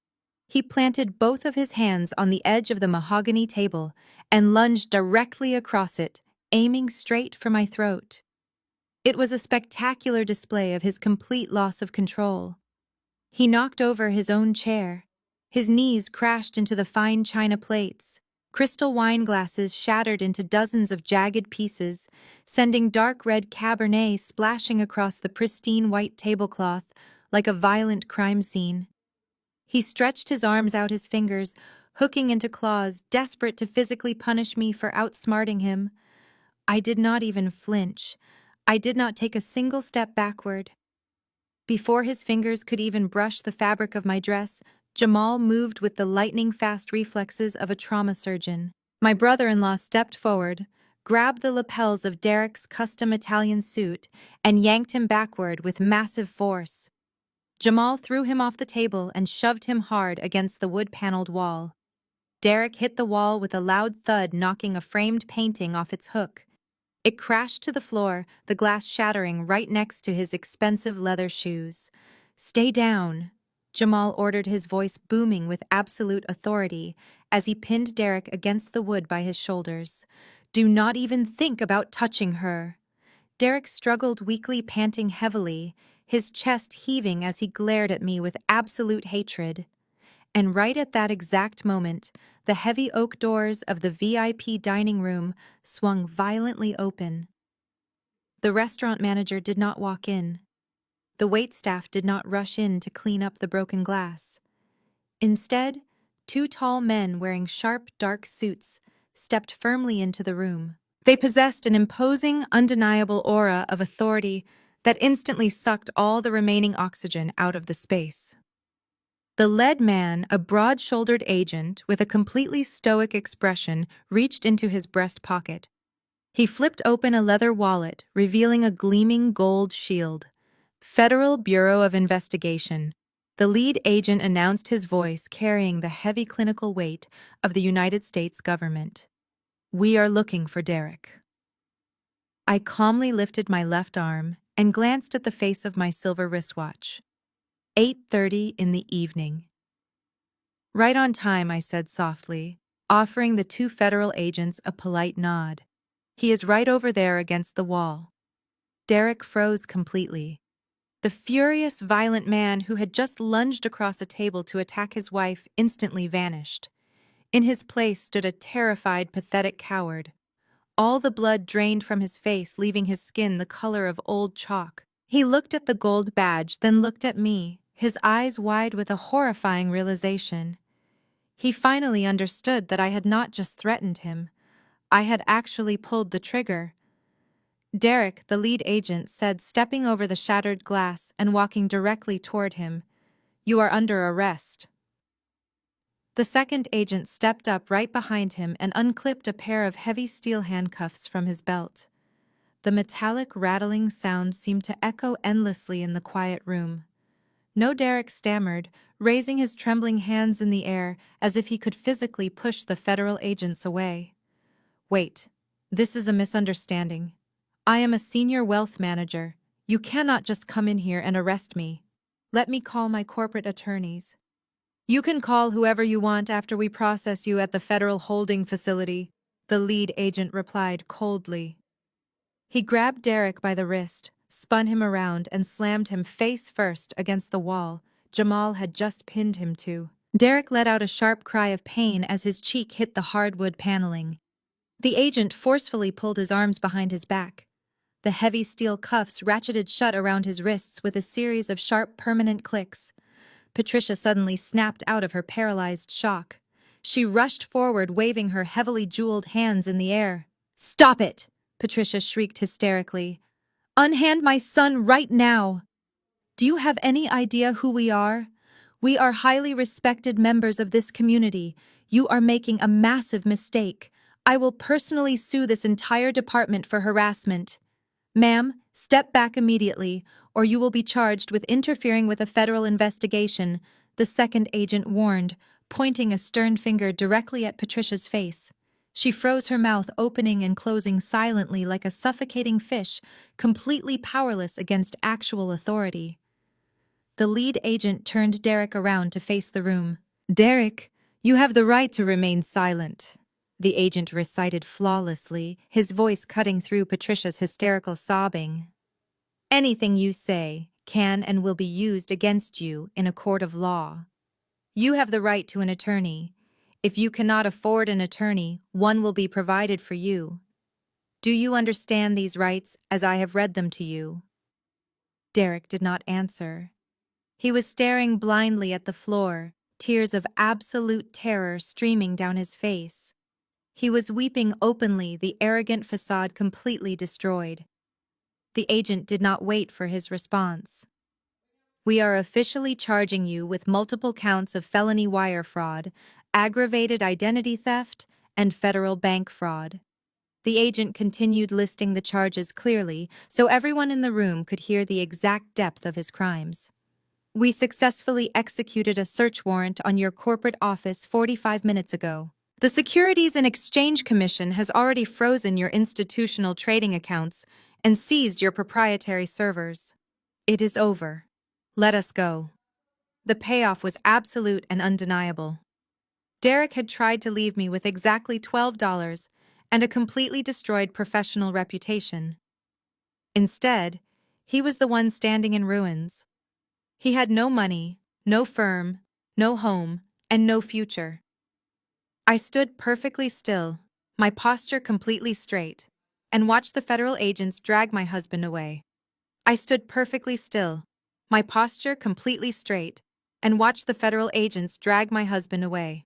He planted both of his hands on the edge of the mahogany table and lunged directly across it, aiming straight for my throat. It was a spectacular display of his complete loss of control. He knocked over his own chair. His knees crashed into the fine china plates. Crystal wine glasses shattered into dozens of jagged pieces, sending dark red Cabernet splashing across the pristine white tablecloth like a violent crime scene. He stretched his arms out, his fingers hooking into claws, desperate to physically punish me for outsmarting him. I did not even flinch. I did not take a single step backward. Before his fingers could even brush the fabric of my dress, Jamal moved with the lightning-fast reflexes of a trauma surgeon. My brother-in-law stepped forward, grabbed the lapels of Derek's custom Italian suit, and yanked him backward with massive force. Jamal threw him off the table and shoved him hard against the wood-paneled wall. Derek hit the wall with a loud thud, knocking a framed painting off its hook. It crashed to the floor, the glass shattering right next to his expensive leather shoes. "Stay down," Jamal ordered, his voice booming with absolute authority as he pinned Derek against the wood by his shoulders. "Do not even think about touching her." Derek struggled weakly, panting heavily, his chest heaving as he glared at me with absolute hatred. And right at that exact moment, the heavy oak doors of the VIP dining room swung violently open. The restaurant manager did not walk in. The waitstaff did not rush in to clean up the broken glass. Instead, two tall men wearing sharp, dark suits stepped firmly into the room. They possessed an imposing, undeniable aura of authority that instantly sucked all the remaining oxygen out of the space. The lead man, a broad-shouldered agent with a completely stoic expression, reached into his breast pocket. He flipped open a leather wallet, revealing a gleaming gold shield. "Federal Bureau of Investigation." The lead agent announced, his voice carrying the heavy clinical weight of the United States government. "We are looking for Derek." I calmly lifted my left arm and glanced at the face of my silver wristwatch. 8:30 in the evening. "Right on time," I said softly, offering the two federal agents a polite nod. "He is right over there against the wall." Derek froze completely. The furious, violent man who had just lunged across a table to attack his wife instantly vanished. In his place stood a terrified, pathetic coward. All the blood drained from his face, leaving his skin the color of old chalk. He looked at the gold badge, then looked at me, his eyes wide with a horrifying realization. He finally understood that I had not just threatened him. I had actually pulled the trigger. "Derek," the lead agent said, stepping over the shattered glass and walking directly toward him, "you are under arrest." The second agent stepped up right behind him and unclipped a pair of heavy steel handcuffs from his belt. The metallic rattling sound seemed to echo endlessly in the quiet room. "No," Derek stammered, raising his trembling hands in the air as if he could physically push the federal agents away. "Wait, this is a misunderstanding. I am a senior wealth manager. You cannot just come in here and arrest me. Let me call my corporate attorneys." "You can call whoever you want after we process you at the federal holding facility," the lead agent replied coldly. He grabbed Derek by the wrist, spun him around, and slammed him face first against the wall Jamal had just pinned him to. Derek let out a sharp cry of pain as his cheek hit the hardwood paneling. The agent forcefully pulled his arms behind his back. The heavy steel cuffs ratcheted shut around his wrists with a series of sharp, permanent clicks. Patricia suddenly snapped out of her paralyzed shock. She rushed forward, waving her heavily jeweled hands in the air. "Stop it!" Patricia shrieked hysterically. "Unhand my son right now! Do you have any idea who we are? We are highly respected members of this community. You are making a massive mistake. I will personally sue this entire department for harassment. Ma'am, step back immediately, or you will be charged with interfering with a federal investigation," the second agent warned, pointing a stern finger directly at Patricia's face. She froze her mouth, opening and closing silently like a suffocating fish, completely powerless against actual authority. The lead agent turned Derek around to face the room. "Derek, you have the right to remain silent," the agent recited flawlessly, his voice cutting through Patricia's hysterical sobbing. "Anything you say can and will be used against you in a court of law. You have the right to an attorney. If you cannot afford an attorney, one will be provided for you. Do you understand these rights as I have read them to you?" Derek did not answer. He was staring blindly at the floor, tears of absolute terror streaming down his face. He was weeping openly, the arrogant facade completely destroyed. The agent did not wait for his response. "We are officially charging you with multiple counts of felony wire fraud, aggravated identity theft, and federal bank fraud." The agent continued listing the charges clearly so everyone in the room could hear the exact depth of his crimes. "We successfully executed a search warrant on your corporate office 45 minutes ago. The Securities and Exchange Commission has already frozen your institutional trading accounts and seized your proprietary servers. It is over. Let us go." The payoff was absolute and undeniable. Derek had tried to leave me with exactly $12 and a completely destroyed professional reputation. Instead, he was the one standing in ruins. He had no money, no firm, no home, and no future. I stood perfectly still, my posture completely straight, and watched the federal agents drag my husband away. I stood perfectly still, my posture completely straight, and watched the federal agents drag my husband away.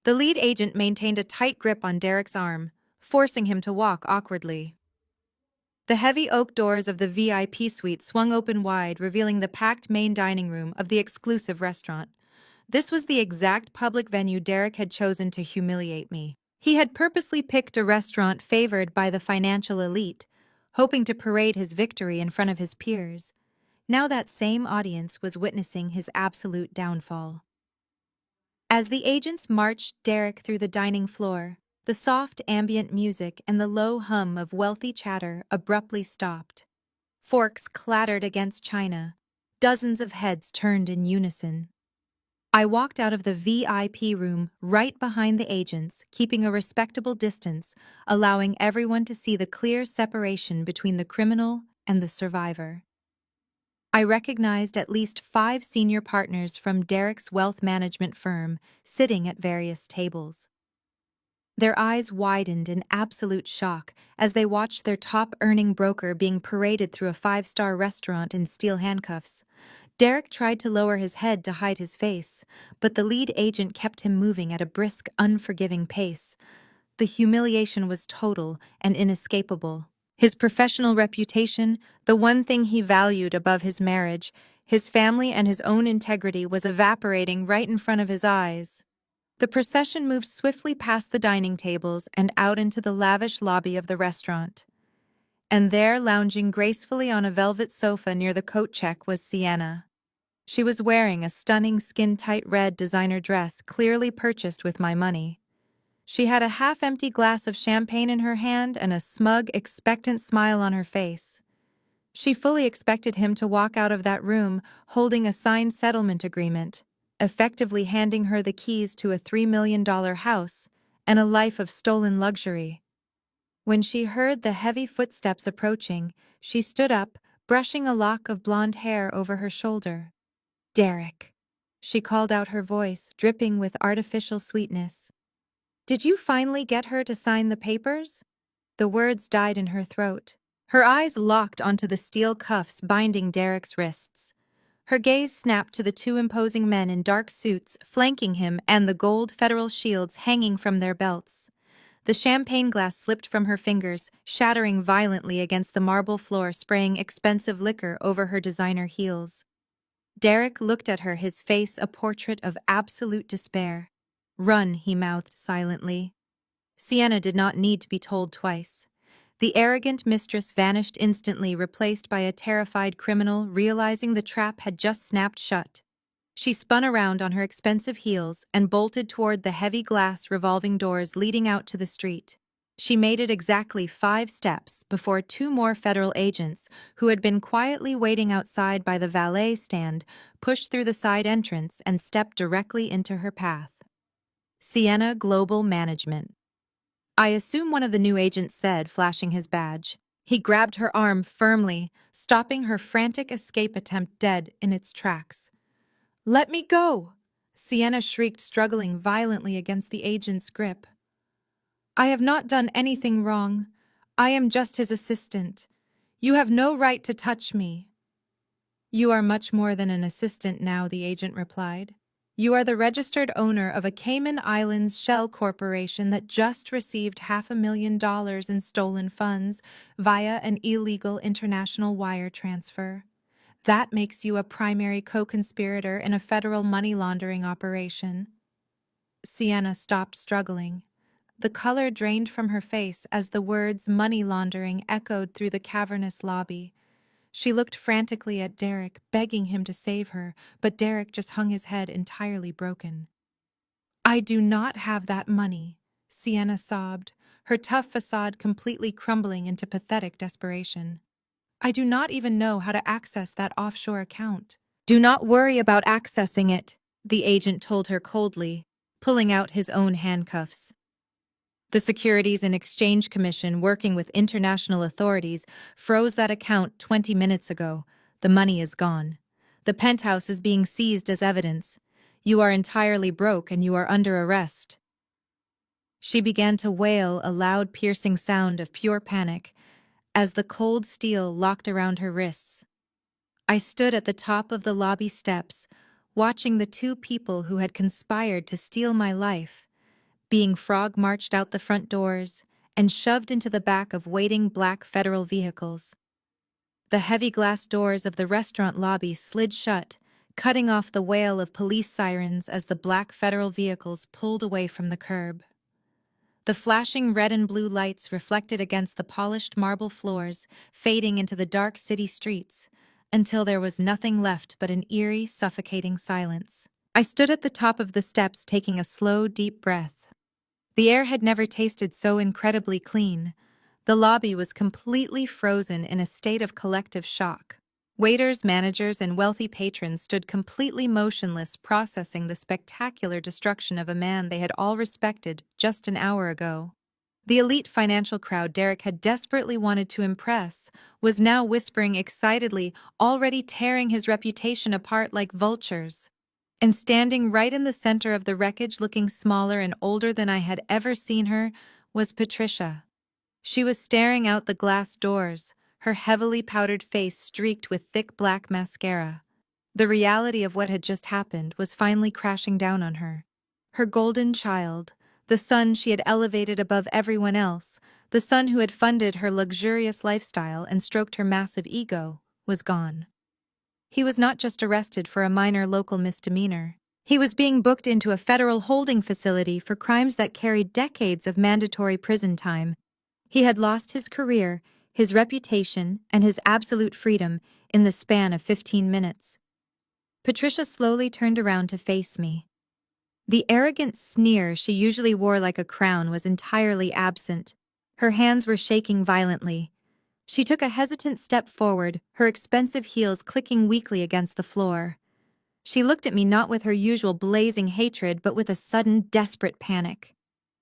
The lead agent maintained a tight grip on Derek's arm, forcing him to walk awkwardly. The heavy oak doors of the VIP suite swung open wide, revealing the packed main dining room of the exclusive restaurant. This was the exact public venue Derek had chosen to humiliate me. He had purposely picked a restaurant favored by the financial elite, hoping to parade his victory in front of his peers. Now that same audience was witnessing his absolute downfall. As the agents marched Derek through the dining floor, the soft ambient music and the low hum of wealthy chatter abruptly stopped. Forks clattered against china. Dozens of heads turned in unison. I walked out of the VIP room right behind the agents, keeping a respectable distance, allowing everyone to see the clear separation between the criminal and the survivor. I recognized at least 5 senior partners from Derek's wealth management firm sitting at various tables. Their eyes widened in absolute shock as they watched their top-earning broker being paraded through a 5-star restaurant in steel handcuffs. Derek tried to lower his head to hide his face, but the lead agent kept him moving at a brisk, unforgiving pace. The humiliation was total and inescapable. His professional reputation, the one thing he valued above his marriage, his family and his own integrity, was evaporating right in front of his eyes. The procession moved swiftly past the dining tables and out into the lavish lobby of the restaurant. And there, lounging gracefully on a velvet sofa near the coat check, was Sienna. She was wearing a stunning skin-tight red designer dress clearly purchased with my money. She had a half-empty glass of champagne in her hand and a smug, expectant smile on her face. She fully expected him to walk out of that room holding a signed settlement agreement, effectively handing her the keys to a $3 million house and a life of stolen luxury. When she heard the heavy footsteps approaching, she stood up, brushing a lock of blonde hair over her shoulder. "Derek," she called out, her voice dripping with artificial sweetness. "Did you finally get her to sign the papers?" The words died in her throat. Her eyes locked onto the steel cuffs binding Derek's wrists. Her gaze snapped to the 2 imposing men in dark suits flanking him and the gold federal shields hanging from their belts. The champagne glass slipped from her fingers, shattering violently against the marble floor, spraying expensive liquor over her designer heels. Derek looked at her, his face a portrait of absolute despair. "Run," he mouthed silently. Sienna did not need to be told twice. The arrogant mistress vanished instantly, replaced by a terrified criminal realizing the trap had just snapped shut. She spun around on her expensive heels and bolted toward the heavy glass revolving doors leading out to the street. She made it exactly 5 steps before 2 more federal agents, who had been quietly waiting outside by the valet stand, pushed through the side entrance and stepped directly into her path. Sienna Global Management. "I assume," one of the new agents said, flashing his badge. He grabbed her arm firmly, stopping her frantic escape attempt dead in its tracks. "Let me go!" Sienna shrieked, struggling violently against the agent's grip. "I have not done anything wrong. I am just his assistant. You have no right to touch me." "You are much more than an assistant now," the agent replied. "You are the registered owner of a Cayman Islands shell corporation that just received $500,000 in stolen funds via an illegal international wire transfer. That makes you a primary co-conspirator in a federal money laundering operation." Sienna stopped struggling. The color drained from her face as the words "money laundering" echoed through the cavernous lobby. She looked frantically at Derek, begging him to save her, but Derek just hung his head, entirely broken. "I do not have that money," Sienna sobbed, her tough facade completely crumbling into pathetic desperation. "I do not even know how to access that offshore account." "Do not worry about accessing it," the agent told her coldly, pulling out his own handcuffs. "The Securities and Exchange Commission, working with international authorities, froze that account 20 minutes ago. The money is gone. The penthouse is being seized as evidence. You are entirely broke and you are under arrest." She began to wail, a loud, piercing sound of pure panic, as the cold steel locked around her wrists. I stood at the top of the lobby steps, watching the 2 people who had conspired to steal my life being frog-marched out the front doors and shoved into the back of waiting black federal vehicles. The heavy glass doors of the restaurant lobby slid shut, cutting off the wail of police sirens as the black federal vehicles pulled away from the curb. The flashing red and blue lights reflected against the polished marble floors, fading into the dark city streets, until there was nothing left but an eerie, suffocating silence. I stood at the top of the steps, taking a slow, deep breath. The air had never tasted so incredibly clean. The lobby was completely frozen in a state of collective shock. Waiters, managers, and wealthy patrons stood completely motionless, processing the spectacular destruction of a man they had all respected just an hour ago. The elite financial crowd Derek had desperately wanted to impress was now whispering excitedly, already tearing his reputation apart like vultures. And standing right in the center of the wreckage, looking smaller and older than I had ever seen her, was Patricia. She was staring out the glass doors, her heavily powdered face streaked with thick black mascara. The reality of what had just happened was finally crashing down on her. Her golden child, the son she had elevated above everyone else, the son who had funded her luxurious lifestyle and stroked her massive ego, was gone. He was not just arrested for a minor local misdemeanor. He was being booked into a federal holding facility for crimes that carried decades of mandatory prison time. He had lost his career, his reputation, and his absolute freedom in the span of 15 minutes. Patricia slowly turned around to face me. The arrogant sneer she usually wore like a crown was entirely absent. Her hands were shaking violently. She took a hesitant step forward, her expensive heels clicking weakly against the floor. She looked at me not with her usual blazing hatred, but with a sudden, desperate panic.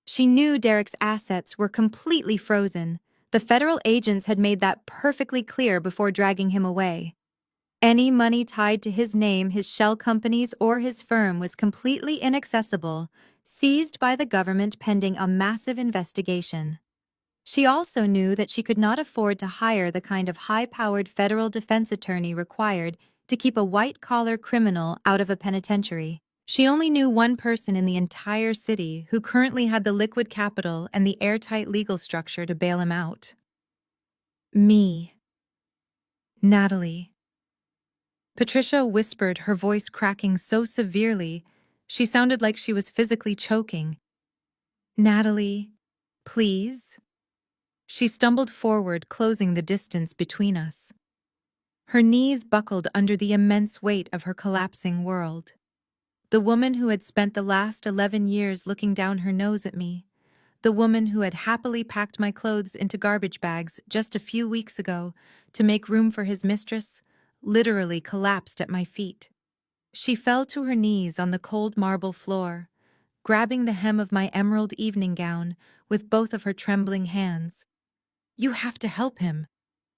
She knew Derek's assets were completely frozen. The federal agents had made that perfectly clear before dragging him away. Any money tied to his name, his shell companies, or his firm was completely inaccessible, seized by the government pending a massive investigation. She also knew that she could not afford to hire the kind of high-powered federal defense attorney required to keep a white-collar criminal out of a penitentiary. She only knew one person in the entire city who currently had the liquid capital and the airtight legal structure to bail him out. Me. Natalie. Patricia whispered, her voice cracking so severely she sounded like she was physically choking. Natalie, please. She stumbled forward, closing the distance between us. Her knees buckled under the immense weight of her collapsing world. The woman who had spent the last 11 years looking down her nose at me, the woman who had happily packed my clothes into garbage bags just a few weeks ago to make room for his mistress, literally collapsed at my feet. She fell to her knees on the cold marble floor, grabbing the hem of my emerald evening gown with both of her trembling hands. "You have to help him,"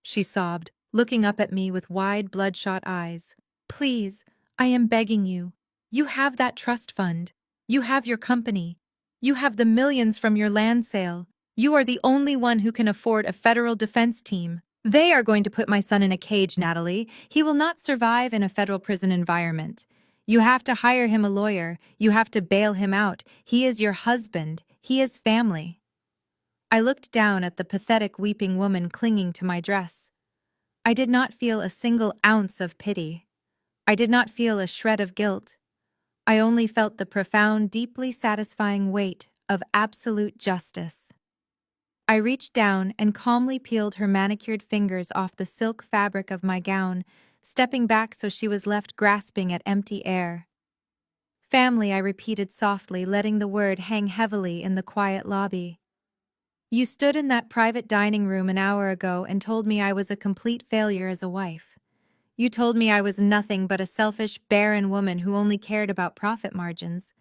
she sobbed, looking up at me with wide, bloodshot eyes. "Please, I am begging you. You have that trust fund. You have your company. You have the millions from your land sale. You are the only one who can afford a federal defense team. They are going to put my son in a cage, Natalie. He will not survive in a federal prison environment. You have to hire him a lawyer. You have to bail him out. He is your husband. He is family." I looked down at the pathetic weeping woman clinging to my dress. I did not feel a single ounce of pity. I did not feel a shred of guilt. I only felt the profound, deeply satisfying weight of absolute justice. I reached down and calmly peeled her manicured fingers off the silk fabric of my gown, stepping back so she was left grasping at empty air. "Family," I repeated softly, letting the word hang heavily in the quiet lobby. "You stood in that private dining room an hour ago and told me I was a complete failure as a wife. You told me I was nothing but a selfish, barren woman who only cared about profit margins.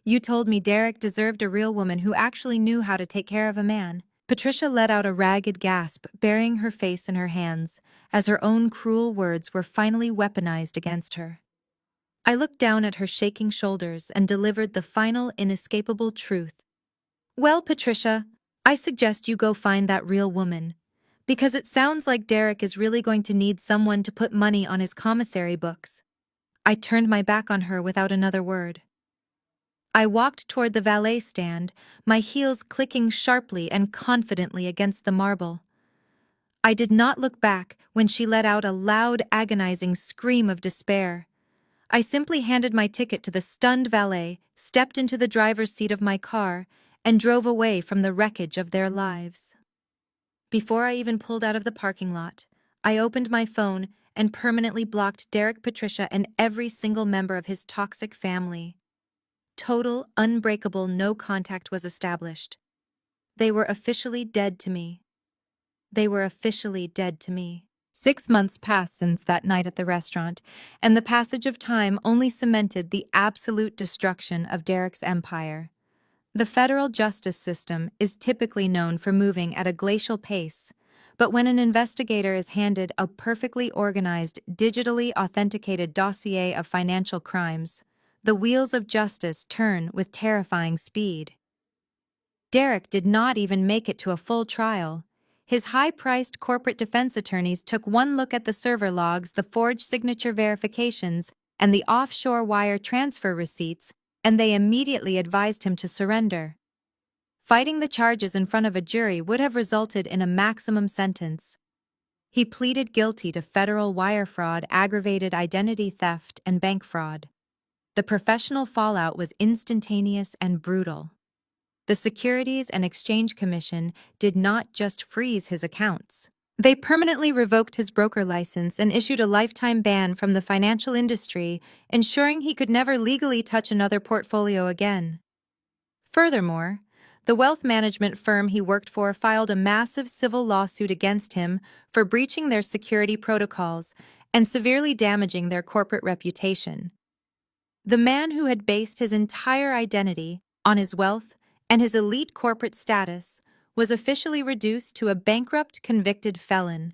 You told me Derek deserved a real woman who actually knew how to take care of a man." Patricia let out a ragged gasp, burying her face in her hands, as her own cruel words were finally weaponized against her. I looked down at her shaking shoulders and delivered the final, inescapable truth. "Well, Patricia, I suggest you go find that real woman. Because it sounds like Derek is really going to need someone to put money on his commissary books." I turned my back on her without another word. I walked toward the valet stand, my heels clicking sharply and confidently against the marble. I did not look back when she let out a loud, agonizing scream of despair. I simply handed my ticket to the stunned valet, stepped into the driver's seat of my car, and drove away from the wreckage of their lives. Before I even pulled out of the parking lot, I opened my phone and permanently blocked Derek, Patricia, and every single member of his toxic family. Total, unbreakable no contact was established. They were officially dead to me. They were officially dead to me. 6 months passed since that night at the restaurant, and the passage of time only cemented the absolute destruction of Derek's empire. The federal justice system is typically known for moving at a glacial pace, but when an investigator is handed a perfectly organized, digitally authenticated dossier of financial crimes, the wheels of justice turn with terrifying speed. Derek did not even make it to a full trial. His high-priced corporate defense attorneys took one look at the server logs, the forged signature verifications, and the offshore wire transfer receipts, and they immediately advised him to surrender. Fighting the charges in front of a jury would have resulted in a maximum sentence. He pleaded guilty to federal wire fraud, aggravated identity theft, and bank fraud. The professional fallout was instantaneous and brutal. The Securities and Exchange Commission did not just freeze his accounts. They permanently revoked his broker license and issued a lifetime ban from the financial industry, ensuring he could never legally touch another portfolio again. Furthermore, the wealth management firm he worked for filed a massive civil lawsuit against him for breaching their security protocols and severely damaging their corporate reputation. The man who had based his entire identity on his wealth and his elite corporate status was officially reduced to a bankrupt, convicted felon.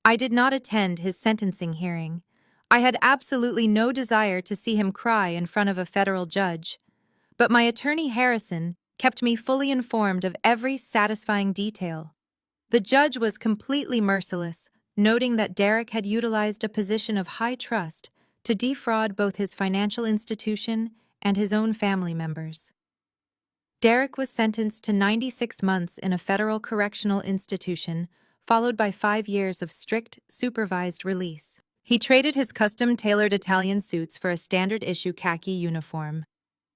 I did not attend his sentencing hearing. I had absolutely no desire to see him cry in front of a federal judge, but my attorney Harrison kept me fully informed of every satisfying detail. The judge was completely merciless, noting that Derek had utilized a position of high trust to defraud both his financial institution and his own family members. Derek was sentenced to 96 months in a federal correctional institution, followed by 5 years of strict, supervised release. He traded his custom-tailored Italian suits for a standard-issue khaki uniform.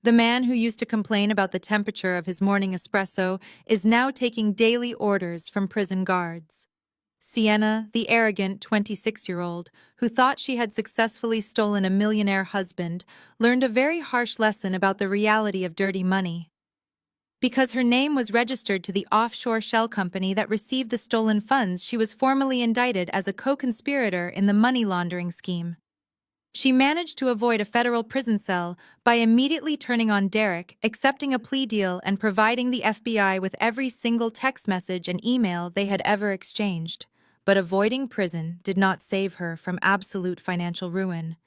The man who used to complain about the temperature of his morning espresso is now taking daily orders from prison guards. Sienna, the arrogant 26-year-old, who thought she had successfully stolen a millionaire husband, learned a very harsh lesson about the reality of dirty money. Because her name was registered to the offshore shell company that received the stolen funds, she was formally indicted as a co-conspirator in the money laundering scheme. She managed to avoid a federal prison cell by immediately turning on Derek, accepting a plea deal, and providing the FBI with every single text message and email they had ever exchanged. But avoiding prison did not save her from absolute financial ruin.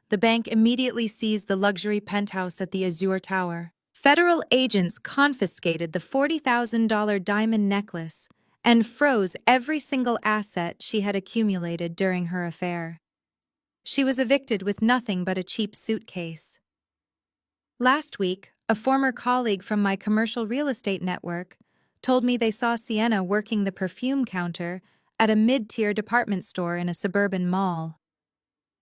The bank immediately seized the luxury penthouse at the Azure Tower. Federal agents confiscated the $40,000 diamond necklace and froze every single asset she had accumulated during her affair. She was evicted with nothing but a cheap suitcase. Last week, a former colleague from my commercial real estate network told me they saw Sienna working the perfume counter at a mid-tier department store in a suburban mall.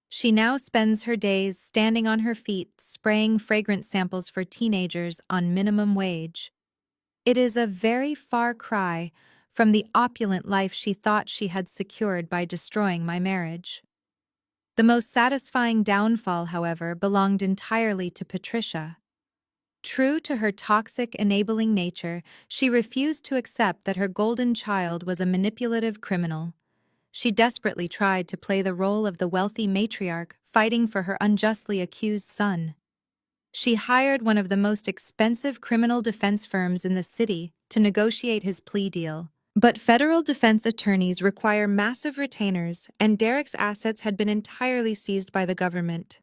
She now spends her days standing on her feet spraying fragrance samples for teenagers on minimum wage. It is a very far cry from the opulent life she thought she had secured by destroying my marriage. The most satisfying downfall, however, belonged entirely to Patricia. True to her toxic, enabling nature, she refused to accept that her golden child was a manipulative criminal. She desperately tried to play the role of the wealthy matriarch fighting for her unjustly accused son. She hired one of the most expensive criminal defense firms in the city to negotiate his plea deal. But federal defense attorneys require massive retainers, and Derek's assets had been entirely seized by the government.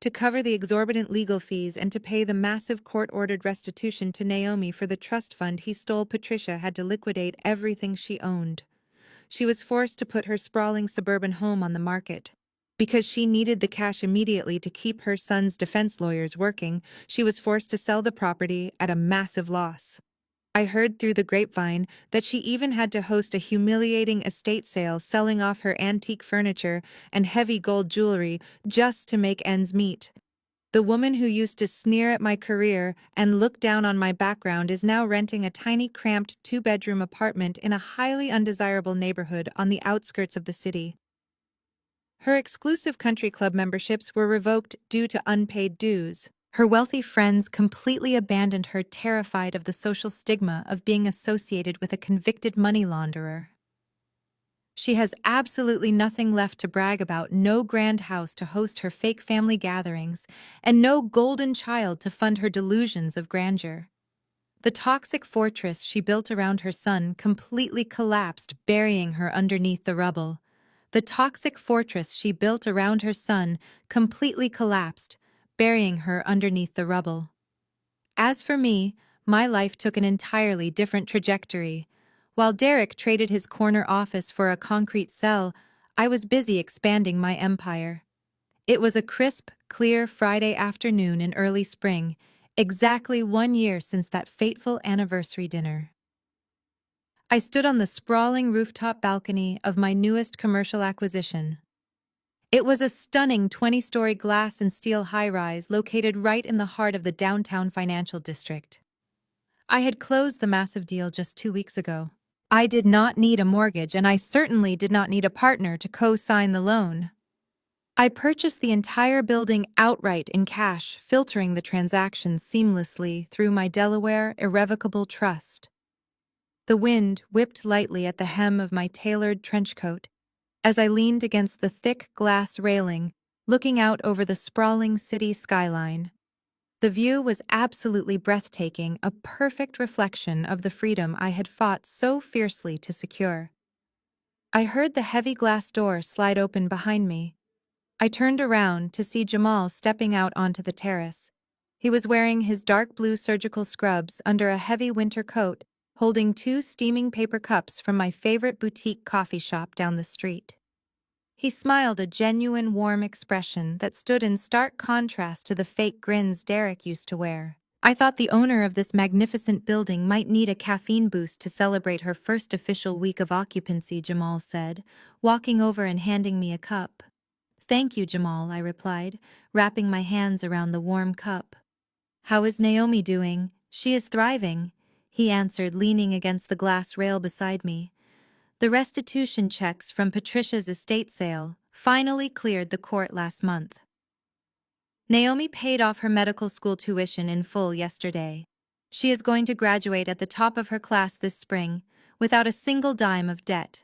To cover the exorbitant legal fees and to pay the massive court-ordered restitution to Naomi for the trust fund he stole, Patricia had to liquidate everything she owned. She was forced to put her sprawling suburban home on the market. Because she needed the cash immediately to keep her son's defense lawyers working, she was forced to sell the property at a massive loss. I heard through the grapevine that she even had to host a humiliating estate sale selling off her antique furniture and heavy gold jewelry just to make ends meet. The woman who used to sneer at my career and look down on my background is now renting a tiny, cramped 2-bedroom apartment in a highly undesirable neighborhood on the outskirts of the city. Her exclusive country club memberships were revoked due to unpaid dues. Her wealthy friends completely abandoned her, terrified of the social stigma of being associated with a convicted money launderer. She has absolutely nothing left to brag about, no grand house to host her fake family gatherings, and no golden child to fund her delusions of grandeur. The toxic fortress she built around her son completely collapsed, burying her underneath the rubble. The toxic fortress she built around her son completely collapsed, burying her underneath the rubble. As for me, my life took an entirely different trajectory. While Derek traded his corner office for a concrete cell, I was busy expanding my empire. It was a crisp, clear Friday afternoon in early spring, exactly 1 year since that fateful anniversary dinner. I stood on the sprawling rooftop balcony of my newest commercial acquisition. It was a stunning 20-story glass and steel high-rise located right in the heart of the downtown financial district. I had closed the massive deal just 2 weeks ago. I did not need a mortgage, and I certainly did not need a partner to co-sign the loan. I purchased the entire building outright in cash, filtering the transactions seamlessly through my Delaware Irrevocable Trust. The wind whipped lightly at the hem of my tailored trench coat as I leaned against the thick glass railing, looking out over the sprawling city skyline. The view was absolutely breathtaking, a perfect reflection of the freedom I had fought so fiercely to secure. I heard the heavy glass door slide open behind me. I turned around to see Jamal stepping out onto the terrace. He was wearing his dark blue surgical scrubs under a heavy winter coat, holding 2 steaming paper cups from my favorite boutique coffee shop down the street. He smiled a genuine warm expression that stood in stark contrast to the fake grins Derek used to wear. I thought the owner of this magnificent building might need a caffeine boost to celebrate her first official week of occupancy, Jamal said, walking over and handing me a cup. Thank you, Jamal, I replied, wrapping my hands around the warm cup. How is Naomi doing? She is thriving, he answered, leaning against the glass rail beside me. The restitution checks from Patricia's estate sale finally cleared the court last month. Naomi paid off her medical school tuition in full yesterday. She is going to graduate at the top of her class this spring, without a single dime of debt.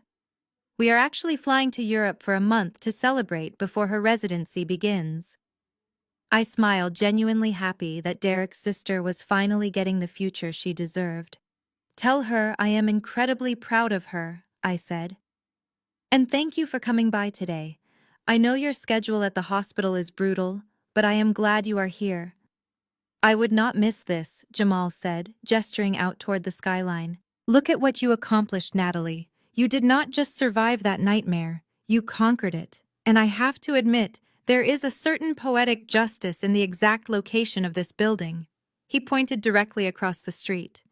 We are actually flying to Europe for a month to celebrate before her residency begins. I smiled, genuinely happy that Derek's sister was finally getting the future she deserved. Tell her I am incredibly proud of her, I said. And thank you for coming by today. I know your schedule at the hospital is brutal, but I am glad you are here. I would not miss this, Jamal said, gesturing out toward the skyline. Look at what you accomplished, Natalie. You did not just survive that nightmare, you conquered it. And I have to admit, there is a certain poetic justice in the exact location of this building. He pointed directly across the street.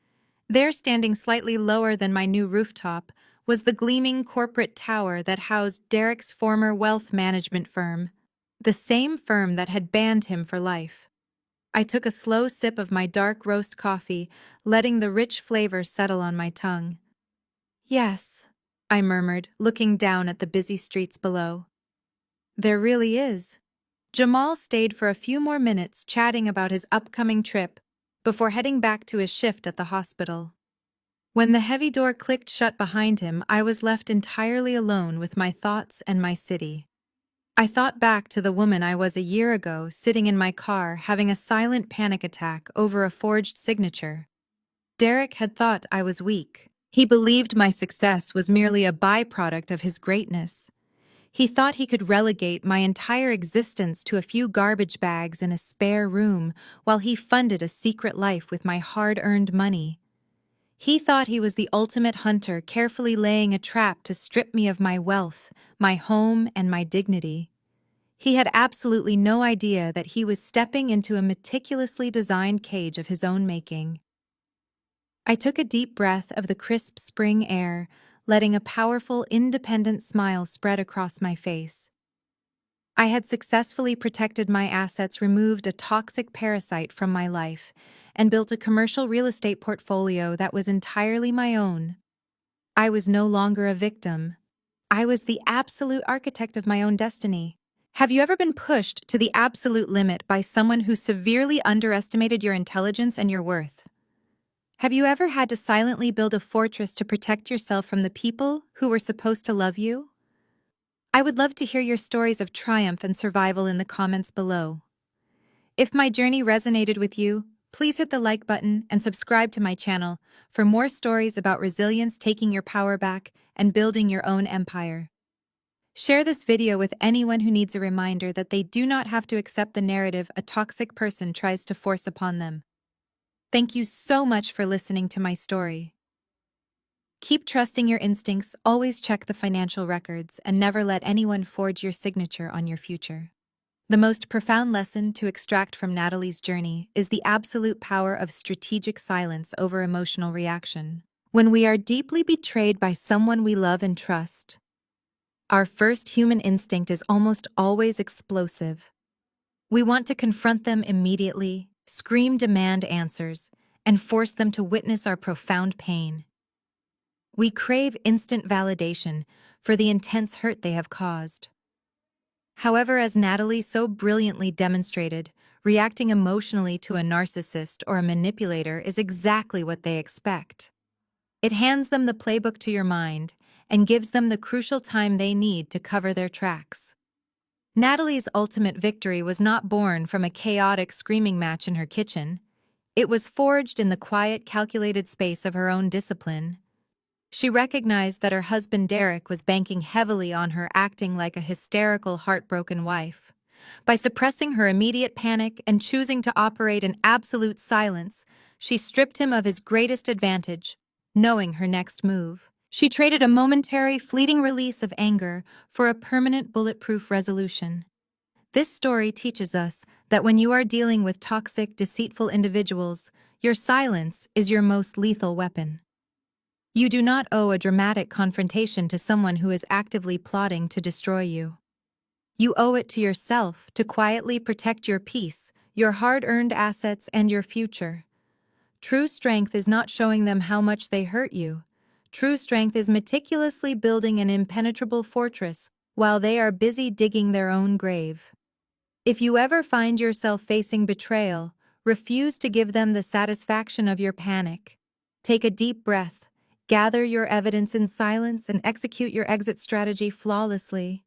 There, standing slightly lower than my new rooftop, was the gleaming corporate tower that housed Derek's former wealth management firm, the same firm that had banned him for life. I took a slow sip of my dark roast coffee, letting the rich flavor settle on my tongue. Yes, I murmured, looking down at the busy streets below. There really is. Jamal stayed for a few more minutes chatting about his upcoming trip before heading back to his shift at the hospital. When the heavy door clicked shut behind him, I was left entirely alone with my thoughts and my city. I thought back to the woman I was a year ago, sitting in my car having a silent panic attack over a forged signature. Derek had thought I was weak. He believed my success was merely a byproduct of his greatness. He thought he could relegate my entire existence to a few garbage bags in a spare room while he funded a secret life with my hard-earned money. He thought he was the ultimate hunter, carefully laying a trap to strip me of my wealth, my home, and my dignity. He had absolutely no idea that he was stepping into a meticulously designed cage of his own making. I took a deep breath of the crisp spring air, letting a powerful, independent smile spread across my face. I had successfully protected my assets, removed a toxic parasite from my life, and built a commercial real estate portfolio that was entirely my own. I was no longer a victim. I was the absolute architect of my own destiny. Have you ever been pushed to the absolute limit by someone who severely underestimated your intelligence and your worth? Have you ever had to silently build a fortress to protect yourself from the people who were supposed to love you? I would love to hear your stories of triumph and survival in the comments below. If my journey resonated with you, please hit the like button and subscribe to my channel for more stories about resilience, taking your power back, and building your own empire. Share this video with anyone who needs a reminder that they do not have to accept the narrative a toxic person tries to force upon them. Thank you so much for listening to my story. Keep trusting your instincts, always check the financial records, and never let anyone forge your signature on your future. The most profound lesson to extract from Natalie's journey is the absolute power of strategic silence over emotional reaction. When we are deeply betrayed by someone we love and trust, our first human instinct is almost always explosive. We want to confront them immediately, scream, demand answers, and force them to witness our profound pain. We crave instant validation for the intense hurt they have caused. However, as Natalie so brilliantly demonstrated, reacting emotionally to a narcissist or a manipulator is exactly what they expect. It hands them the playbook to your mind and gives them the crucial time they need to cover their tracks. Natalie's ultimate victory was not born from a chaotic screaming match in her kitchen. It was forged in the quiet, calculated space of her own discipline. She recognized that her husband Derek was banking heavily on her acting like a hysterical, heartbroken wife. By suppressing her immediate panic and choosing to operate in absolute silence, she stripped him of his greatest advantage, knowing her next move. She traded a momentary, fleeting release of anger for a permanent, bulletproof resolution. This story teaches us that when you are dealing with toxic, deceitful individuals, your silence is your most lethal weapon. You do not owe a dramatic confrontation to someone who is actively plotting to destroy you. You owe it to yourself to quietly protect your peace, your hard-earned assets, and your future. True strength is not showing them how much they hurt you. True strength is meticulously building an impenetrable fortress while they are busy digging their own grave. If you ever find yourself facing betrayal, refuse to give them the satisfaction of your panic. Take a deep breath, gather your evidence in silence, and execute your exit strategy flawlessly.